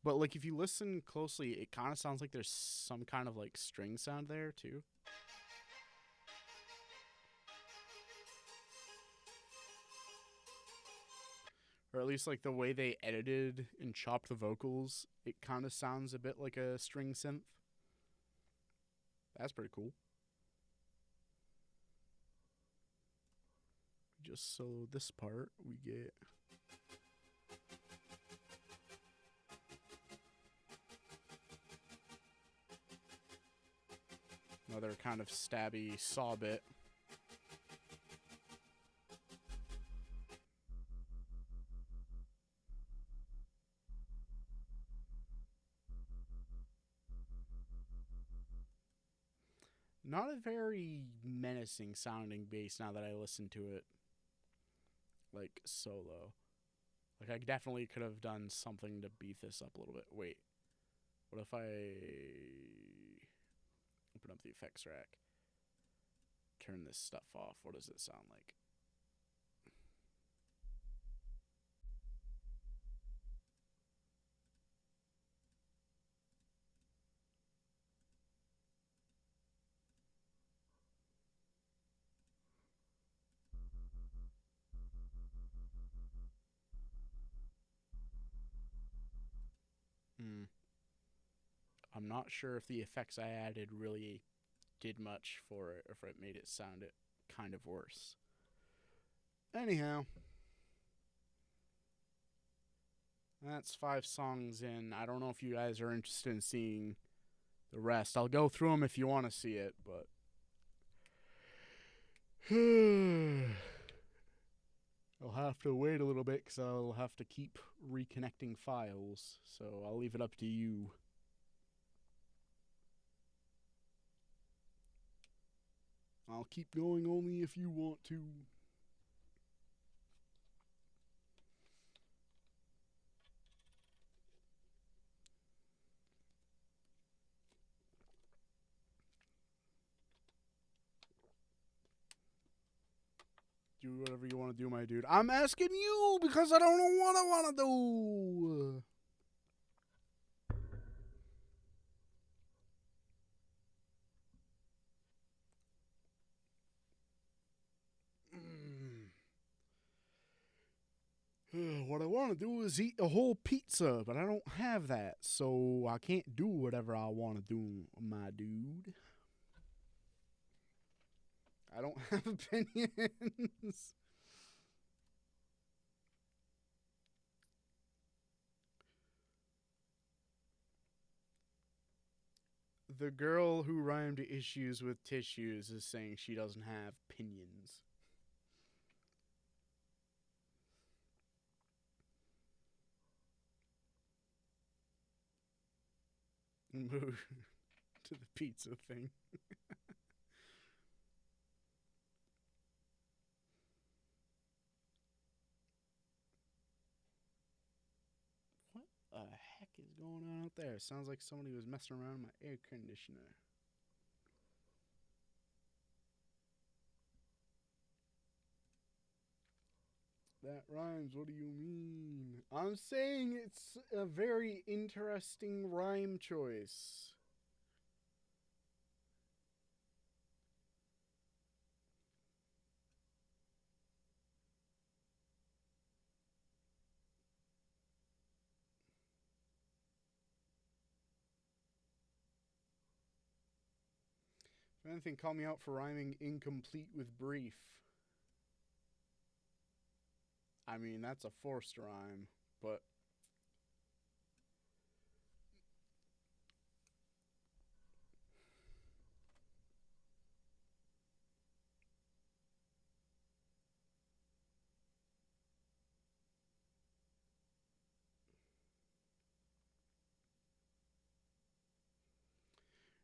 But like if you listen closely, it kind of sounds like there's some kind of like string sound there too. Or at least like the way they edited and chopped the vocals, it kind of sounds a bit like a string synth. That's pretty cool. Just so this part, we get another kind of stabby saw bit. Not a very menacing sounding bass now that I listen to it like solo. Like I definitely could have done something to beef this up a little bit. Wait. What if I open up the effects rack? Turn this stuff off. What does it sound like? Hmm. I'm not sure if the effects I added really did much for it, or if it made it sound it kind of worse. Anyhow, that's 5 songs in. I don't know if you guys are interested in seeing the rest. I'll go through them if you want to see it, but I'll have to wait a little bit because I'll have to keep reconnecting files. So I'll leave it up to you. I'll keep going only if you want to. Do whatever you want to do, my dude. I'm asking you because I don't know what I want to do. What I want to do is eat a whole pizza, but I don't have that, so I can't do whatever I want to do, my dude. I don't have opinions. The girl who rhymed issues with tissues is saying she doesn't have pinions. Move to the pizza thing. What the heck is going on out there? Sounds like somebody was messing around with my air conditioner. That rhymes. What do you mean? I'm saying it's a very interesting rhyme choice. If anything, call me out for rhyming incomplete with brief. I mean, that's a forced rhyme, but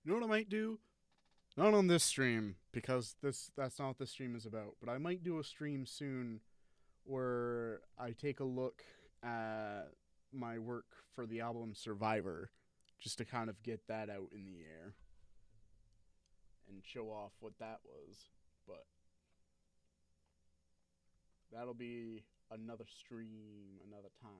you know what I might do? Not on this stream, because that's not what this stream is about. But I might do a stream soon where I take a look at my work for the album Survivor, just to kind of get that out in the air and show off what that was. But That'll be another stream, another time.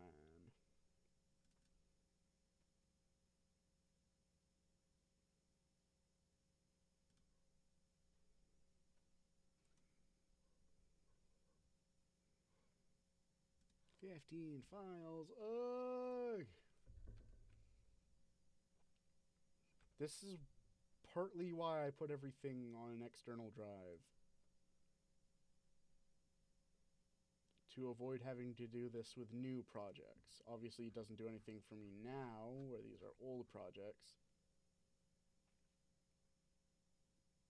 $15 files. Ugh. This is partly why I put everything on an external drive. To avoid having to do this with new projects. Obviously, it doesn't do anything for me now, where these are old projects.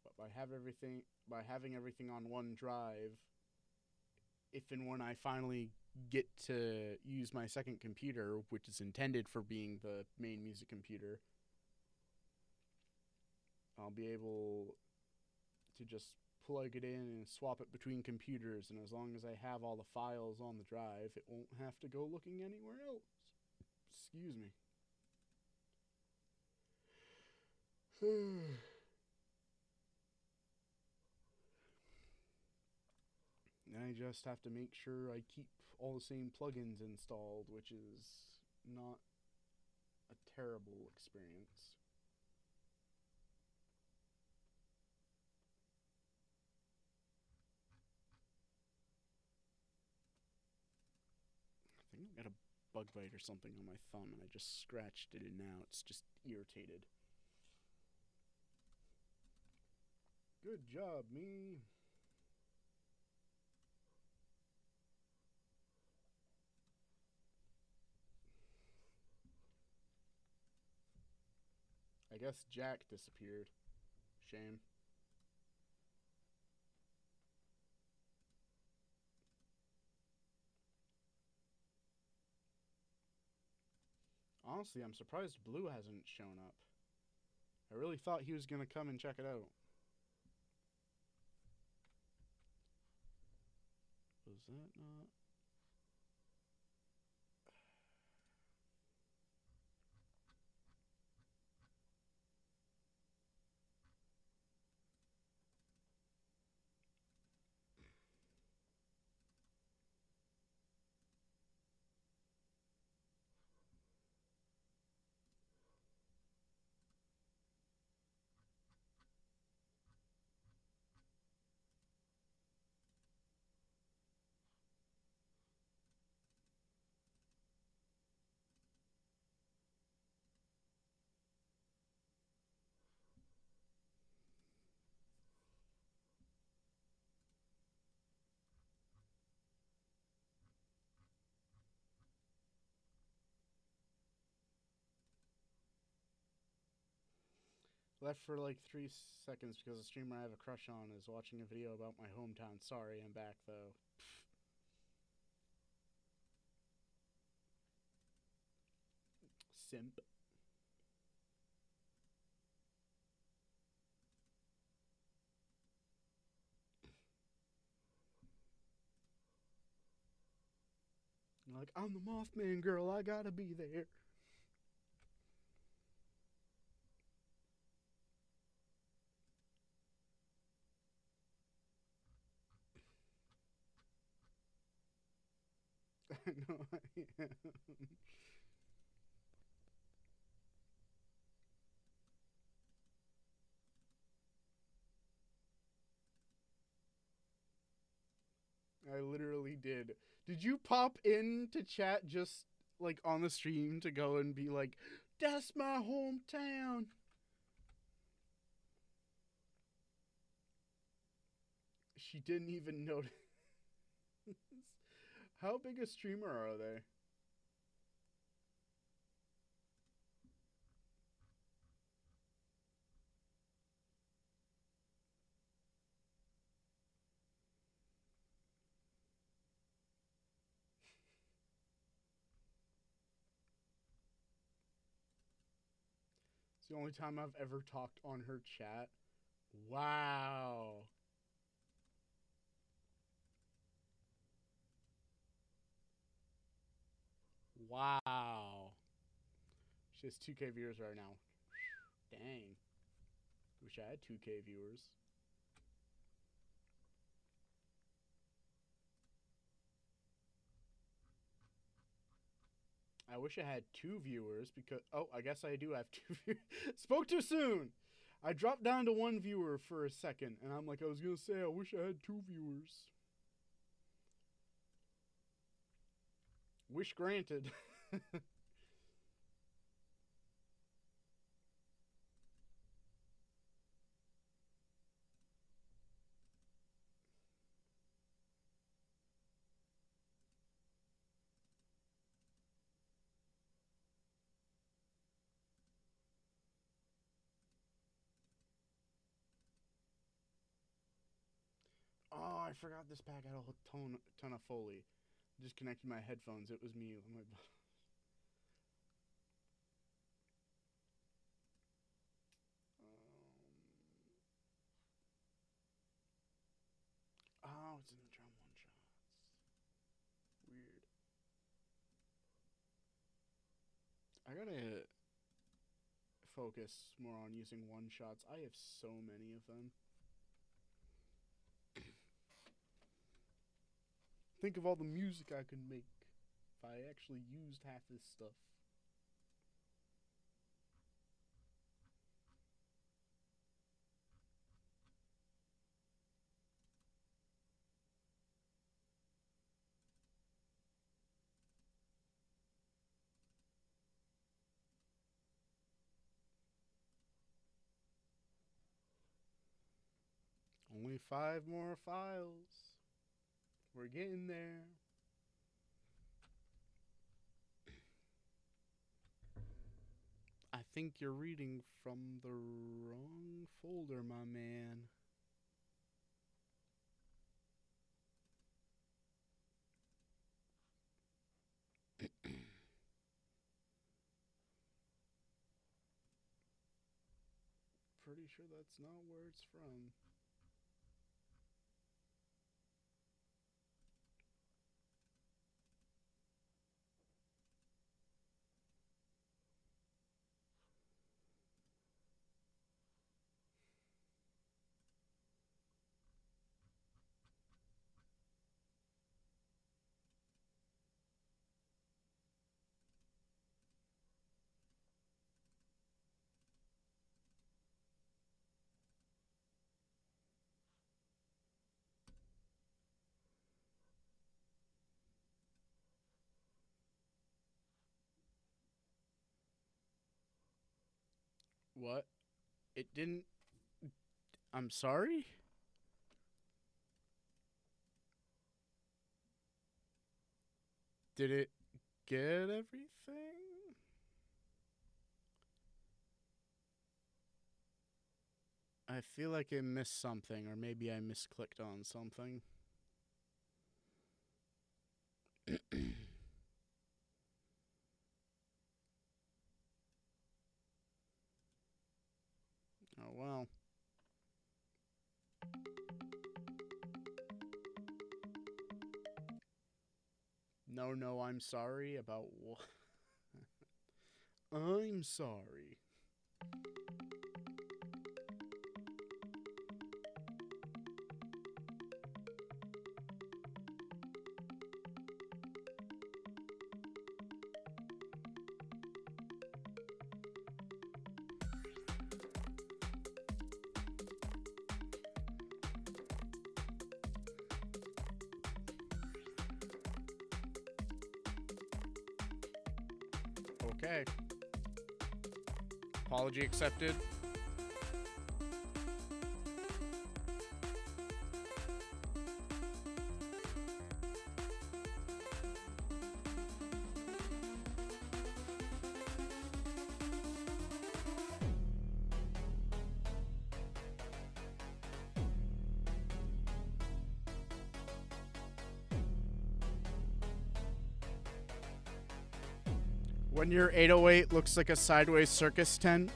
But by having everything on one drive, if and when I finally get to use my second computer, which is intended for being the main music computer, I'll be able to just plug it in and swap it between computers, and as long as I have all the files on the drive, it won't have to go looking anywhere else. Excuse me. I just have to make sure I keep all the same plugins installed, which is not a terrible experience. I think I got a bug bite or something on my thumb, and I just scratched it, and now it's just irritated. Good job, me. I guess Jack disappeared. Shame. Honestly, I'm surprised Blue hasn't shown up. I really thought he was going to come and check it out. Was that not? Left for like 3 seconds because the streamer I have a crush on is watching a video about my hometown. Sorry, I'm back though. Simp. Like, I'm the Mothman girl, I gotta be there. I know I am. I literally did. Did you pop into chat just like on the stream to go and be like, that's my hometown? She didn't even notice. How big a streamer are they? It's the only time I've ever talked on her chat. Wow. Wow. She has 2K viewers right now. Dang. Wish I had 2K viewers. I wish I had 2 viewers because I guess I do have 2 viewers. Spoke too soon. I dropped down to 1 viewer for a second, and I'm like, I was gonna say I wish I had 2 viewers. Wish granted. Oh, I forgot this pack had a whole ton of Foley. Disconnected my headphones. It was me. Oh, it's in the drum one shots. Weird. I gotta focus more on using one shots. I have so many of them. Think of all the music I could make if I actually used half this stuff. Only 5 more files. We're getting there. I think you're reading from the wrong folder, my man. Pretty sure that's not where it's from. What? It didn't. I'm sorry? Did it get everything? I feel like it missed something, or maybe I misclicked on something. Oh well. No, I'm sorry about what? I'm sorry. Okay. Apology accepted. When your 808 looks like a sideways circus tent.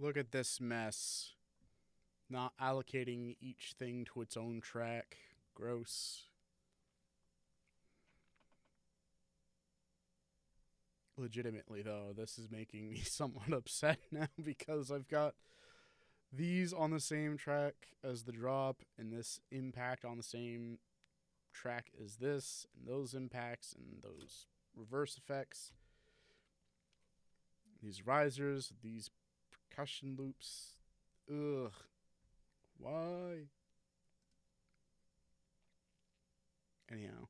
Look at this mess. Not allocating each thing to its own track. Gross. Legitimately, though, this is making me somewhat upset now because I've got these on the same track as the drop and this impact on the same track as this, and those impacts and those reverse effects. These risers, these percussion loops. Ugh. Why? Anyhow,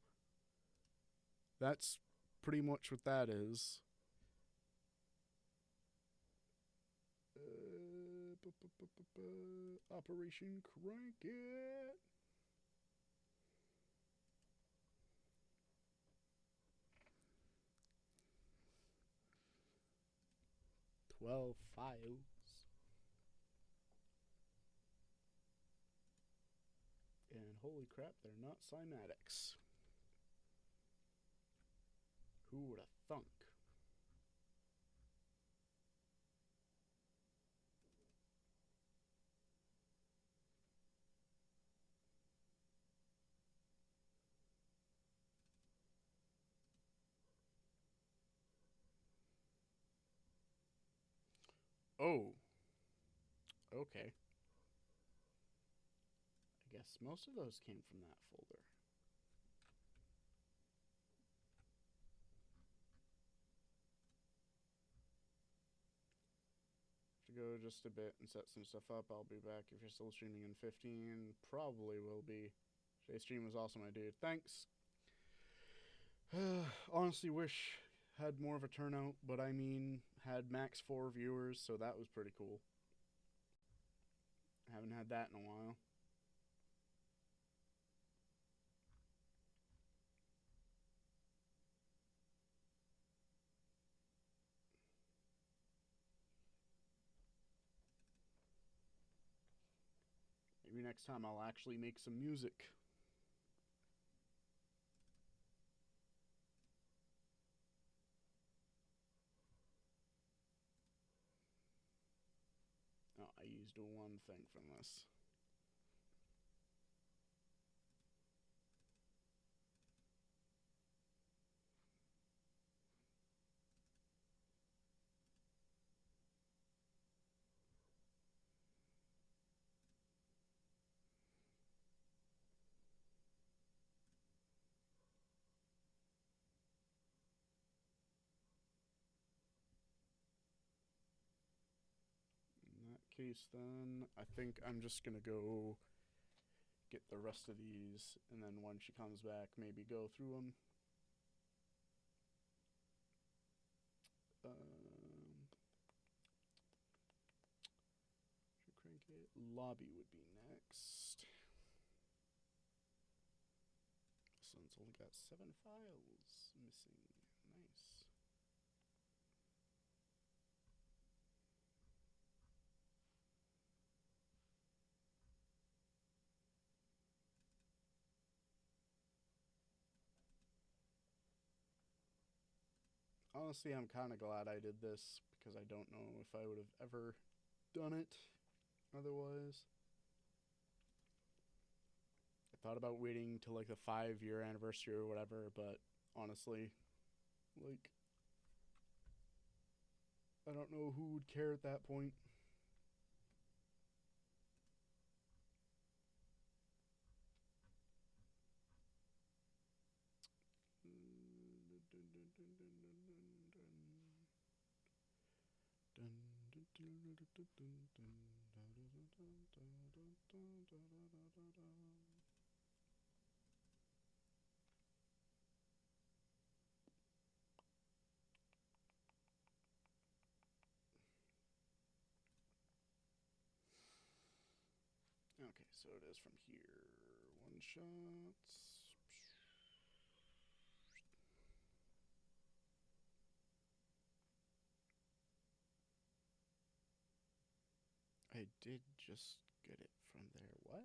that's pretty much what that is. Operation Crank It. 12 files. And holy crap, they're not cymatics. Who would have thunk? Oh, okay. I guess most of those came from that folder. To go just a bit and set some stuff up. I'll be back if you're still streaming in 15. Probably will be. Today's stream was awesome, my dude. Thanks. Honestly, wish had more of a turnout, but I mean, had max 4 viewers, so that was pretty cool. Haven't had that in a while. Maybe next time I'll actually make some music. Oh, I used one thing from this. In that case, then, I think I'm just gonna go get the rest of these, and then when she comes back, maybe go through them. Crank it. Lobby would be next. This one's only got 7 files missing. Nice. Honestly, I'm kind of glad I did this because I don't know if I would have ever done it otherwise. I thought about waiting till like the 5-year anniversary or whatever, but honestly, like, I don't know who would care at that point. Okay, so it is from here. One shots. I did just get it from there. What?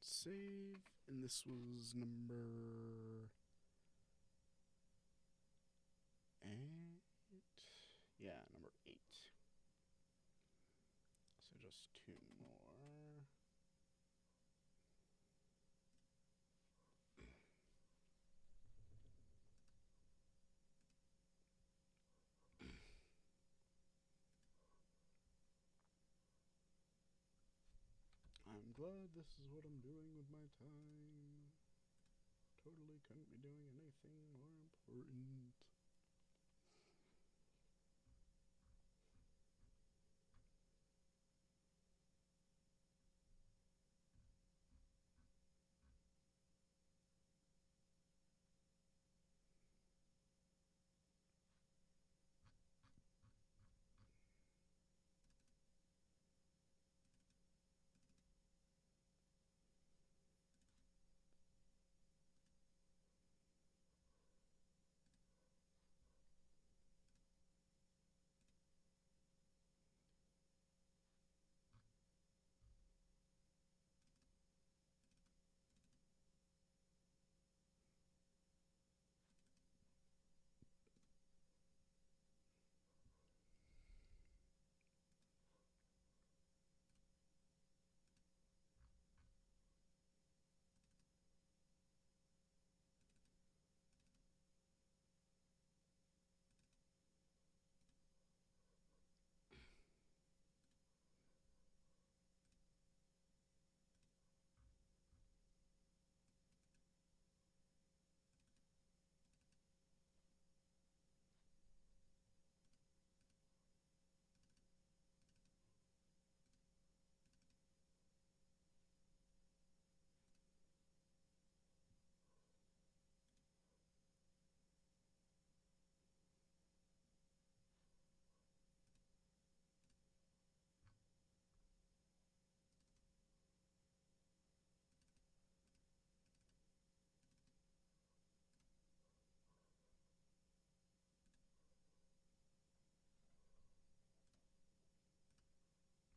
Save. And this was number 8. Yeah, number 8. So just 2 more. I'm glad this is what I'm doing with my time. Totally couldn't be doing anything more important.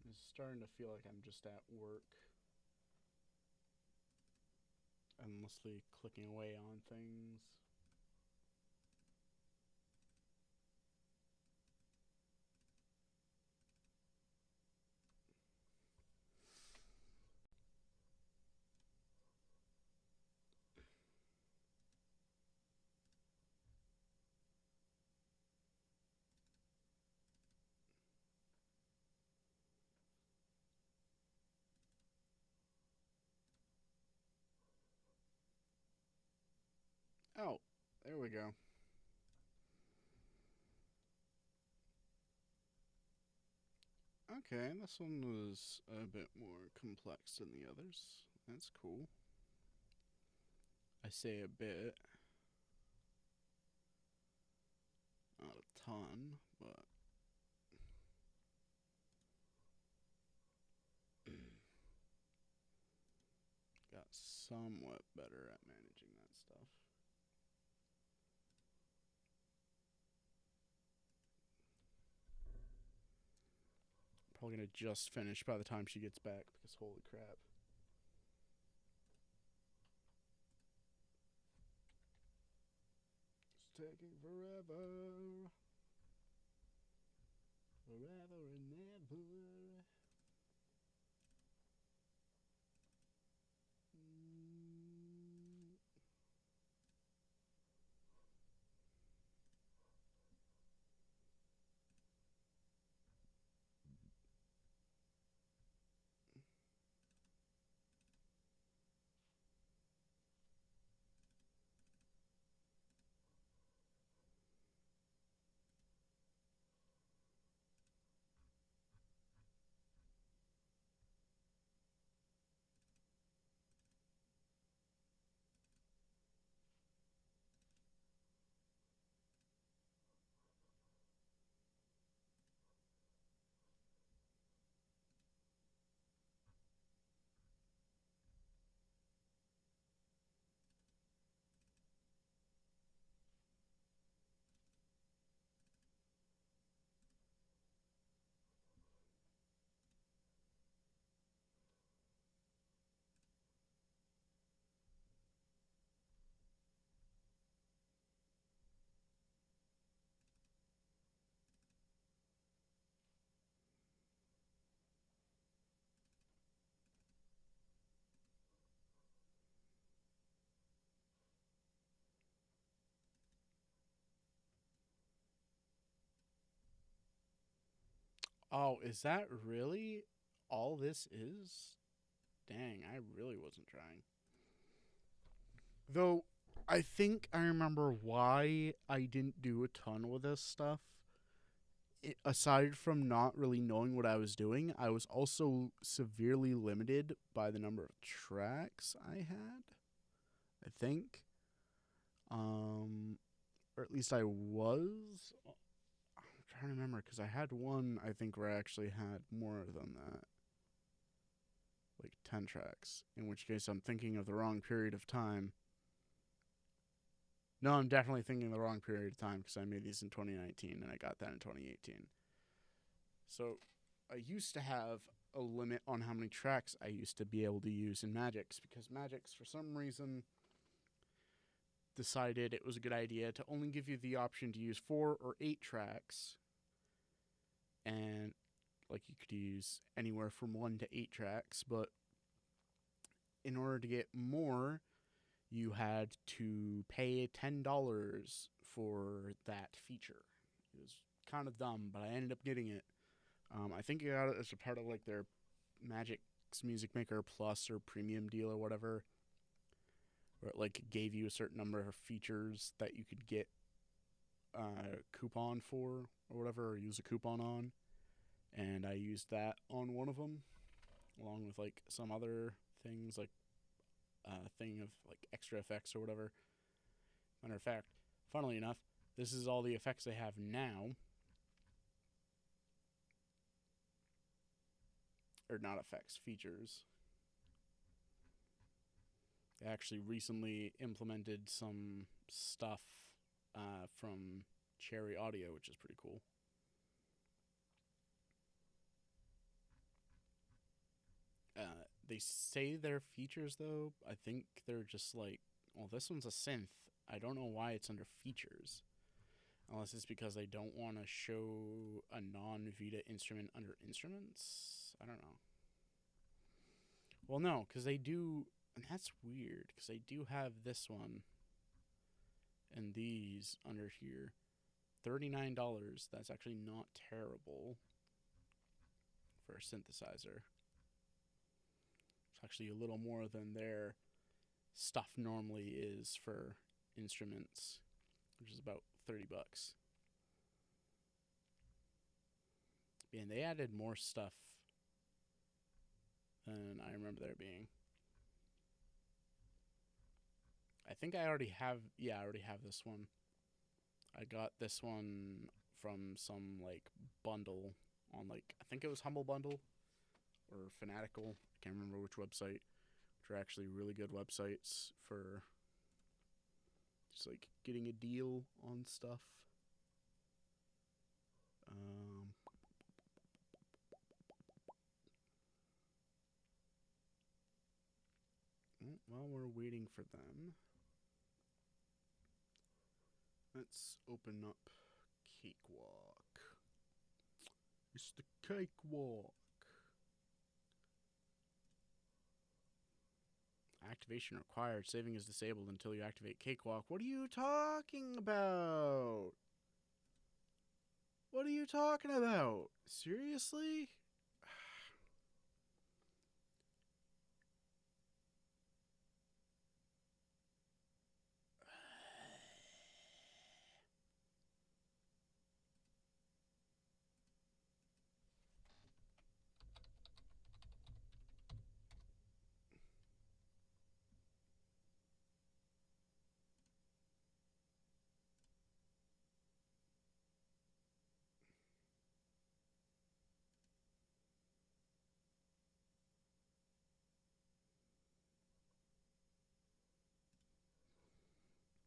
It's starting to feel like I'm just at work, endlessly clicking away on things. Oh, there we go. Okay, this one was a bit more complex than the others. That's cool. I say a bit, not a ton, but got somewhat better at managing that stuff. Probably gonna just finish by the time she gets back because holy crap. It's taking forever. Forever and ever. Mm. Oh, is that really all this is? Dang, I really wasn't trying. Though, I think I remember why I didn't do a ton with this stuff. Aside from not really knowing what I was doing, I was also severely limited by the number of tracks I had. I think, um, or at least I was. I'm trying to remember because I had one I think where I actually had more than that, like 10 tracks. In which case, I'm thinking of the wrong period of time. No, I'm definitely thinking of the wrong period of time because I made these in 2019 and I got that in 2018. So I used to have a limit on how many tracks I used to be able to use in Magix because Magix, for some reason, decided it was a good idea to only give you the option to use 4 or 8 tracks. And like you could use anywhere from 1 to 8 tracks, but in order to get more, you had to pay $10 for that feature. It was kind of dumb, but I ended up getting it. I think I got it as a part of like their Magic's Music Maker Plus or Premium deal or whatever, where it like gave you a certain number of features that you could get a coupon for or whatever, or use a coupon on. And I used that on one of them, along with like some other things like a thing of like extra effects or whatever. Matter of fact, funnily enough, this is all the effects they have now. Or not effects, features. They actually recently implemented some stuff from Cherry Audio, which is pretty cool. They say they're features, though. I think they're just like, well, this one's a synth. I don't know why it's under features. Unless it's because they don't want to show a non Vita instrument under instruments. I don't know. Well, no, because they do, and that's weird, because they do have this one and these under here. $39. That's actually not terrible for a synthesizer. It's actually a little more than their stuff normally is for instruments, which is about $30. And they added more stuff than I remember there being. I think I already have, yeah, I already have this one. I got this one from some like bundle on like, I think it was Humble Bundle or Fanatical. I can't remember which website, which are actually really good websites for just like getting a deal on stuff. Um, while we're waiting for them, let's open up Cakewalk. It's the Cakewalk. Activation required. Saving is disabled until you activate Cakewalk. What are you talking about? What are you talking about? Seriously?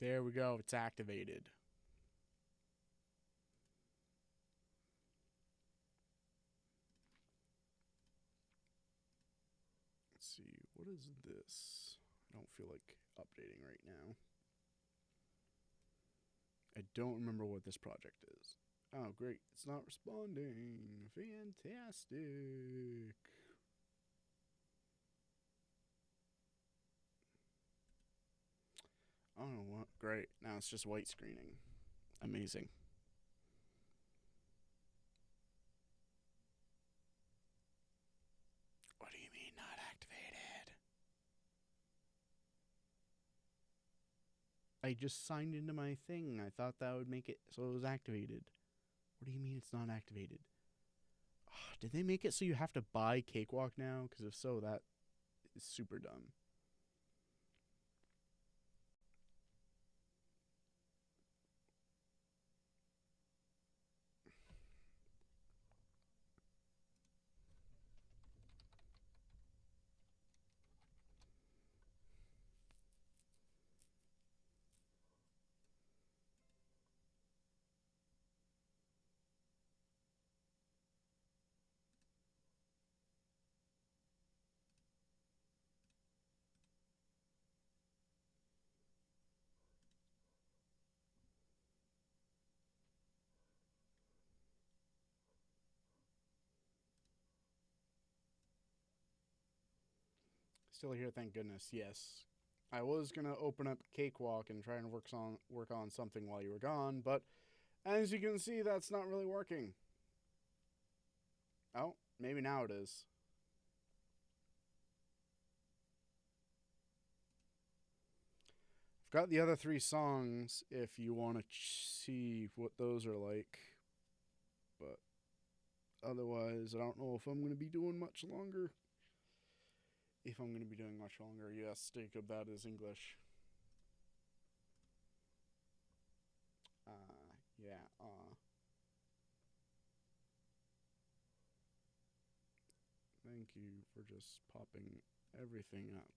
There we go. It's activated. Let's see. What is this? I don't feel like updating right now. I don't remember what this project is. Oh, great. It's not responding. Fantastic. Oh, what? Great. Now it's just white screening. Amazing. I just signed into my thing. I thought that would make it so it was activated. What do you mean it's not activated? Oh, did they make it so you have to buy Cakewalk now? Because if so, that is super dumb. Still here, thank goodness. Yes, I was gonna open up Cakewalk and try and work on something while you were gone, but as you can see, that's not really working. Oh, maybe now it is. I've got the other 3 songs if you want to see what those are like, but otherwise, I don't know if I'm gonna be doing much longer. If I'm gonna be doing much longer, yes, Jacob, that is English. Yeah, Thank you for just popping everything up.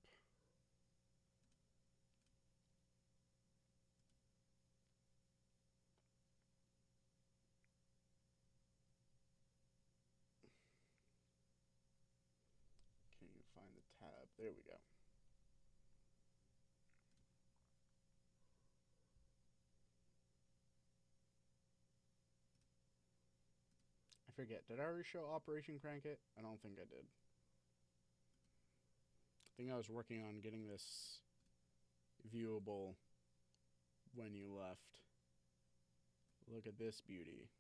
Can't even find the tab. There we go. I forget. Did I already show Operation Crank It? I don't think I did. I think I was working on getting this viewable when you left. Look at this beauty.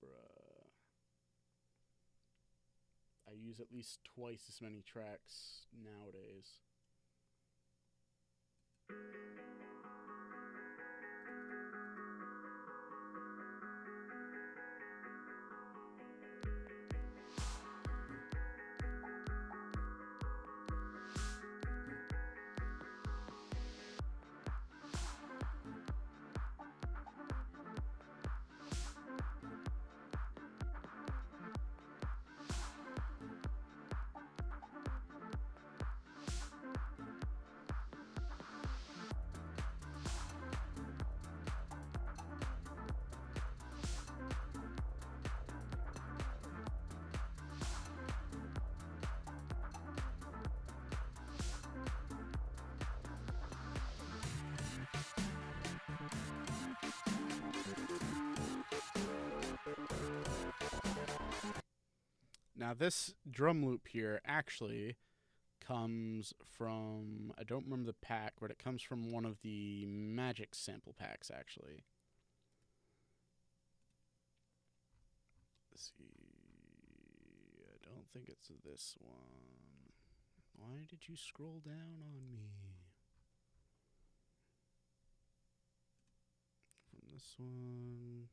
Bruh. I use at least twice as many tracks nowadays. Now, this drum loop here actually comes from, I don't remember the pack, but it comes from one of the Magic sample packs, actually. Let's see. I don't think it's this one. Why did you scroll down on me? From this one.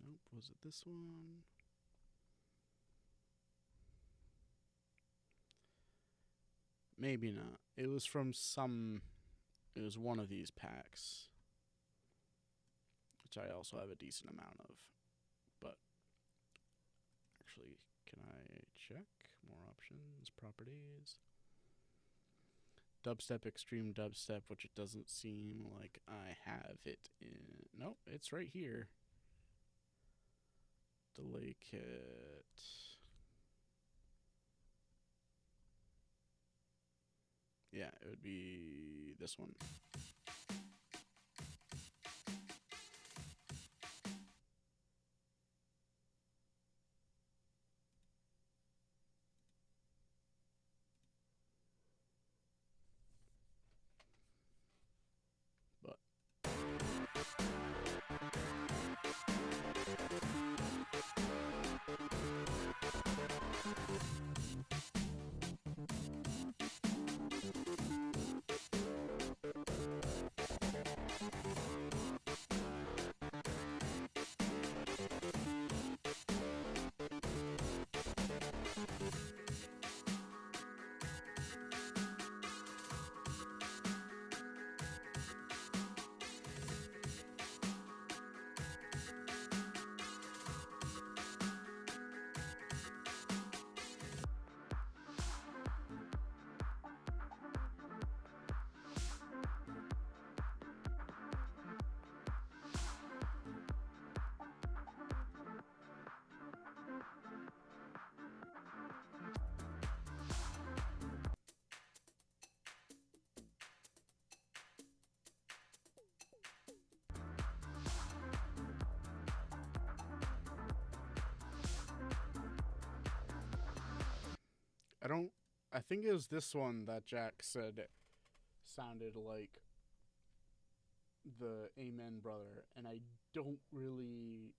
Nope, was it this one? Maybe not. It was from some. It was one of these packs, which I also have a decent amount of. But actually, can I check? More options, properties. Dubstep, extreme dubstep, which it doesn't seem like I have it in. Nope, it's right here. Delay kit. Yeah, it would be this one. But don't. I think it was this one that Jack said sounded like the Amen Brother, and I don't really.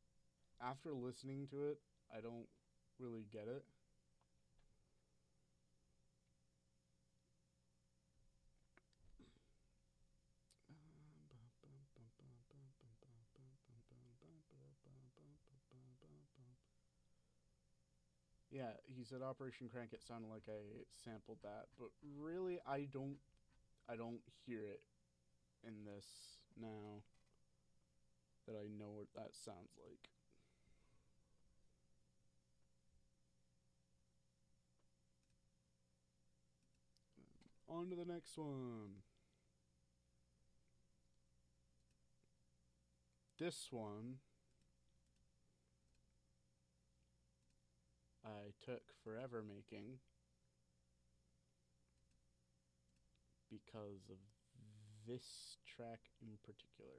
After listening to it, I don't really get it. Yeah, he said Operation Crank It sounded like I sampled that, but really I don't hear it in this now that I know what that sounds like. On to the next one. This one I took forever making because of this track in particular.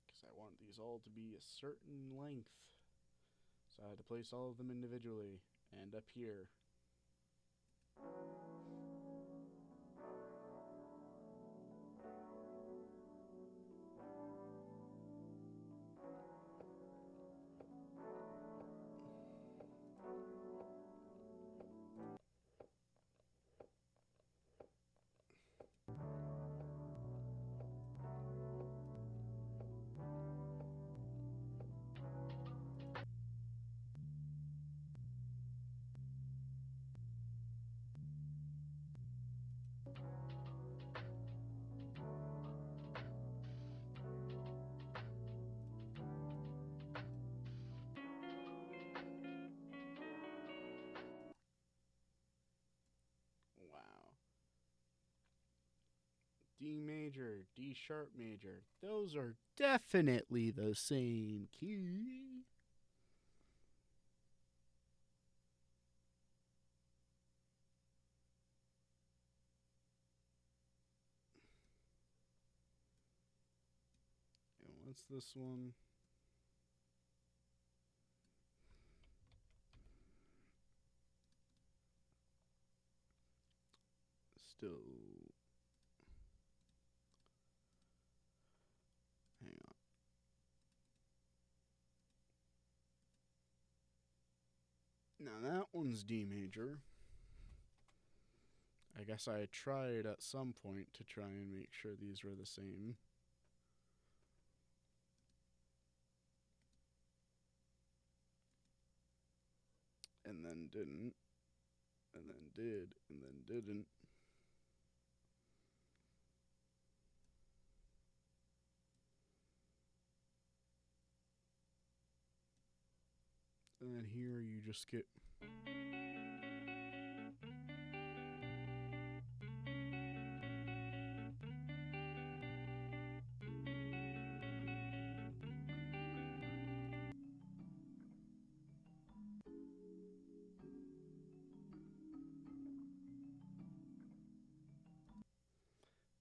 Because I want these all to be a certain length. So I had to place all of them individually. And up here. Wow. D major, D sharp major. Those are definitely the same key. And what's this one? Still. Hang on. Now that one's D major. I guess I tried at some point to try and make sure these were the same. And then didn't. And then did. And then didn't. And then here you just get.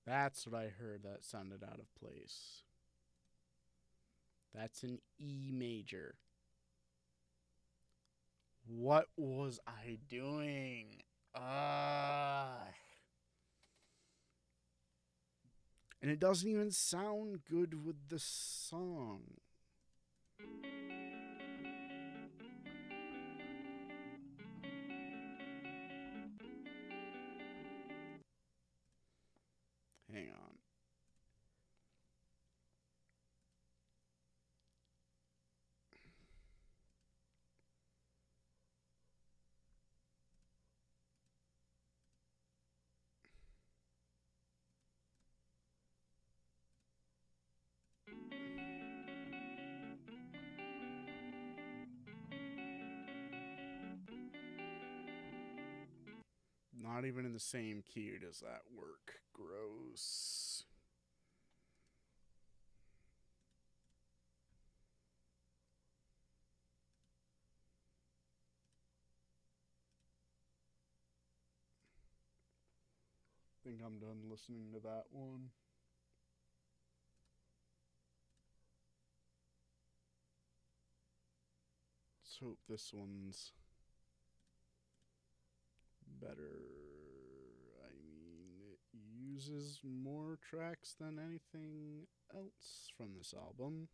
That's what I heard that sounded out of place. That's an E major. What was I doing? And it doesn't even sound good with the song. Hang on. Not even in the same key does that work. Gross. think I'm done listening to that one. Let's hope this one's better. I mean, it uses more tracks than anything else from this album.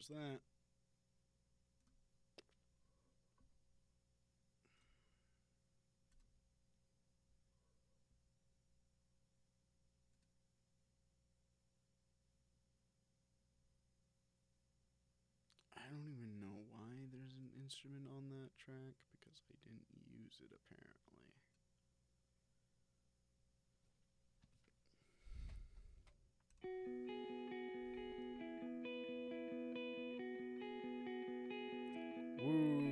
there's that. I don't even know why there's an instrument on that track because I didn't use it apparently. Woo!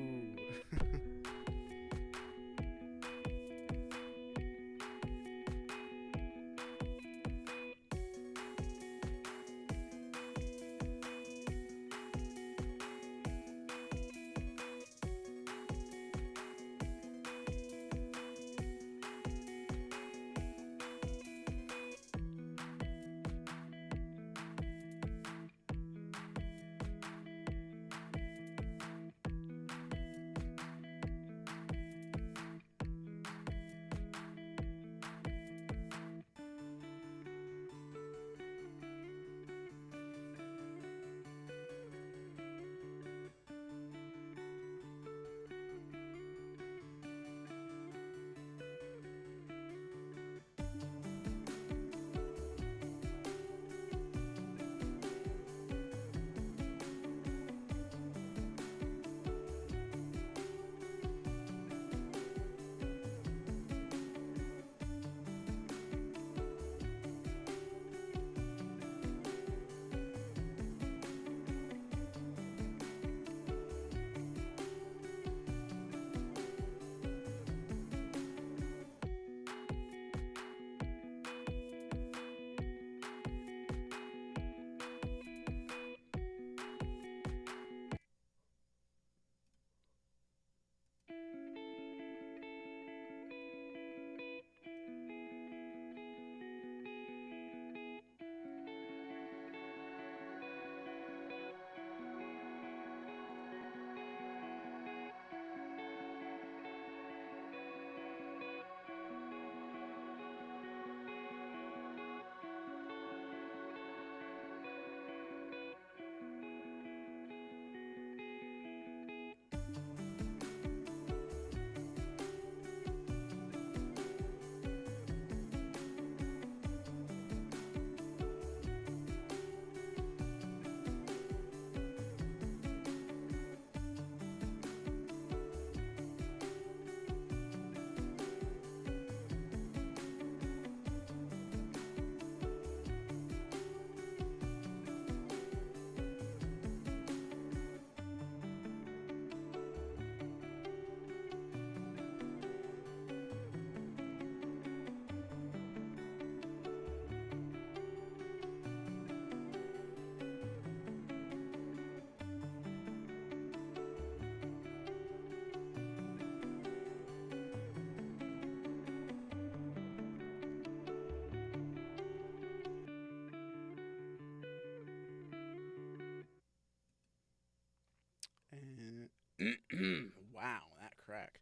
And wow, that crack.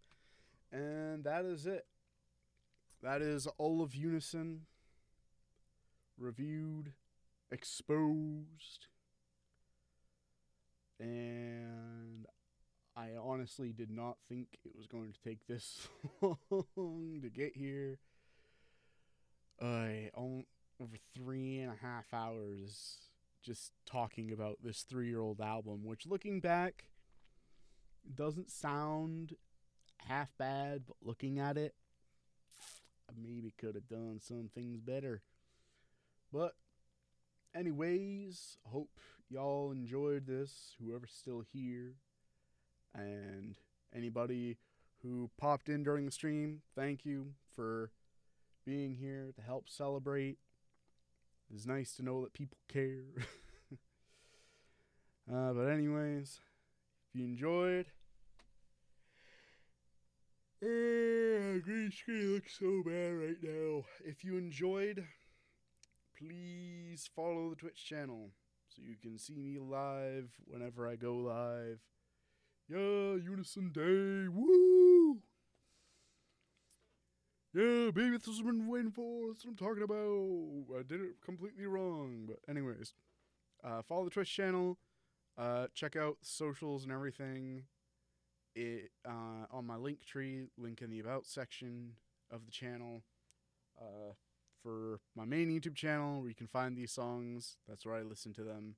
And that is it. That is all of Unison reviewed, exposed, and I honestly did not think it was going to take this long to get here. Over 3.5 hours just talking about this 3-year-old album, which looking back doesn't sound half bad, but looking at it, I maybe could have done some things better. But anyways, hope y'all enjoyed this, whoever's still here. And anybody who popped in during the stream, thank you for being here to help celebrate. It's nice to know that people care. But anyways, if you enjoyed, green screen looks so bad right now. If you enjoyed, please follow the Twitch channel so you can see me live whenever I go live. Yeah, Unison Day, woo! Yeah, baby, this is what I've been waiting for. That's what I'm talking about. I did it completely wrong, but anyways, follow the Twitch channel. Check out socials and everything on my link tree, link in the about section of the channel. For my main YouTube channel, where you can find these songs, that's where I listen to them.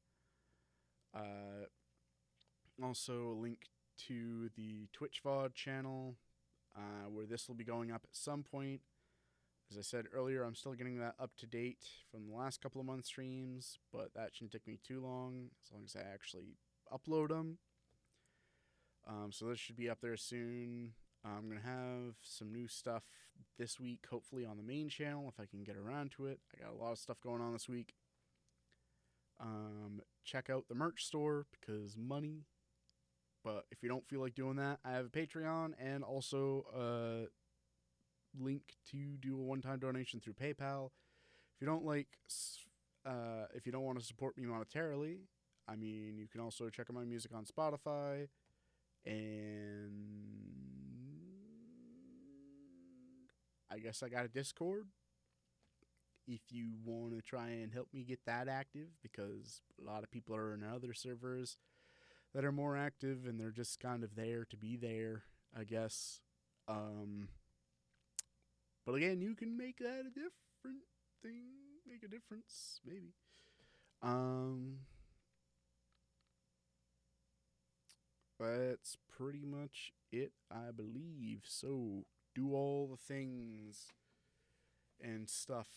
Also, a link to the Twitch VOD channel, where this will be going up at some point. As I said earlier, I'm still getting that up to date from the last couple of months' streams, but that shouldn't take me too long, as long as I actually upload them. So this should be up there soon. I'm going to have some new stuff this week, hopefully on the main channel, if I can get around to it. I got a lot of stuff going on this week. Check out the merch store, because money. But if you don't feel like doing that, I have a Patreon and also a link to do a one-time donation through PayPal. If you don't if you don't want to support me monetarily, I mean, you can also check out my music on Spotify, and I guess I got a Discord if you want to try and help me get that active, because a lot of people are in other servers that are more active, and they're just kind of there to be there, I guess. But again, you can make that a different thing, make a difference, maybe. That's pretty much it, I believe. So, do all the things and stuff.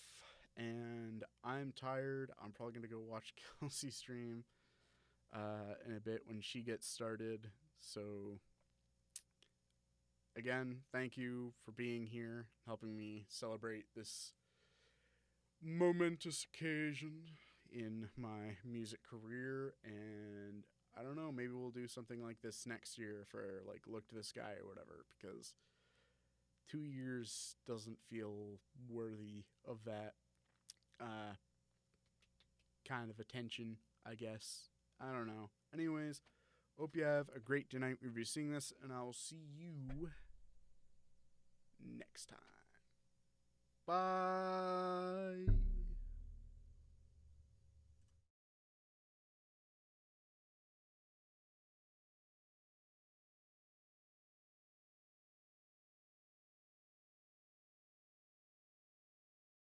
And I'm tired. I'm probably going to go watch Kelsey stream in a bit when she gets started. So, again, thank you for being here, helping me celebrate this momentous occasion in my music career. And I don't know, maybe we'll do something like this next year for like Look to the Sky or whatever, because 2 years doesn't feel worthy of that kind of attention, I guess. I don't know. Anyways, hope you have a great day night reviewing this, and I will see you next time. Bye.